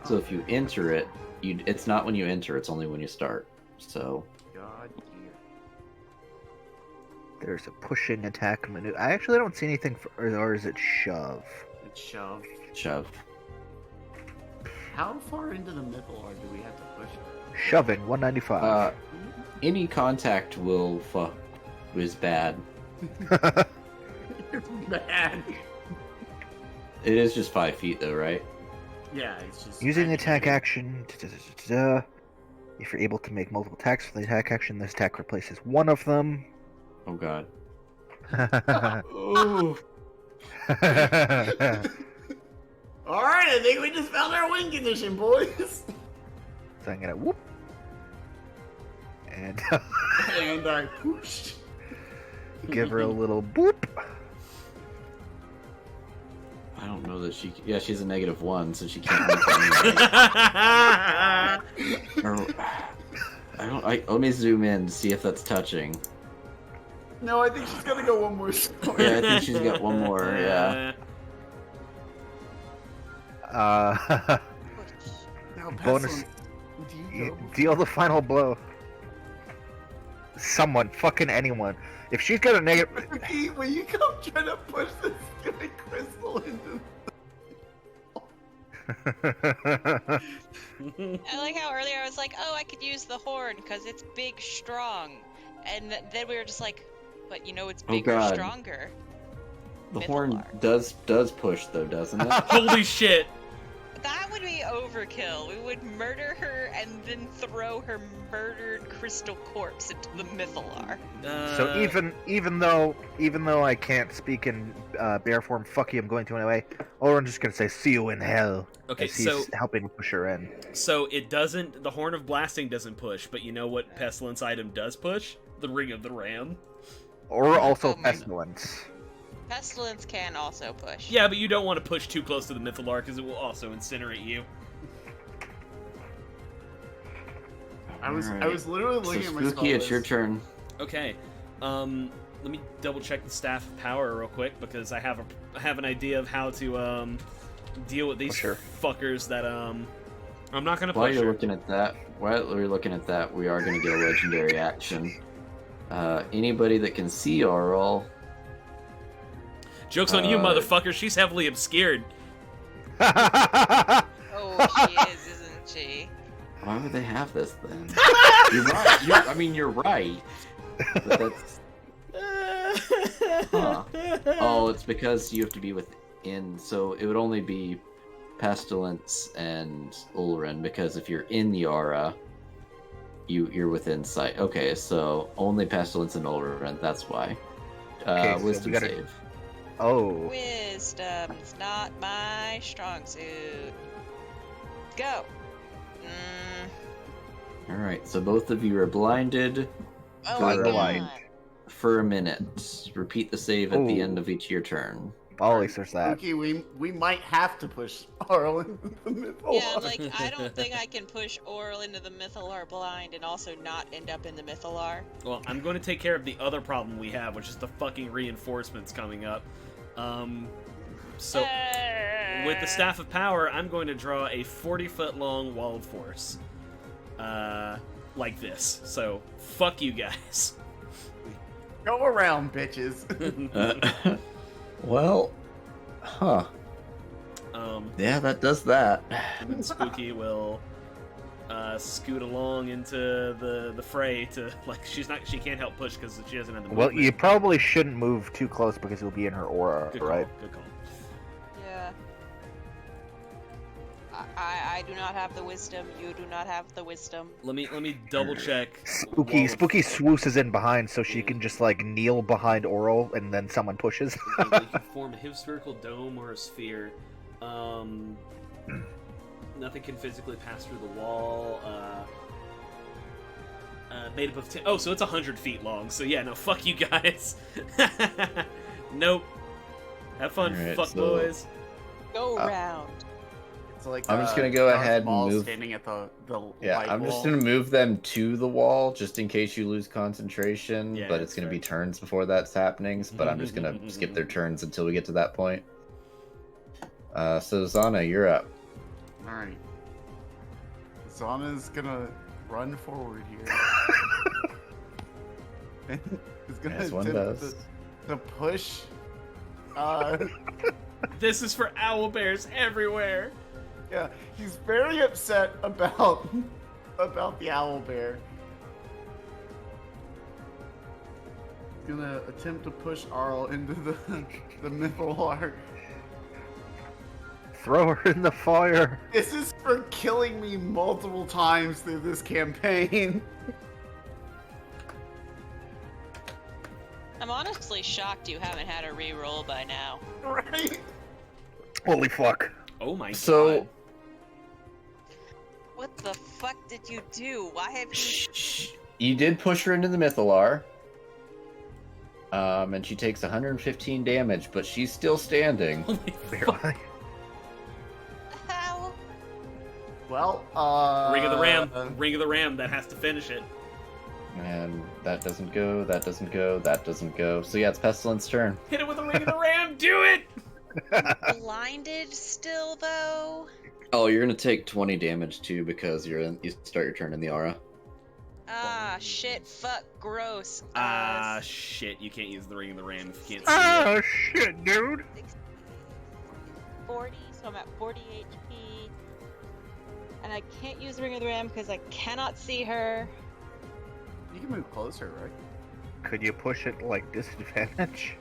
So if you enter it, it's not when you enter; it's only when you start. So God dear. There's a pushing attack maneuver. I actually don't see anything for, or is it shove? It's shoved. shove. How far into the Mythalor do we have to push it? Shoving 195. Any contact is bad. It's bad. It is just 5 feet though, right? Yeah, it's just Using the attack action, if you're able to make multiple attacks with the attack action, this attack replaces one of them. Oh god. Ooh. All right, I think we just found our win condition, boys. So I'm gonna whoop, and And I pushed. give her a little boop. that she... Yeah, she's a -1, so she can't make any... Let me zoom in to see if that's touching. No, I think she's gonna go one more story. Yeah, I think she's got one more, yeah. Now, Bonus. Pestilence, do you go Deal the final blow. Someone, fucking anyone. If she's got a negative... Cookie, will you come try to push this stupid crystal into... I like how earlier I was like, oh, I could use the horn because it's big, strong. And then we were just like, but you know it's Oh, bigger, God. stronger. The horn Mythalar. does push, though, doesn't it? Holy shit! That would be overkill. We would murder her and then throw her murdered crystal corpse into the Mythalar. So even though I can't speak in bear form, fuck you, I'm going to anyway. Or I'm just gonna say, see you in hell. Okay, as he's so helping push her in. So it doesn't. The Horn of Blasting doesn't push, but you know what Pestilence item does push? The Ring of the Ram. Or also Oh my- pestilence. Pestilence can also push. Yeah, but you don't want to push too close to the Mythalar because it will also incinerate you. I was Alright. literally looking So at my Spooky, spell it's your list. turn. Okay, let me double check the Staff of Power real quick because I have an idea of how to deal with these Sure. fuckers that I'm not gonna While push you're her. looking at that, we are going to get a legendary action. Anybody that can see Aurel. Joke's on you, Uh, motherfucker. She's heavily obscured. Oh, she is, isn't she? Why would they have this then? You're right. You're right. But that's. Huh. Oh, it's because you have to be within. So it would only be Pestilence and Ulrin, because if you're in the aura, you're within sight. Okay, so only Pestilence and Ulrin. That's why. Okay, so we Wisdom gotta- save. Oh. Wisdom's not my strong suit. Go. All right, so both of you are blinded Oh For my a god. while. for a minute. Repeat the save at the Ooh. end of each of your turn. Well, at least there's that. Spooky, we might have to push Arl into the Mythalar. Yeah, like, I don't think I can push Oral into the Mythalar blind and also not end up in the Mythalar. Well, I'm going to take care of the other problem we have, which is the fucking reinforcements coming up. So with the Staff of Power, I'm going to draw a 40-foot long wall of force. Like this. So, fuck you guys. Go around, bitches. Well, huh. Yeah, that does that. And then Spooky will scoot along into the fray to, like, she can't help push because she doesn't have the Well, movement. you probably shouldn't move too close because you'll be in her aura, Good call, right? good call. Yeah. I do not have the wisdom. You do not have the wisdom. Let me double check. Spooky swooses in behind so she can just like kneel behind Oral and then someone pushes. They can form a spherical dome or a sphere. Nothing can physically pass through the wall. Made up of 10. Oh, so it's 100 feet long. So yeah, no, fuck you guys. Nope. Have fun, Alright, fuck so- boys. Go Uh, round. It's like I'm just gonna go Darth ahead and Maul move- standing at the Yeah, light I'm wall. just gonna move them to the wall just in case you lose concentration. Yeah, but that's it's gonna be fair. turns before that's happening. But I'm just gonna skip their turns until we get to that point. So Zana, you're up. All right. Zana's gonna run forward here. And is gonna As one attempt does. to push. This is for owlbears everywhere. Yeah, he's very upset about the owl bear. He's gonna attempt to push Arl into the Mythalar. Throw her in the fire. This is for killing me multiple times through this campaign. I'm honestly shocked you haven't had a reroll by now. Right? Holy fuck. Oh my So god. What the fuck did you do? Why have you... you did push her into the Mythalar. And she takes 115 damage, but she's still standing. Holy fuck. Barely. Well, Ring of the Ram. Ring of the Ram. That has to finish it. And that doesn't go, that doesn't go, that doesn't go. So yeah, it's Pestilence turn. Hit it with a Ring of the Ram. Do it. Blinded still, though? Oh, you're gonna take 20 damage too because you start your turn in the aura. Ah, shit, fuck, gross. Shit. You can't use the Ring of the Ram if you can't see Oh it. shit, dude! 40, so I'm at 40 HP. And I can't use the Ring of the Ram because I cannot see her. You can move closer, right? Could you push it like disadvantage?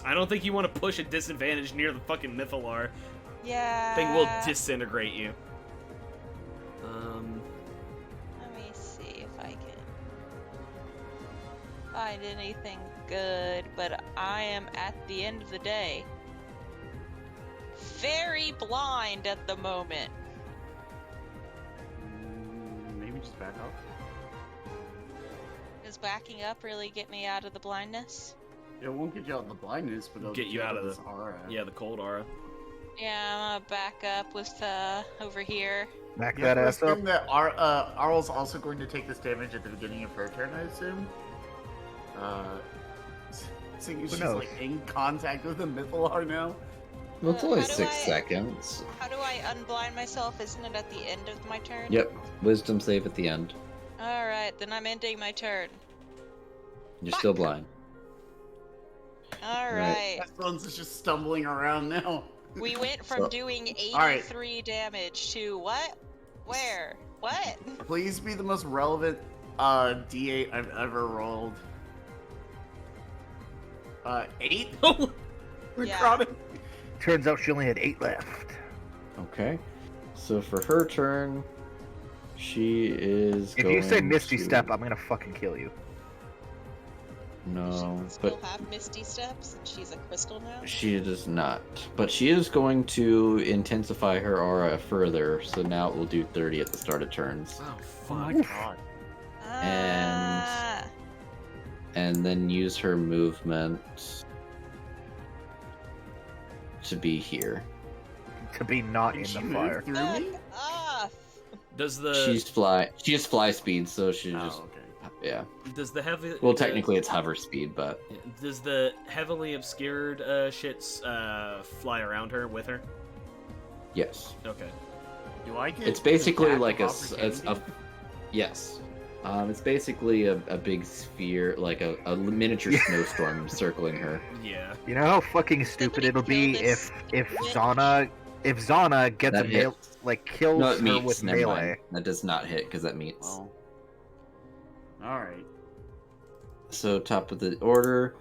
I don't think you want to push a disadvantage near the fucking Mythalar. Yeah. Thing will disintegrate you. Let me see if I can find anything good, but I am at the end of the day very blind at the moment. Maybe just back up. Does backing up really get me out of the blindness? It won't get you out of the blindness, but it'll Get you out of this the aura. Yeah, the cold aura. Yeah, I'm gonna back up with over here. Back You that have ass to up. assume that Arl's also going to take this damage at the beginning of her turn, I assume. Seeing as she's knows? like in contact with the Mythalar now. Well, it's only how do 6 I- seconds. How do I unblind myself? Isn't it at the end of my turn? Yep, wisdom save at the end. Alright, then I'm ending my turn. You're still blind. Alright. Pestilence is just stumbling around now. We went from So- doing Alright. 83 damage to what? Where? What? Please be the most relevant D8 I've ever rolled. 8? Oh, Necrotic. Turns out she only had 8 left. Okay. So for her turn, she is If going you say Misty to... Step, I'm gonna fucking kill you. No, She still but have Misty Steps and she's a crystal now? she does not. But she is going to intensify her aura further, so now it will do 30 at the start of turns. oh Oh my fuck. god. Ah. And then use her movement to be here. To be not Can in she the move fire. through Fuck me? off! Does the She has fly speed, so she Oh, just okay. yeah. does the heavy Well, technically it's hover speed, but does the heavily obscured shits fly around her with her? yes. Okay. Do I get It's basically attack like of it's a opportunity? yes. It's basically a big sphere, like a miniature Yeah. snowstorm circling her. Yeah. You know how fucking stupid Somebody it'll be kill this if witch. Zana gets That a melee, hits. like kills No, it her meets. with Never melee. mind. That does not hit because that meets. Well, alright. So top of the order.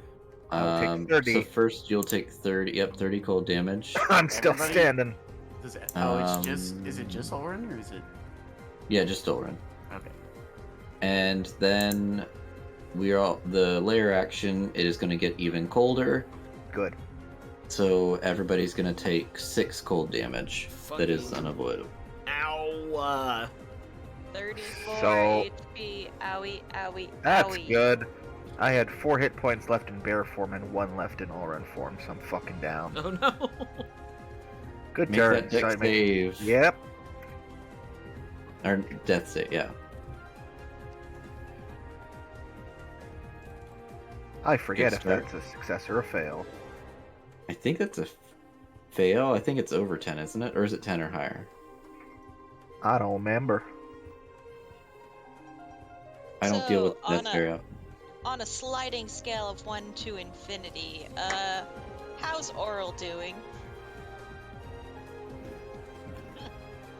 I'll take 30. So first you'll take 30. Yep, 30 cold damage. I'm still Everybody- standing. Does it, it's just, is it just Oren or is it? Yeah, just Dolren. Okay. And then the layer action. It is going to get even colder. Good. So everybody's going to take 6 cold damage. That is Fucking- unavoidable. Ow. 34 So- HP. Owie, owie, That's owie. good. I had 4 hit points left in bear form and 1 left in Auron form, so I'm fucking down. Oh no. Good Make turn. that dex Sorry, mate. save. Yep. Or death save, yeah. I forget Good if start. that's a success or a fail. I think that's a fail. I think it's over 10, isn't it? Or is it 10 or higher? I don't remember. I don't deal with So, on that a- very often. On a sliding scale of 1 to infinity, how's Oral doing?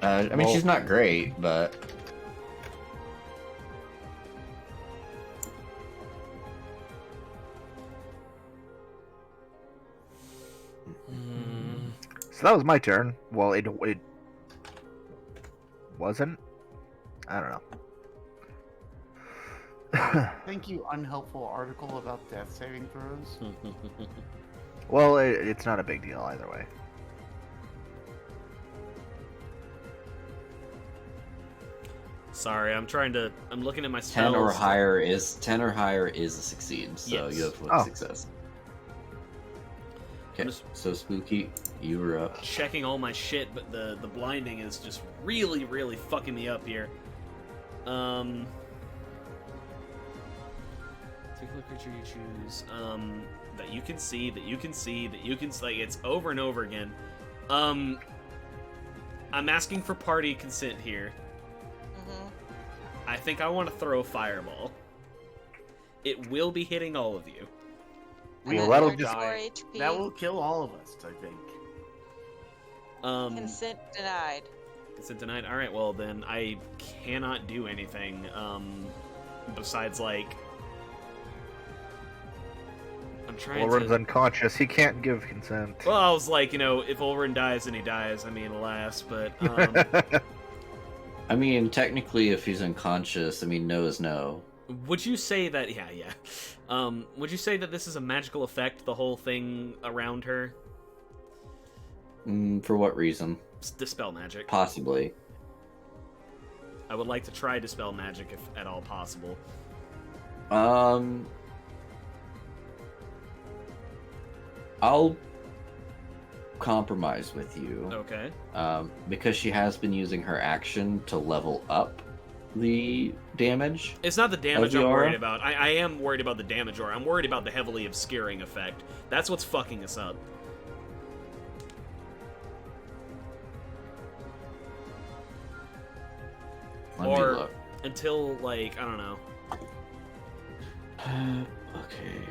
I mean, Well- she's not great, but So that was my turn. Well, it wasn't. I don't know. Thank you, unhelpful article about death saving throws. Well, it's not a big deal either way. Sorry, I'm looking at my 10 spells. or higher is a succeed. So Yes. you have Oh. success. Okay, so Spooky, you were up. Checking all my shit, but the blinding is just really, really fucking me up here. Particular creature you choose. That you can see, that you can see, that you can like it's over and over again. I'm asking for party consent here. I think I want to throw a fireball. It will be hitting all of you. Well, that'll just... 4 HP. That will kill all of us, I think. Consent denied. Consent denied. All right, well then I cannot do anything besides like I'm trying Ulrin's to. unconscious. He can't give consent. Well, I was like, if Ulrin dies, then he dies. I mean, alas, but I mean, technically, if he's unconscious, I mean, no is no. would you say that? Yeah. Would you say that this is a magical effect? The whole thing around her. For what reason? Dispel magic. Possibly. I would like to try dispel magic if at all possible. I'll compromise with you. Okay. Because she has been using her action to level up the damage. It's not the damage the I'm aura? worried about. I am worried about the damage aura. I'm worried about the heavily obscuring effect. That's what's fucking us up. Let me Or look. until, like, I don't know. Okay.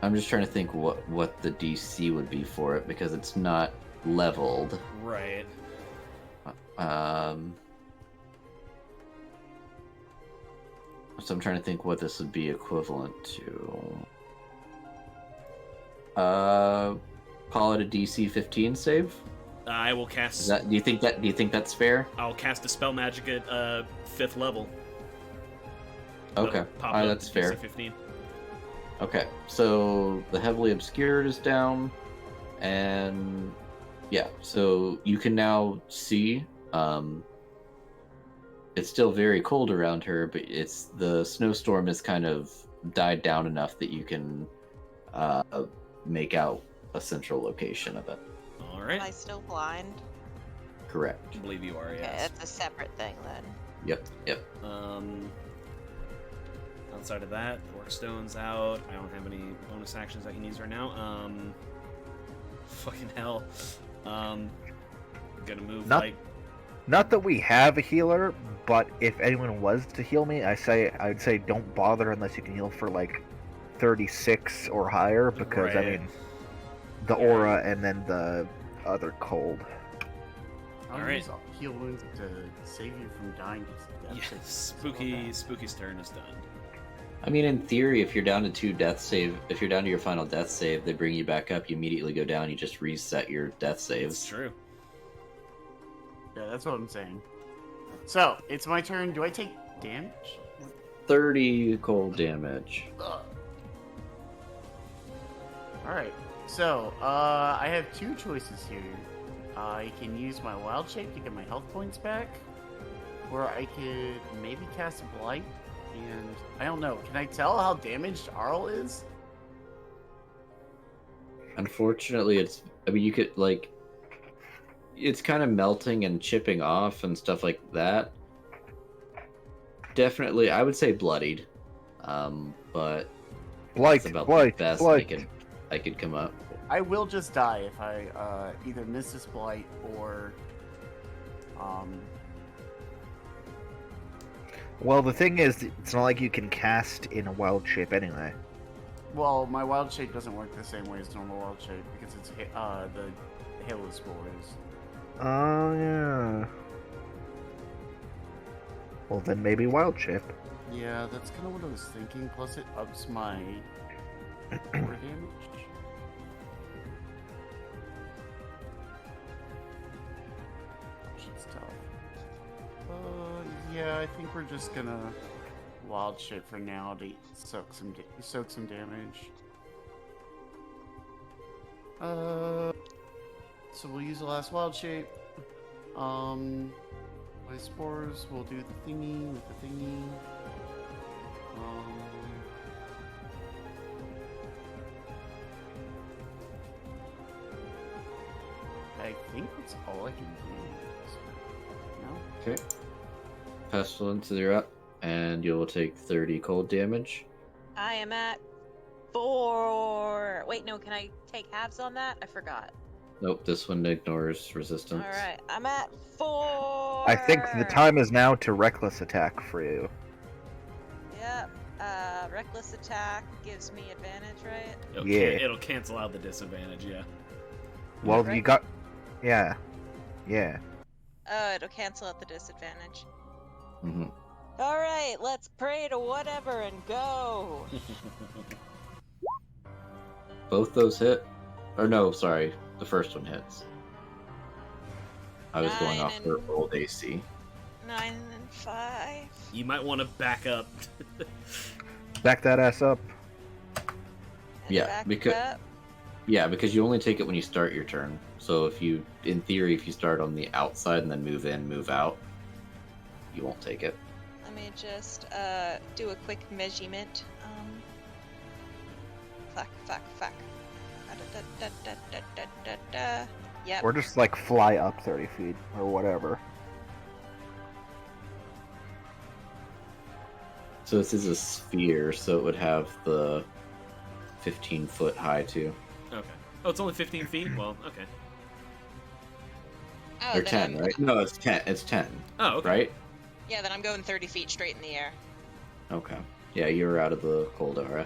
I'm just trying to think what the DC would be for it because it's not leveled. Right. So I'm trying to think what this would be equivalent to. Call it a DC 15 save. I will cast. Do you think that's fair? I'll cast dispel magic at 5th level. Okay. Pop Alright, up that's DC fair. 15. Okay, so the heavily obscured is down, and yeah, so you can now see. It's still very cold around her, but the snowstorm has kind of died down enough that you can make out a central location of it. All Am right. I still blind? Correct. I believe you are. Okay, Yes. that's a separate thing then. Yep. Outside of that, Workstone's out. I don't have any bonus actions I can use right now. Fucking hell. Gonna move Not- like. Not that we have a healer, but if anyone was to heal me, I'd say don't bother unless you can heal for like 36 or higher, because I Right. mean, the aura and then the other cold. I'll Alright. use heal wounds to save you from dying to death. Yeah, It's so Spooky's turn is done. I mean, in theory, if you're down to if you're down to your final death save, they bring you back up. You immediately go down. You just reset your death It's saves. true. Yeah, that's what I'm saying. So, it's my turn. Do I take damage? 30 cold damage. Alright, so, I have two choices here. I can use my wild shape to get my health points back, or I could maybe cast a blight, and I don't know. Can I tell how damaged Arl is? Unfortunately, you could, like, it's kind of melting and chipping off and stuff like that. Definitely, I would say bloodied. But Blight, that's about blight, the best blight. I could come up. I will just die if I either miss this blight or Well, the thing is, it's not like you can cast in a wild shape anyway. well, my wild shape doesn't work the same way as normal wild shape because it's the halo spores. Oh, yeah. Well, then maybe wild shape. Yeah, that's kind of what I was thinking. Plus, it ups my core damage. Shit's tough. Yeah, I think we're just gonna wild shape for now to soak some damage. So we'll use the last wild shape. My spores will do the thingy with the thingy. I think that's all I can do. So, no? Okay. Pestilence, you're up, and you'll take 30 cold damage. I am at 4. Wait, no, can I take halves on that? I forgot. Nope, this one ignores resistance. Alright, I'm at 4. I think the time is now to reckless attack for you. Yep. Reckless attack gives me advantage, right? Yeah. It'll cancel out the disadvantage, yeah. Well, Right. you got. Yeah. Yeah. Oh, it'll cancel out the disadvantage. Mm-hmm. Alright, let's pray to whatever and go. Both those hit? Or no, sorry, the first one hits. I was going 9 off her and- old AC. 9 and 5. You might want to back up. Back that ass up. And Yeah, back because- up. Yeah, because you only take it when you start your turn. So if you, in theory, if you start on the outside and then move in, move out, you won't take it. Let me just do a quick measurement. Fuck. Yep. Or just like fly up 30 feet or whatever. So this is a sphere, so it would have the 15-foot high too. Okay. Oh, it's only 15 feet? Well, okay. Oh, Or then 10, I'm- right? No, it's 10. It's 10, Oh, okay. right? Yeah, then I'm going 30 feet straight in the air. Okay. Yeah, you're out of the cold aura.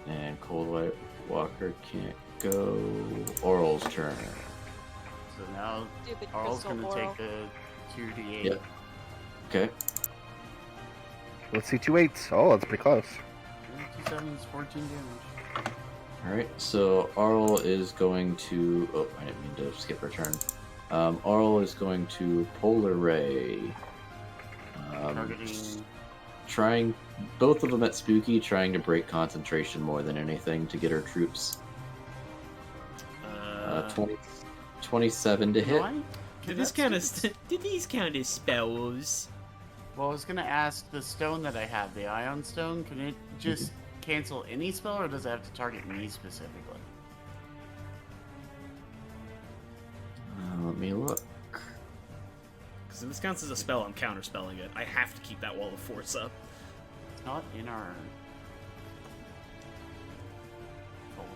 And Cold White Walker can't go. Oral's turn. So now Stupid Arl's crystal gonna oral. take a 2d8. Yep. Okay. Let's see, 2 8s. Oh, that's pretty close. 2 7s, 14 damage. Alright, so Arl is going to... Oh, I didn't mean to skip her turn. Arl is going to Polar Ray. Targeting. Trying... Both of them at Spooky, trying to break concentration more than anything to get her troops. 27 to hit. Did these count as spells? Well, I was gonna ask the stone that I have, the Ion Stone, can it just cancel any spell, or does it have to target me specifically? Let me look. Because if this counts as a spell, I'm counterspelling it. I have to keep that wall of force up. It's not in our folder.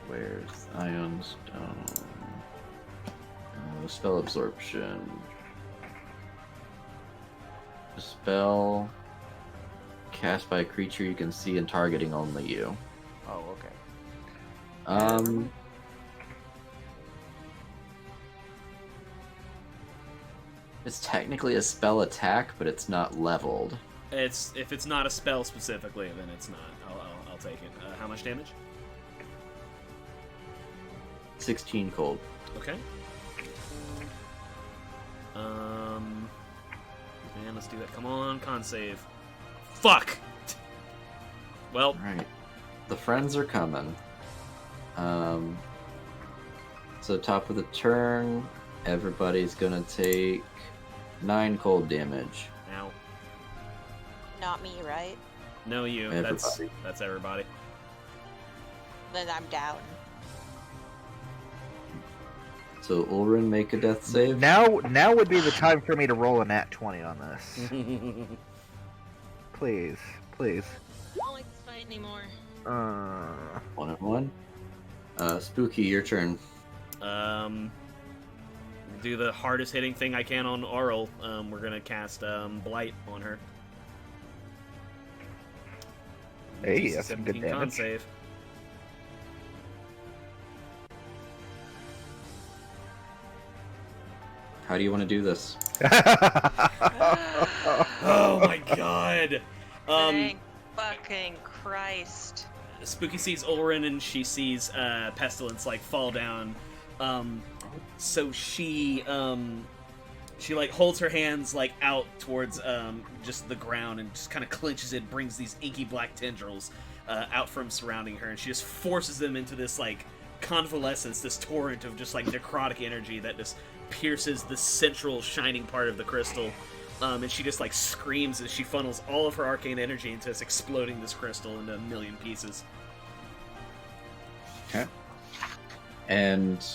Where's Ion Stone? Spell absorption. A spell cast by a creature you can see and targeting only you. Oh, okay. It's technically a spell attack, but it's not leveled. If it's not a spell specifically, then it's not. I'll take it. How much damage? 16 cold. Okay. Man, let's do that. Come on, con save. Fuck. Well, Alright. The friends are coming. So top of the turn, everybody's gonna take 9 cold damage. now. Not me, right? No, you. Everybody. That's everybody. Then I'm down. So Ulrin, make a death save. Now would be the time for me to roll a nat 20 on this. Please. I don't like this fight anymore. 1 and 1. Spooky, your turn. Do the hardest hitting thing I can on Aurel. We're gonna cast Blight on her. Hey, DC that's some good 17 con damage. save. How do you want to do this? Oh my god! Thank fucking Christ. Spooky sees Ulrin and she sees Pestilence like fall down. So she like holds her hands like out towards just the ground and just kind of clenches it, brings these inky black tendrils out from surrounding her, and she just forces them into this like convalescence, this torrent of just like necrotic energy that just pierces the central shining part of the crystal. And she just like screams as she funnels all of her arcane energy into this exploding this crystal into a million pieces. Okay. And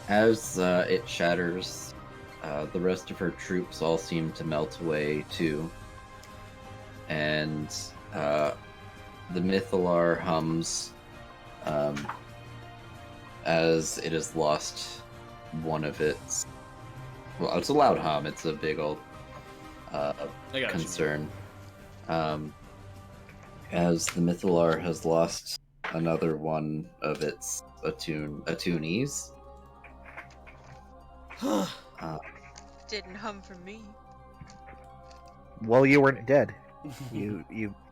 as it shatters, the rest of her troops all seem to melt away too. And the Mythalar hums as it has lost one of its. Well, it's a loud hum. It's a big old I got concern. As the Mythalar has lost another one of its attunees. Didn't hum for me. Well, you weren't dead. You.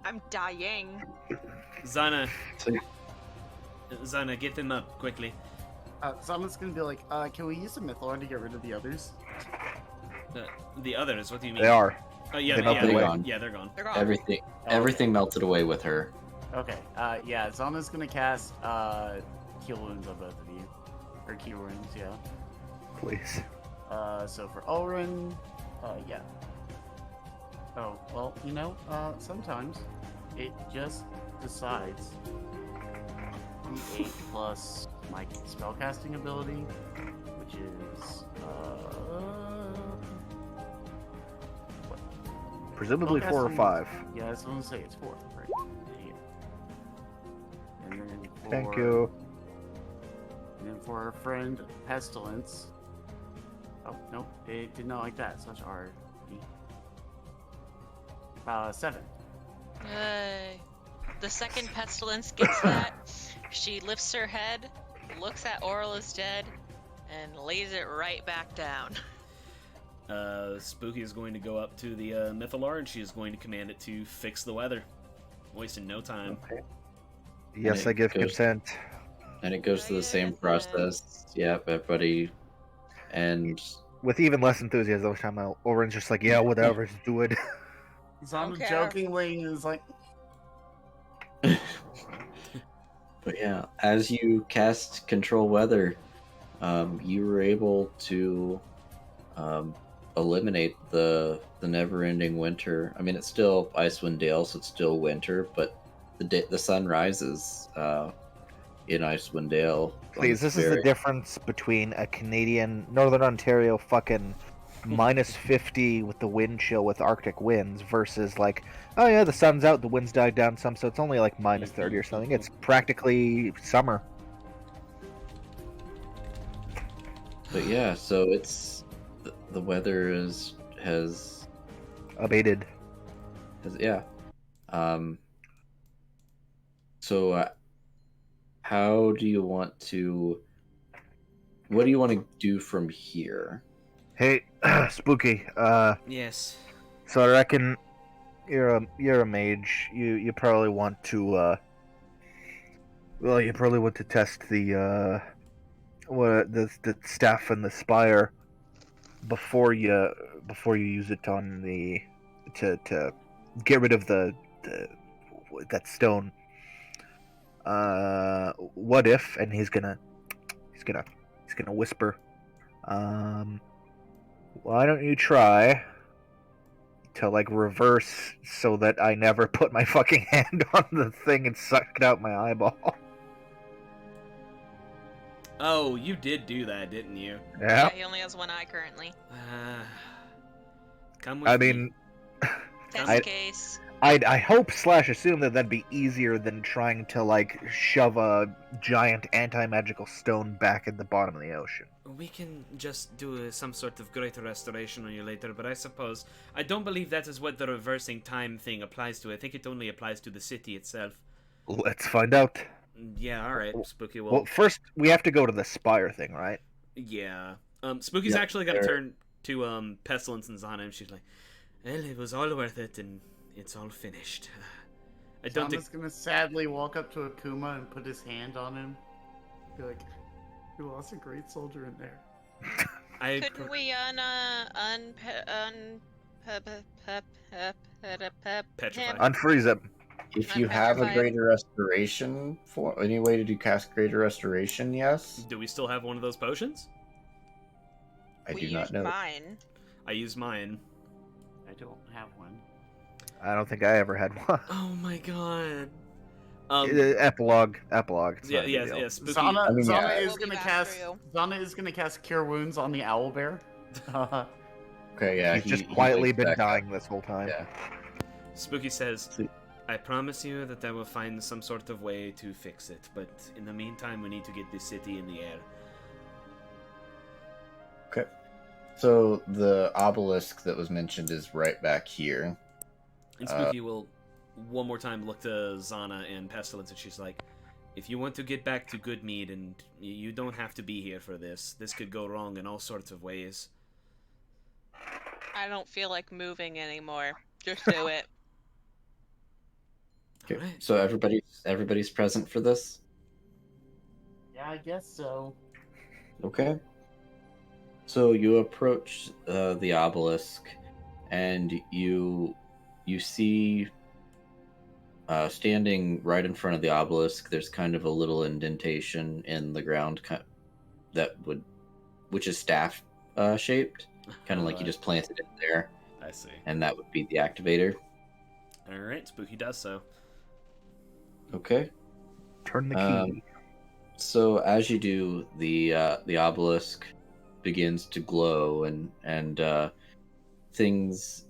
I'm dying. Zana, So, Zana, get them up quickly. Someone's gonna be like, can we use the Mythalor to get rid of the others? The others, what do you mean? They are. Oh yeah, They melted away. yeah, they're gone. They're gone. everything melted away with her. Okay, yeah, Zana's gonna cast Heal Wounds on both of you. Or Key Wounds, yeah. Please. So for Orin, yeah. Oh, well, sometimes it just decides D8 plus my spellcasting ability, which is, what? Presumably 4 or Spellcasting- 5. Yeah, I was gonna say it's 4, right? Yeah. And then for... Thank you. And then for our friend Pestilence. Oh, nope, it did not like that. Such R. 7. The second pestilence gets that, she lifts her head, looks at Oral as dead, and lays it right back down. Spooky is going to go up to the Mythalar, and she is going to command it to fix the weather. Wasting no time. Okay. Yes, And I it give goes- consent. And it goes through the same process. Yep, everybody. And With even less enthusiasm this time, Oren's just like, yeah, whatever, just do it. Zana Okay. jokingly is like, but yeah, as you cast Control Weather, you were able to eliminate the never-ending winter. I mean, it's still Icewind Dale, so it's still winter, but the sun rises in Icewind Dale. on Please, this is the very- difference between a Canadian, Northern Ontario fucking minus 50 with the wind chill with Arctic winds versus like, oh yeah, the sun's out, the wind's died down some, so it's only like minus 30 or something. It's practically summer. But yeah, so it's the weather has Abated. yeah. So how do you want to? What do you want to do from here? Hey, Spooky, Yes. so I reckon you're a mage. You probably want to well, you probably want to test the the staff and the spire before you use it on the to get rid of the that stone. What if? And he's gonna whisper. Why don't you try to like reverse so that I never put my fucking hand on the thing and sucked out my eyeball? Oh, you did do that, didn't you? Yeah. He only has one eye currently. Come with I me. mean, Test I- case. I hope / assume that that'd be easier than trying to like shove a giant anti-magical stone back in the bottom of the ocean. We can just do some sort of greater restoration on you later, but I suppose I don't believe that is what the reversing time thing applies to. I think it only applies to the city itself. Let's find out. Yeah, all right, Spooky. Well, first we have to go to the spire thing, right? Yeah. Spooky's Yep, actually gonna there- turn to Pestilence and Zana, and she's like, "Well, it was all worth it, and it's all finished." I don't think. Zana's gonna sadly walk up to Akuma and put his hand on him. Be like, we lost a great soldier in there. Couldn't we Petrify. Unfreeze him. If I'm you have a petrified. greater restoration for any way to do cast greater restoration, yes. Do we still have one of those potions? I we do not used know. mine. I use mine. I don't have one. I don't think I ever had one. Oh my god. Epilogue. It's Yeah, not a big yeah, deal. yeah. Spooky. Zana, I mean, Zana yeah. is We'll be gonna back cast. for you. Zana is gonna cast Cure Wounds on the owlbear. Okay, yeah. He's just he quietly wakes been back up. dying this whole time. Yeah. Spooky says, See- I promise you that I will find some sort of way to fix it, but in the meantime, we need to get this city in the air. Okay. So the obelisk that was mentioned is right back here. And Spooky will one more time look to Zana and Pestilence, and she's like, if you want to get back to Goodmead, and you don't have to be here for this. This could go wrong in all sorts of ways. I don't feel like moving anymore. Just do it. Okay. Alright. So everybody's present for this. Yeah, I guess so. Okay. So you approach the obelisk, and you see standing right in front of the obelisk. There's kind of a little indentation in the ground which is staff shaped, kind of like you just planted it there, I see. and that would be the activator. Alright, Spooky does so. Okay. Turn the key. So as you do, the obelisk begins to glow, and things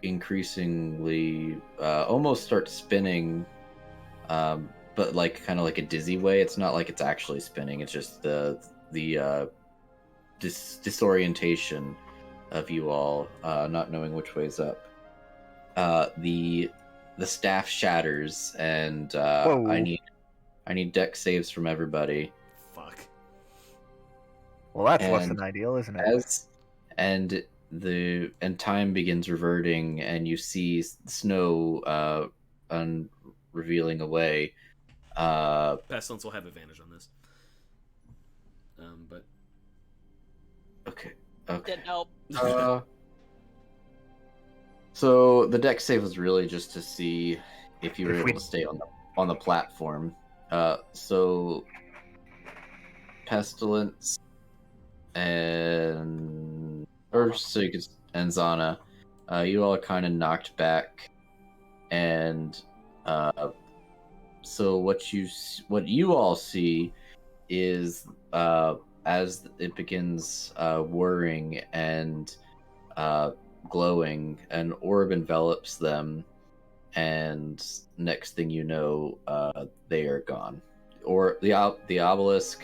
increasingly almost start spinning, but like kind of like a dizzy way. It's not like it's actually spinning. It's just the disorientation of you all not knowing which way's up. The staff shatters, and Whoa. I need deck saves from everybody. Fuck. Well, that's less and than ideal, isn't it? And time begins reverting, and you see snow revealing away. Pestilence will have advantage on this. But Okay. Didn't help. So the deck save was really just to see if you were If able we- to stay on the platform. So Pestilence and Zana, you all are kind of knocked back, and so what you all see is as it begins whirring and glowing, an orb envelops them, and next thing you know, they are gone. Or the obelisk,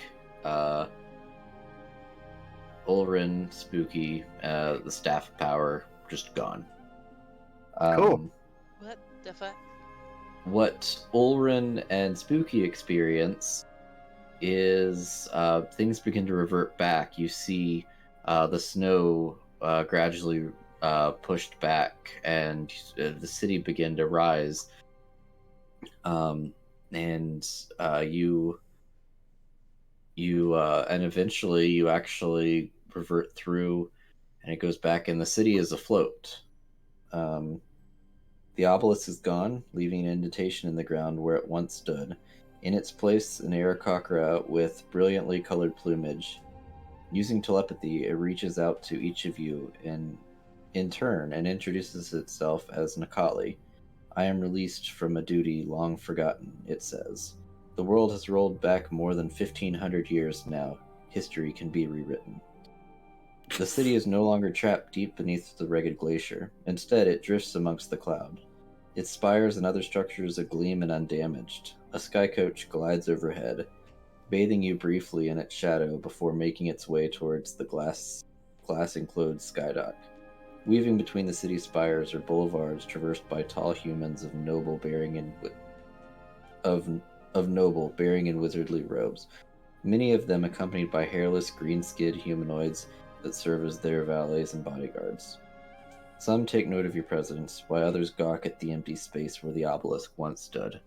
Ulrin, Spooky, the Staff of Power, just gone. Cool. What the fuck? What Ulrin and Spooky experience is things begin to revert back. You see the snow gradually pushed back, and the city begin to rise. And and eventually you actually revert through, and it goes back, and the city is afloat. The obelisk is gone, leaving an indentation in the ground where it once stood. In its place, an Aarakocra with brilliantly colored plumage. Using telepathy, it reaches out to each of you in turn and introduces itself as Nakali. I am released from a duty long forgotten, it says. The world has rolled back more than 1,500 years now. History can be rewritten. The city is no longer trapped deep beneath the ragged glacier. Instead, it drifts amongst the cloud. Its spires and other structures agleam and undamaged. A sky coach glides overhead, bathing you briefly in its shadow before making its way towards the glass-enclosed skydock. Weaving between the city spires are boulevards traversed by tall humans of noble bearing and wizardly robes. Many of them accompanied by hairless, green-skinned humanoids that serve as their valets and bodyguards. Some take note of your presence, while others gawk at the empty space where the obelisk once stood.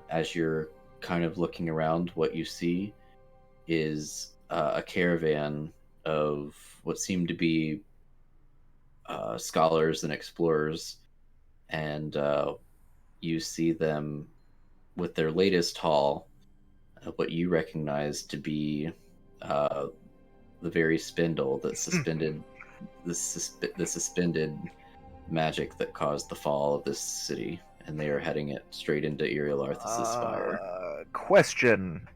As you're kind of looking around, what you see is a caravan of what seem to be scholars and explorers, and you see them with their latest haul, what you recognize to be the very spindle that suspended the suspended magic that caused the fall of this city, and they are heading it straight into Irilarthus's spire. Question.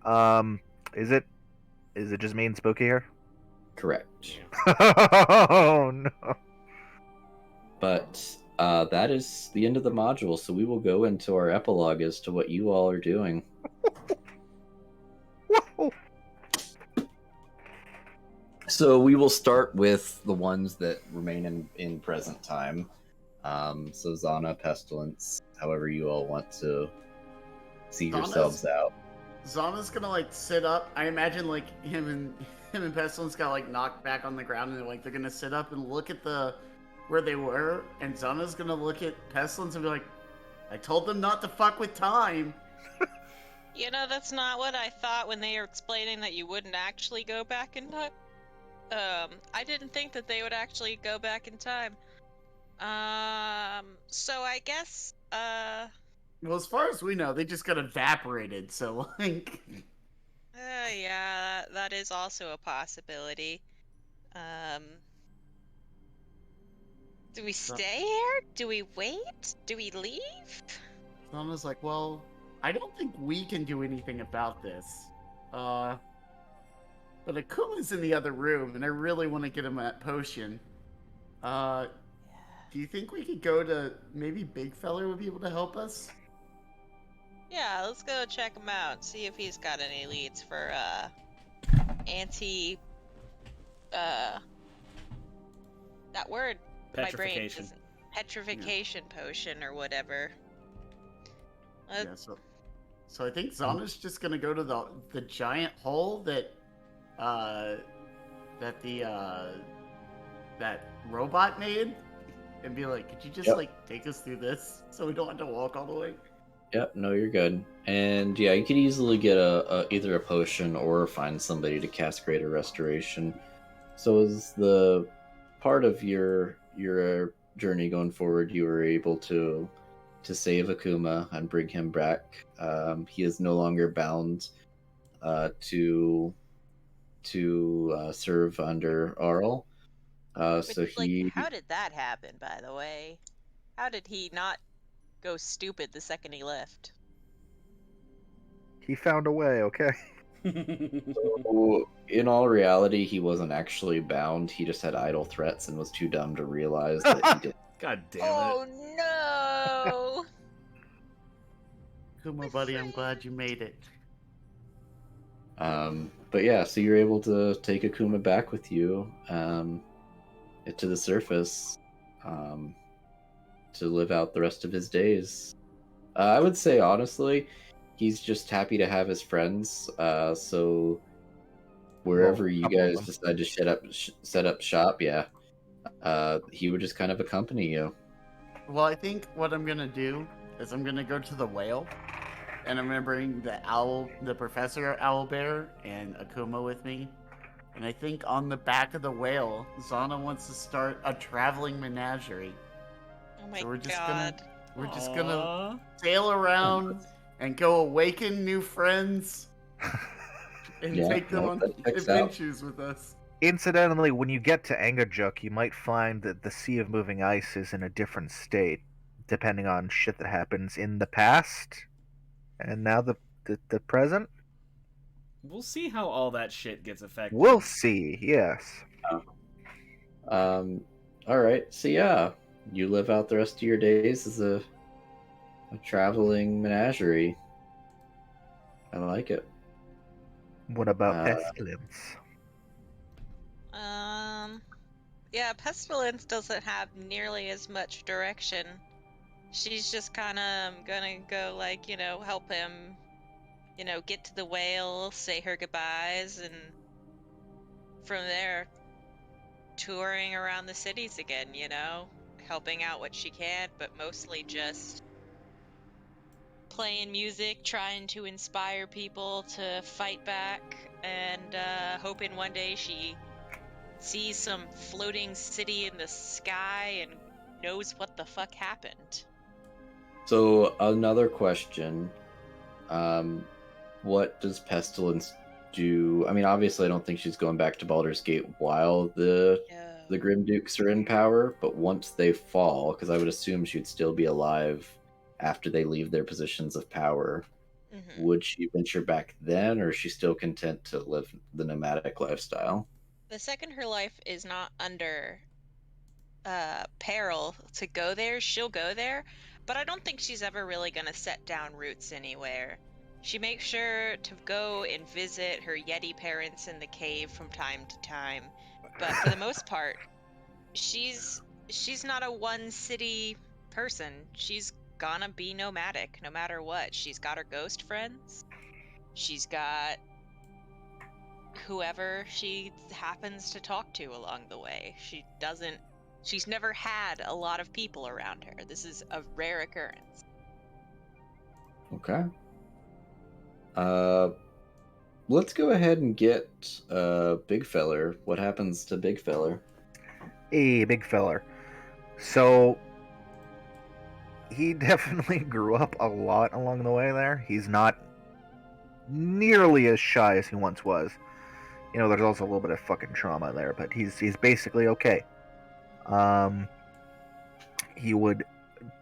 Is it just me and Spooky here? Correct. Oh no. But that is the end of the module, so we will go into our epilogue as to what you all are doing. So we will start with the ones that remain in present time. So Zana, Pestilence, however you all want to see yourselves out. Zana's gonna like sit up. I imagine like him and Pestilence got like knocked back on the ground, and they're gonna sit up and look at where they were, and Zana's gonna look at Pestilence and be like, "I told them not to fuck with time." You know, that's not what I thought when they were explaining that you wouldn't actually go back in time. I didn't think that they would actually go back in time. So I guess, Well, as far as we know, they just got evaporated. So like, yeah, that is also a possibility. Do we stay here? Do we wait? Do we leave? Zana's like, "Well, I don't think we can do anything about this. But Akuma's in the other room, and I really want to get him that potion. Do you think we could go to maybe Big Feller would be able to help us?" Yeah, let's go check him out. See if he's got any leads for anti. That word. My brain Petrification. doesn't. Petrification potion or whatever. Yeah. So I think Zana's just gonna go to the giant hole that that robot made, and be like, "Could you just like take us through this so we don't have to walk all the way?" Yep, no, you're good. And yeah, you could easily get either a potion or find somebody to cast Greater Restoration. So as the part of your journey going forward, you were able to save Akuma and bring him back. He is no longer bound to serve under Arl. So he. How did that happen, by the way? How did he not go stupid the second he left? He found a way, okay? So, in all reality, he wasn't actually bound. He just had idle threats and was too dumb to realize that he did. God damn Oh it. no! Akuma, buddy, I'm glad you made it. But yeah, so you're able to take Akuma back with you to the surface to live out the rest of his days. I would say, honestly, he's just happy to have his friends. So wherever you guys decide to set up shop, yeah, he would just kind of accompany you. Well, I think what I'm gonna do is I'm gonna go to the whale, and I'm gonna bring the Professor Owlbear and Akuma with me. And I think on the back of the whale, Zana wants to start a traveling menagerie. Oh my So we're just god. gonna sail around and go awaken new friends and take them on adventures with us. Incidentally, when you get to Angajuk, you might find that the Sea of Moving Ice is in a different state, depending on shit that happens in the past and now the present. We'll see how all that shit gets affected. We'll see, yes. Alright, so yeah, you live out the rest of your days as a traveling menagerie. I like it. What about Pestilence? Yeah, Pestilence doesn't have nearly as much direction. She's just kind of gonna go, like, help him, get to the whale, say her goodbyes, and from there, touring around the cities again, helping out what she can, but mostly just playing music, trying to inspire people to fight back, and hoping one day she sees some floating city in the sky and knows what the fuck happened. So another question, what does Pestilence do? I mean, obviously I don't think she's going back to Baldur's Gate while the the Grim Dukes are in power, but once they fall, because I would assume she'd still be alive after they leave their positions of power, Hmm. would she venture back then, or is she still content to live the nomadic lifestyle? The second her life is not under peril to go there, she'll go there, but I don't think she's ever really gonna set down roots anywhere. She makes sure to go and visit her Yeti parents in the cave from time to time, but for the most part, she's not a one city person. She's gonna be nomadic no matter what. She's got her ghost friends. She's got whoever she happens to talk to along the way. She's never had a lot of people around her. This is a rare occurrence. Okay. Let's go ahead and get Big Feller. What happens to Big Feller? Hey, big feller. So he definitely grew up a lot along the way there. He's not nearly as shy as he once was. You know, there's also a little bit of fucking trauma there, but he's basically okay. Um, he would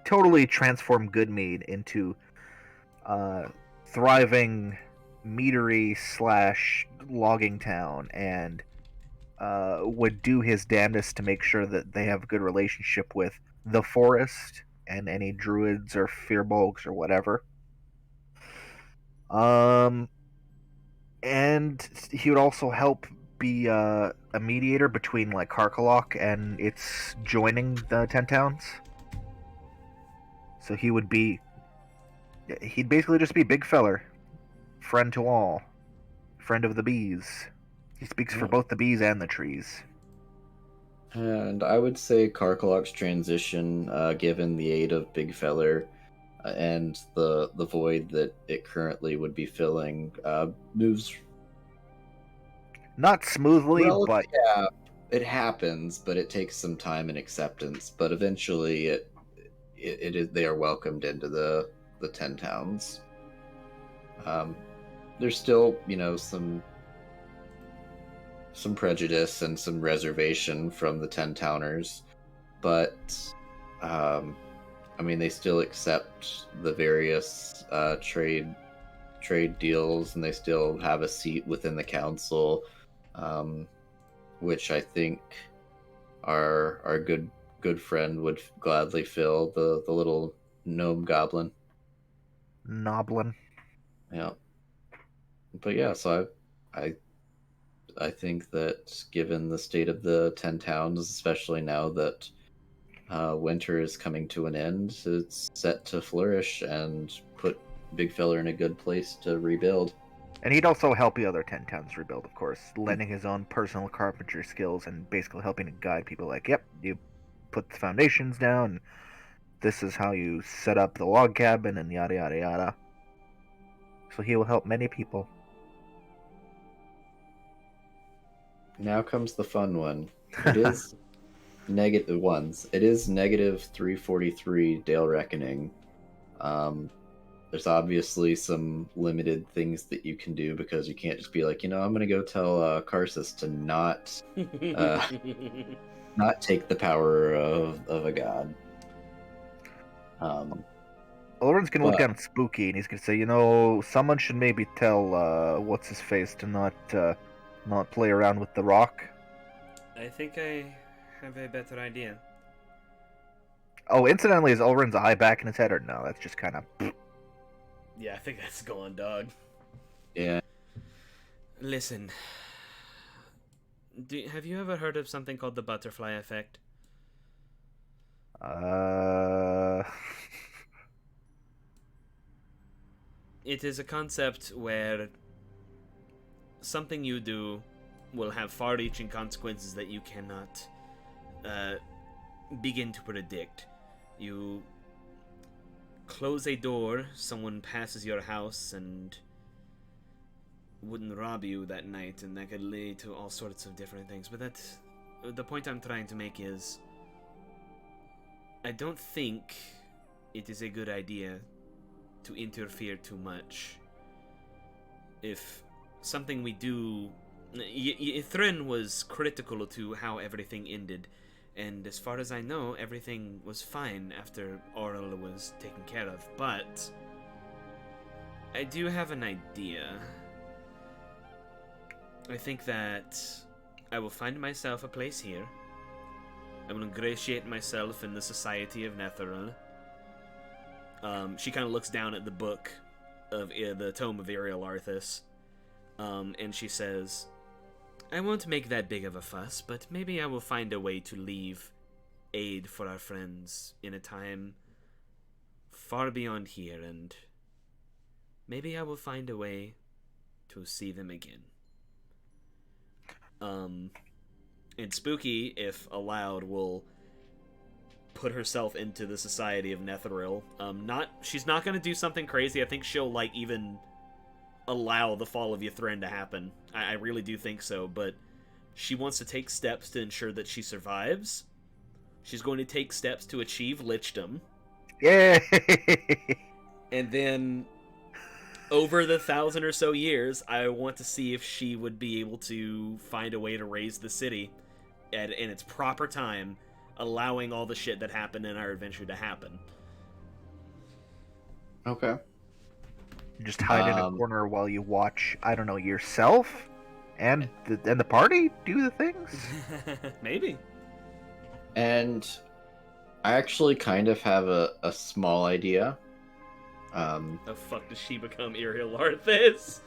totally transform Goodmead into thriving meadery slash logging town, and would do his damnedest to make sure that they have a good relationship with the forest and any druids or firbolgs or whatever. Um, and he would also help be a mediator between like Karkalok and its joining the Ten Towns. So he'd basically just be big feller, friend to all, friend of the bees. He speaks for Yeah. both the bees and the trees. And I would say Karkalok's transition, given the aid of Big Feller and the void that it currently would be filling, moves Not smoothly, relative. but Yeah, it happens, but it takes some time and acceptance. But eventually, it is they are welcomed into the Ten Towns. There's still, some prejudice and some reservation from the Ten Towners, but I mean, they still accept the various trade deals, and they still have a seat within the council, which I think our good friend would gladly fill, the little gnome goblin. Noblin. Yeah, but yeah, so I I think that given the state of the Ten Towns, especially now that winter is coming to an end, it's set to flourish and put Big Feller in a good place to rebuild. And he'd also help the other 10 towns rebuild, of course, lending his own personal carpentry skills and basically helping to guide people like, yep, you put the foundations down, this is how you set up the log cabin, and yada yada yada. So he will help many people. Now comes the fun one. It is negative ones. It is negative 343 Dale Reckoning. There's obviously some limited things that you can do, because you can't just be like, I'm going to go tell Karsus to not take the power of a god. Ulrin's gonna look But- down spooky, and he's gonna say, someone should maybe tell what's his face to not play around with the rock. I think I have a better idea. Oh, incidentally, is Ulrin's eye back in his head, or no? That's just kind of. Yeah, I think that's gone, dog. Yeah. Listen, have you ever heard of something called the butterfly effect? It is a concept where something you do will have far-reaching consequences that you cannot begin to predict. You close a door, someone passes your house and wouldn't rob you that night, and that could lead to all sorts of different things. But the point I'm trying to make is, I don't think it is a good idea to interfere too much. If something we do Thryn was critical to how everything ended, and as far as I know, everything was fine after Oral was taken care of, but I do have an idea. I think that I will find myself a place here. I will ingratiate myself in the Society of Netheril. She kind of looks down at the book of the Tome of Ariel Arthas, and she says, I won't make that big of a fuss, but maybe I will find a way to leave aid for our friends in a time far beyond here, and maybe I will find a way to see them again. And Spooky, if allowed, will put herself into the Society of Netheril. She's not gonna do something crazy. I think she'll even allow the fall of Ythryn to happen. I really do think so, but she wants to take steps to ensure that she survives. She's going to take steps to achieve lichdom. Yay! And then, over the 1,000 or so years, I want to see if she would be able to find a way to raise the city in its proper time, allowing all the shit that happened in our adventure to happen. Okay. Just hide in a corner while you watch, I don't know, yourself and the party do the things? Maybe. And I actually kind of have a small idea. The fuck does she become Ariel Arthas?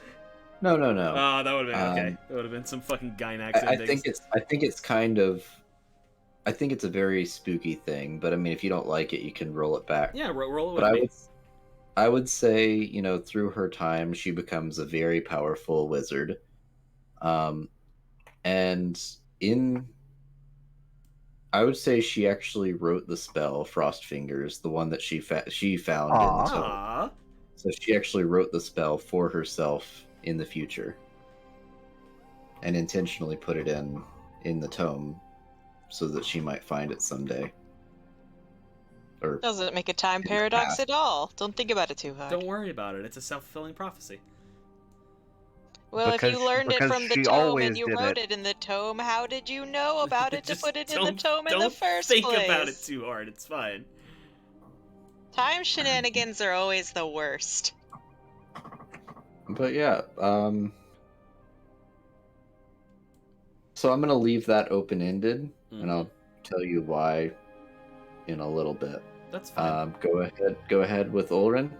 No. Oh, that would have been okay. That would have been some fucking Gynax I endings. think it's kind of. I think it's a very spooky thing, but I mean, if you don't like it, you can roll it back. Yeah, roll it But with me. I would say, through her time, she becomes a very powerful wizard. And I would say she actually wrote the spell Frost Fingers, the one that she found in the tome. Aww. So she actually wrote the spell for herself in the future, and intentionally put it in the tome, so that she might find it someday. Or Doesn't make a time paradox at all. Don't think about it too hard. Don't worry about it. It's a self-fulfilling prophecy. Well, if you learned it because from the she tome always and you did wrote it. it in the tome, how did you know about it to Just put it in the tome in the first Don't place? think about it too hard. It's fine. Time shenanigans are always the worst. But yeah, so I'm gonna leave that open-ended, and I'll tell you why in a little bit. That's fine. Go ahead with Ulrin.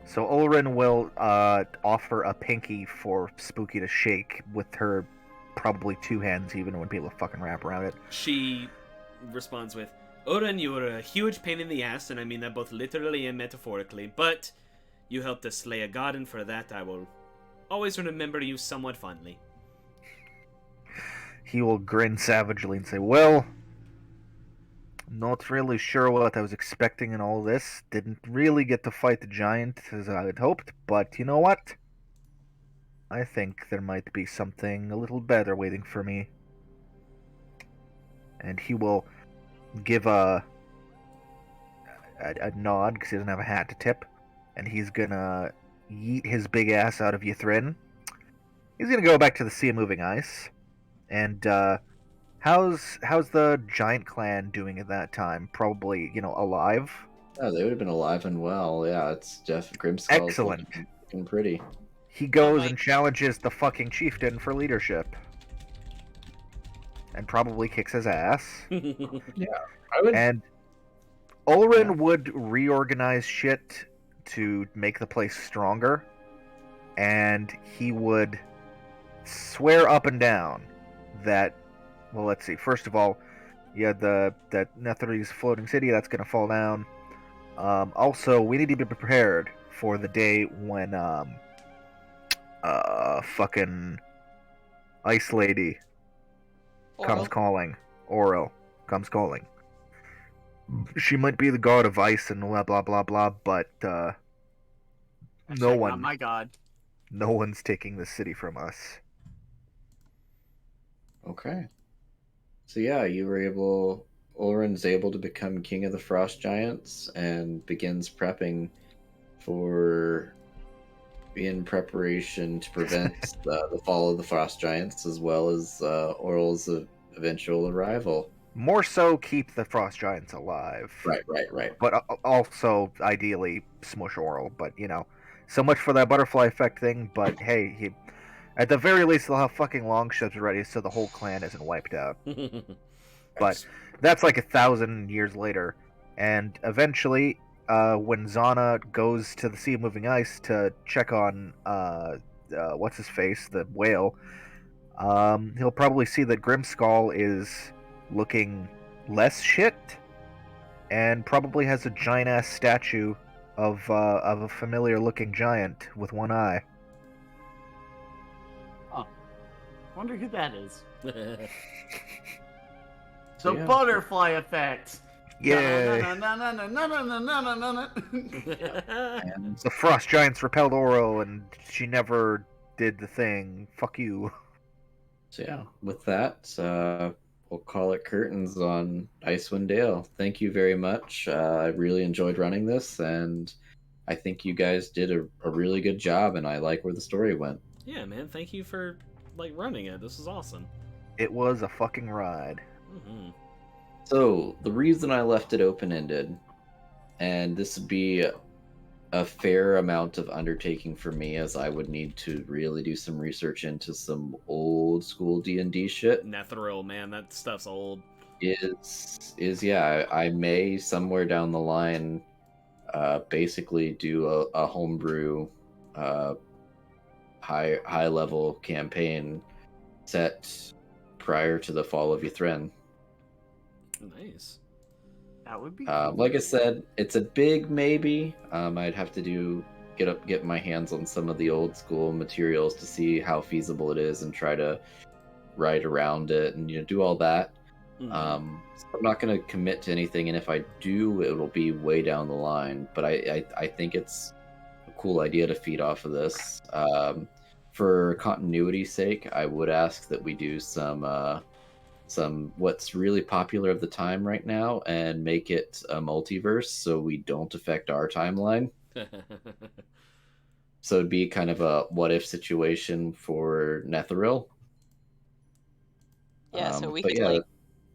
So Ulrin will offer a pinky for Spooky to shake with her probably two hands, even when people fucking wrap around it. She responds with, Oren, you were a huge pain in the ass, and I mean that both literally and metaphorically, but you helped us slay a god, and for that I will always remember you somewhat fondly. He will grin savagely and say, well, not really sure what I was expecting in all this. Didn't really get to fight the giant as I had hoped, but you know what? I think there might be something a little better waiting for me. And he will give a nod, because he doesn't have a hat to tip, and he's gonna yeet his big ass out of Ythryn. He's gonna go back to the Sea of Moving Ice, and how's the giant clan doing at that time? Probably, alive. Oh, they would have been alive and well. Yeah, it's Jeff Grimskull. Excellent. Looking pretty. He goes and challenges the fucking chieftain for leadership, and probably kicks his ass. Yeah, I would. And Ulrin would reorganize shit to make the place stronger, and he would swear up and down that, well, let's see. First of all, you had that Netherese floating city that's going to fall down. Also, we need to be prepared for the day when fucking Ice Lady comes calling. Oral comes calling. She might be the god of ice and blah blah blah blah, but Oh my god. no one's taking this city from us. Okay. So yeah, Ulrin's able to become king of the frost giants and begins prepping for in preparation to prevent the fall of the frost giants, as well as Oral's eventual arrival. More so, keep the frost giants alive. Right. But also, ideally, smush Oral. But, so much for that butterfly effect thing. But hey, at the very least, they'll have fucking longships ready so the whole clan isn't wiped out. But that's like 1,000 years later. And eventually, when Zana goes to the Sea of Moving Ice to check on, what's his face, the whale, he'll probably see that Grimskull is looking less shit, and probably has a giant ass statue of a familiar looking giant with one eye. Wonder who that is. So Yeah. butterfly effect. Yeah. And The frost giants repelled Oro, and she never did the thing. Fuck you. so yeah, with that, we'll call it curtains on Icewind Dale. Thank you very much. I really enjoyed running this, and I think you guys did a really good job, and I like where the story went. Yeah, man. Thank you for running it. This was awesome. It was a fucking ride. Mm-hmm. So the reason I left it open-ended, and this would be a fair amount of undertaking for me, as I would need to really do some research into some old school D&D shit. Netheril, man, that stuff's old. Is yeah, I may somewhere down the line, basically do a homebrew, high level campaign set prior to the fall of Ythren. Nice. That would be Like I said, it's a big maybe. I'd have to get my hands on some of the old school materials to see how feasible it is and try to write around it and do all that. Mhm. So I'm not going to commit to anything, and if I do, it'll be way down the line. But I think it's a cool idea to feed off of this. For continuity's sake, I would ask that we do some what's really popular of the time right now and make it a multiverse so we don't affect our timeline. So it'd be kind of a what if situation for Netheril. Yeah, so we but could yeah, like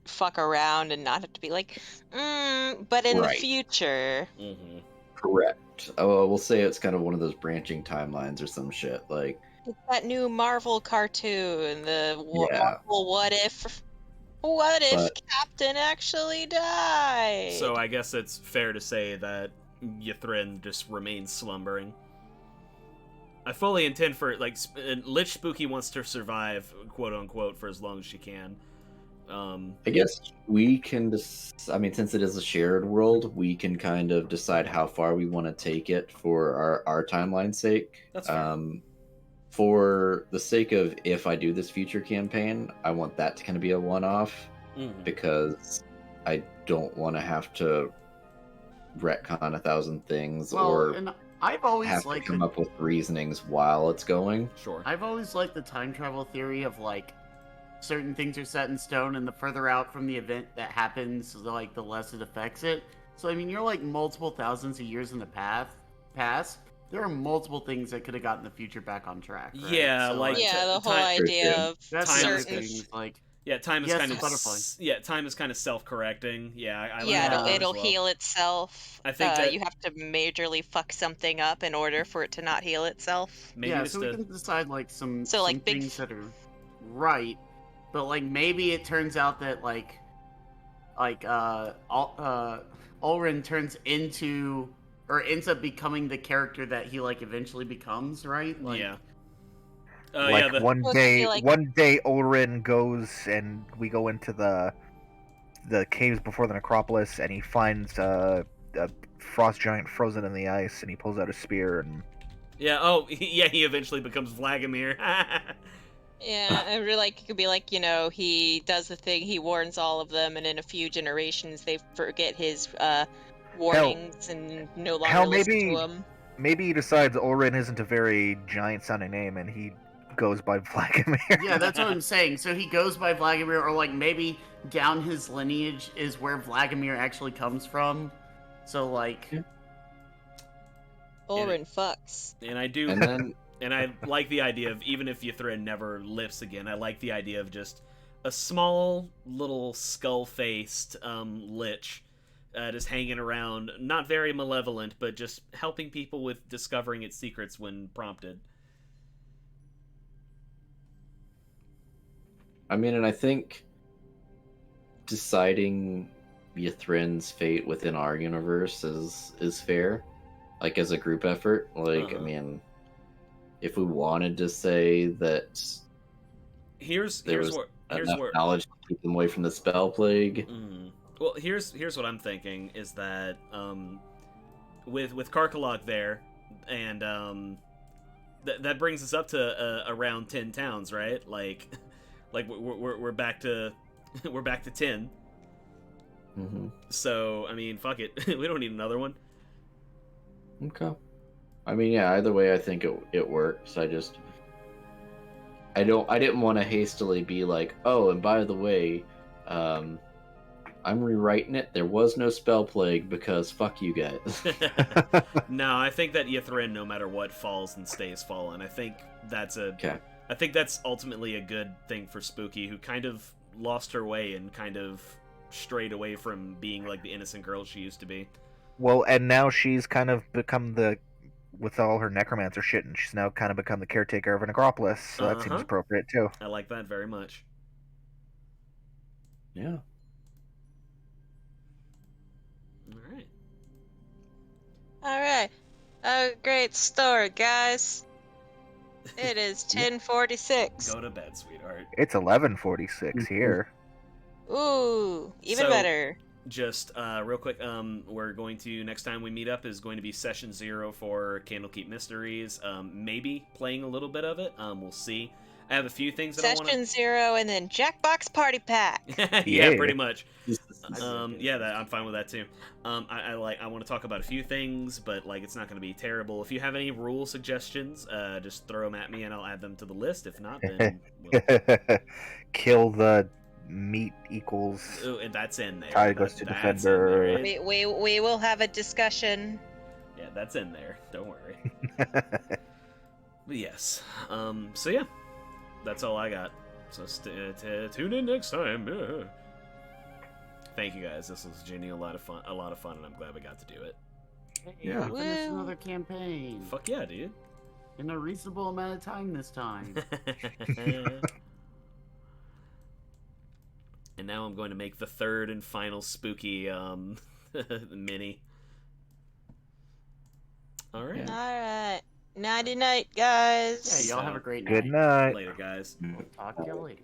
fuck around and not have to be like, but in the Right. future. Mhm. correct. Oh, we'll say it's kind of one of those branching timelines or some shit. Like, It's that new Marvel cartoon, the Yeah. Marvel What If But- Captain actually died? So I guess it's fair to say that Ythren just remains slumbering. I fully intend for Lich Spooky wants to survive, quote unquote, for as long as she can. I guess we can since it is a shared world, we can kind of decide how far we want to take it for our timeline's sake. That's fair. For the sake of if I do this future campaign, I want that to kind of be a one-off, Mhm. because I don't want to have to retcon 1,000 things well, or and I've always have to liked come up with reasonings while it's going. Sure. I've always liked the time travel theory of like certain things are set in stone, and the further out from the event that happens, like the less it affects it. So I mean, you're like multiple thousands of years in the past. There are multiple things that could have gotten the future back on track. Right? Yeah, So, like- yeah, the whole time- idea of that's time the other is certain. thing. Like, Yeah, time is Yes, kind of butterfly. time is kind of self-correcting. Yeah, I like Yeah, that Yeah. one it'll as well. heal itself. I think that- you have to majorly fuck something up in order for it to not heal itself. Maybe yeah, just so we a- can decide like some So, like, some big things that are right, but like maybe it turns out that Ulrin turns into or ends up becoming the character that he like eventually becomes, right? Like, yeah. Like yeah, the- one Supposed to be day, like- one day Ulrin goes and we go into the caves before the necropolis, and he finds a frost giant frozen in the ice, and he pulls out a spear and yeah. Oh, yeah. He eventually becomes Vladimir. Yeah, I really like it could be like, he does the thing, he warns all of them, and in a few generations they forget his warnings and no longer hell, listen maybe- to him. maybe he decides Ulrin isn't a very giant sounding name, and he goes by Vladimir. yeah, that's what I'm saying. So he goes by Vladimir, or like maybe down his lineage is where Vladimir actually comes from. So like, Yeah. Orin fucks. And I do, And then and I like the idea of, even if Ythrin never lifts again, I like the idea of just a small little skull-faced lich just hanging around, not very malevolent, but just helping people with discovering its secrets when prompted. I mean, and I think deciding Ythrin's fate within our universe is fair, like as a group effort. Like, I mean, if we wanted to say that Here's there was enough where knowledge to keep them away from the spell plague. Well, here's what I'm thinking is that with Karkalok there, and that brings us up to around 10 towns, right? Like we're back to we're back to 10. Mm-hmm. So I mean, fuck it, we don't need another one. Okay. I mean, yeah. Either way, I think it works. I didn't want to hastily be like, oh, and by the way, I'm rewriting it. There was no spell plague because fuck you guys. No, I think that Ythrin, no matter what, falls and stays fallen. I think that's Okay. I think that's ultimately a good thing for Spooky, who kind of lost her way and kind of strayed away from being like the innocent girl she used to be. Well, and now she's kind of become with all her necromancer shit, and she's now kind of become the caretaker of a necropolis, so that seems appropriate too. I like that very much. Yeah. Alright. Alright. A great story, guys. It is 10:46. Go to bed, sweetheart. It's 11:46 here. Ooh, even So- better. Just real quick, we're going to, next time we meet up is going to be session 0 for Candlekeep Mysteries. Maybe playing a little bit of it. We'll see. I have a few things that I want Session 0 and then Jackbox Party Pack. yeah, Yeah. pretty much. I Yeah, I'm fine with that too. I want to talk about a few things, but like it's not going to be terrible. If you have any rule suggestions, just throw them at me and I'll add them to the list. If not, then Kill the meat equals. ooh, and that's in there. Tide goes to That's in defender. there. We will have a discussion. Yeah, that's in there. Don't worry. But yes. So yeah, that's all I got. So tune in next time. Thank you guys. This was genuinely a lot of fun, and I'm glad we got to do it. Hey, Yeah. we finished Woo. another campaign Fuck yeah, dude. in a reasonable amount of time this time. And now I'm going to make the third and final spooky mini. All right. Alright. Nighty night, guys. Yeah, y'all have a great night. Good night. Later, guys. We'll talk to you later.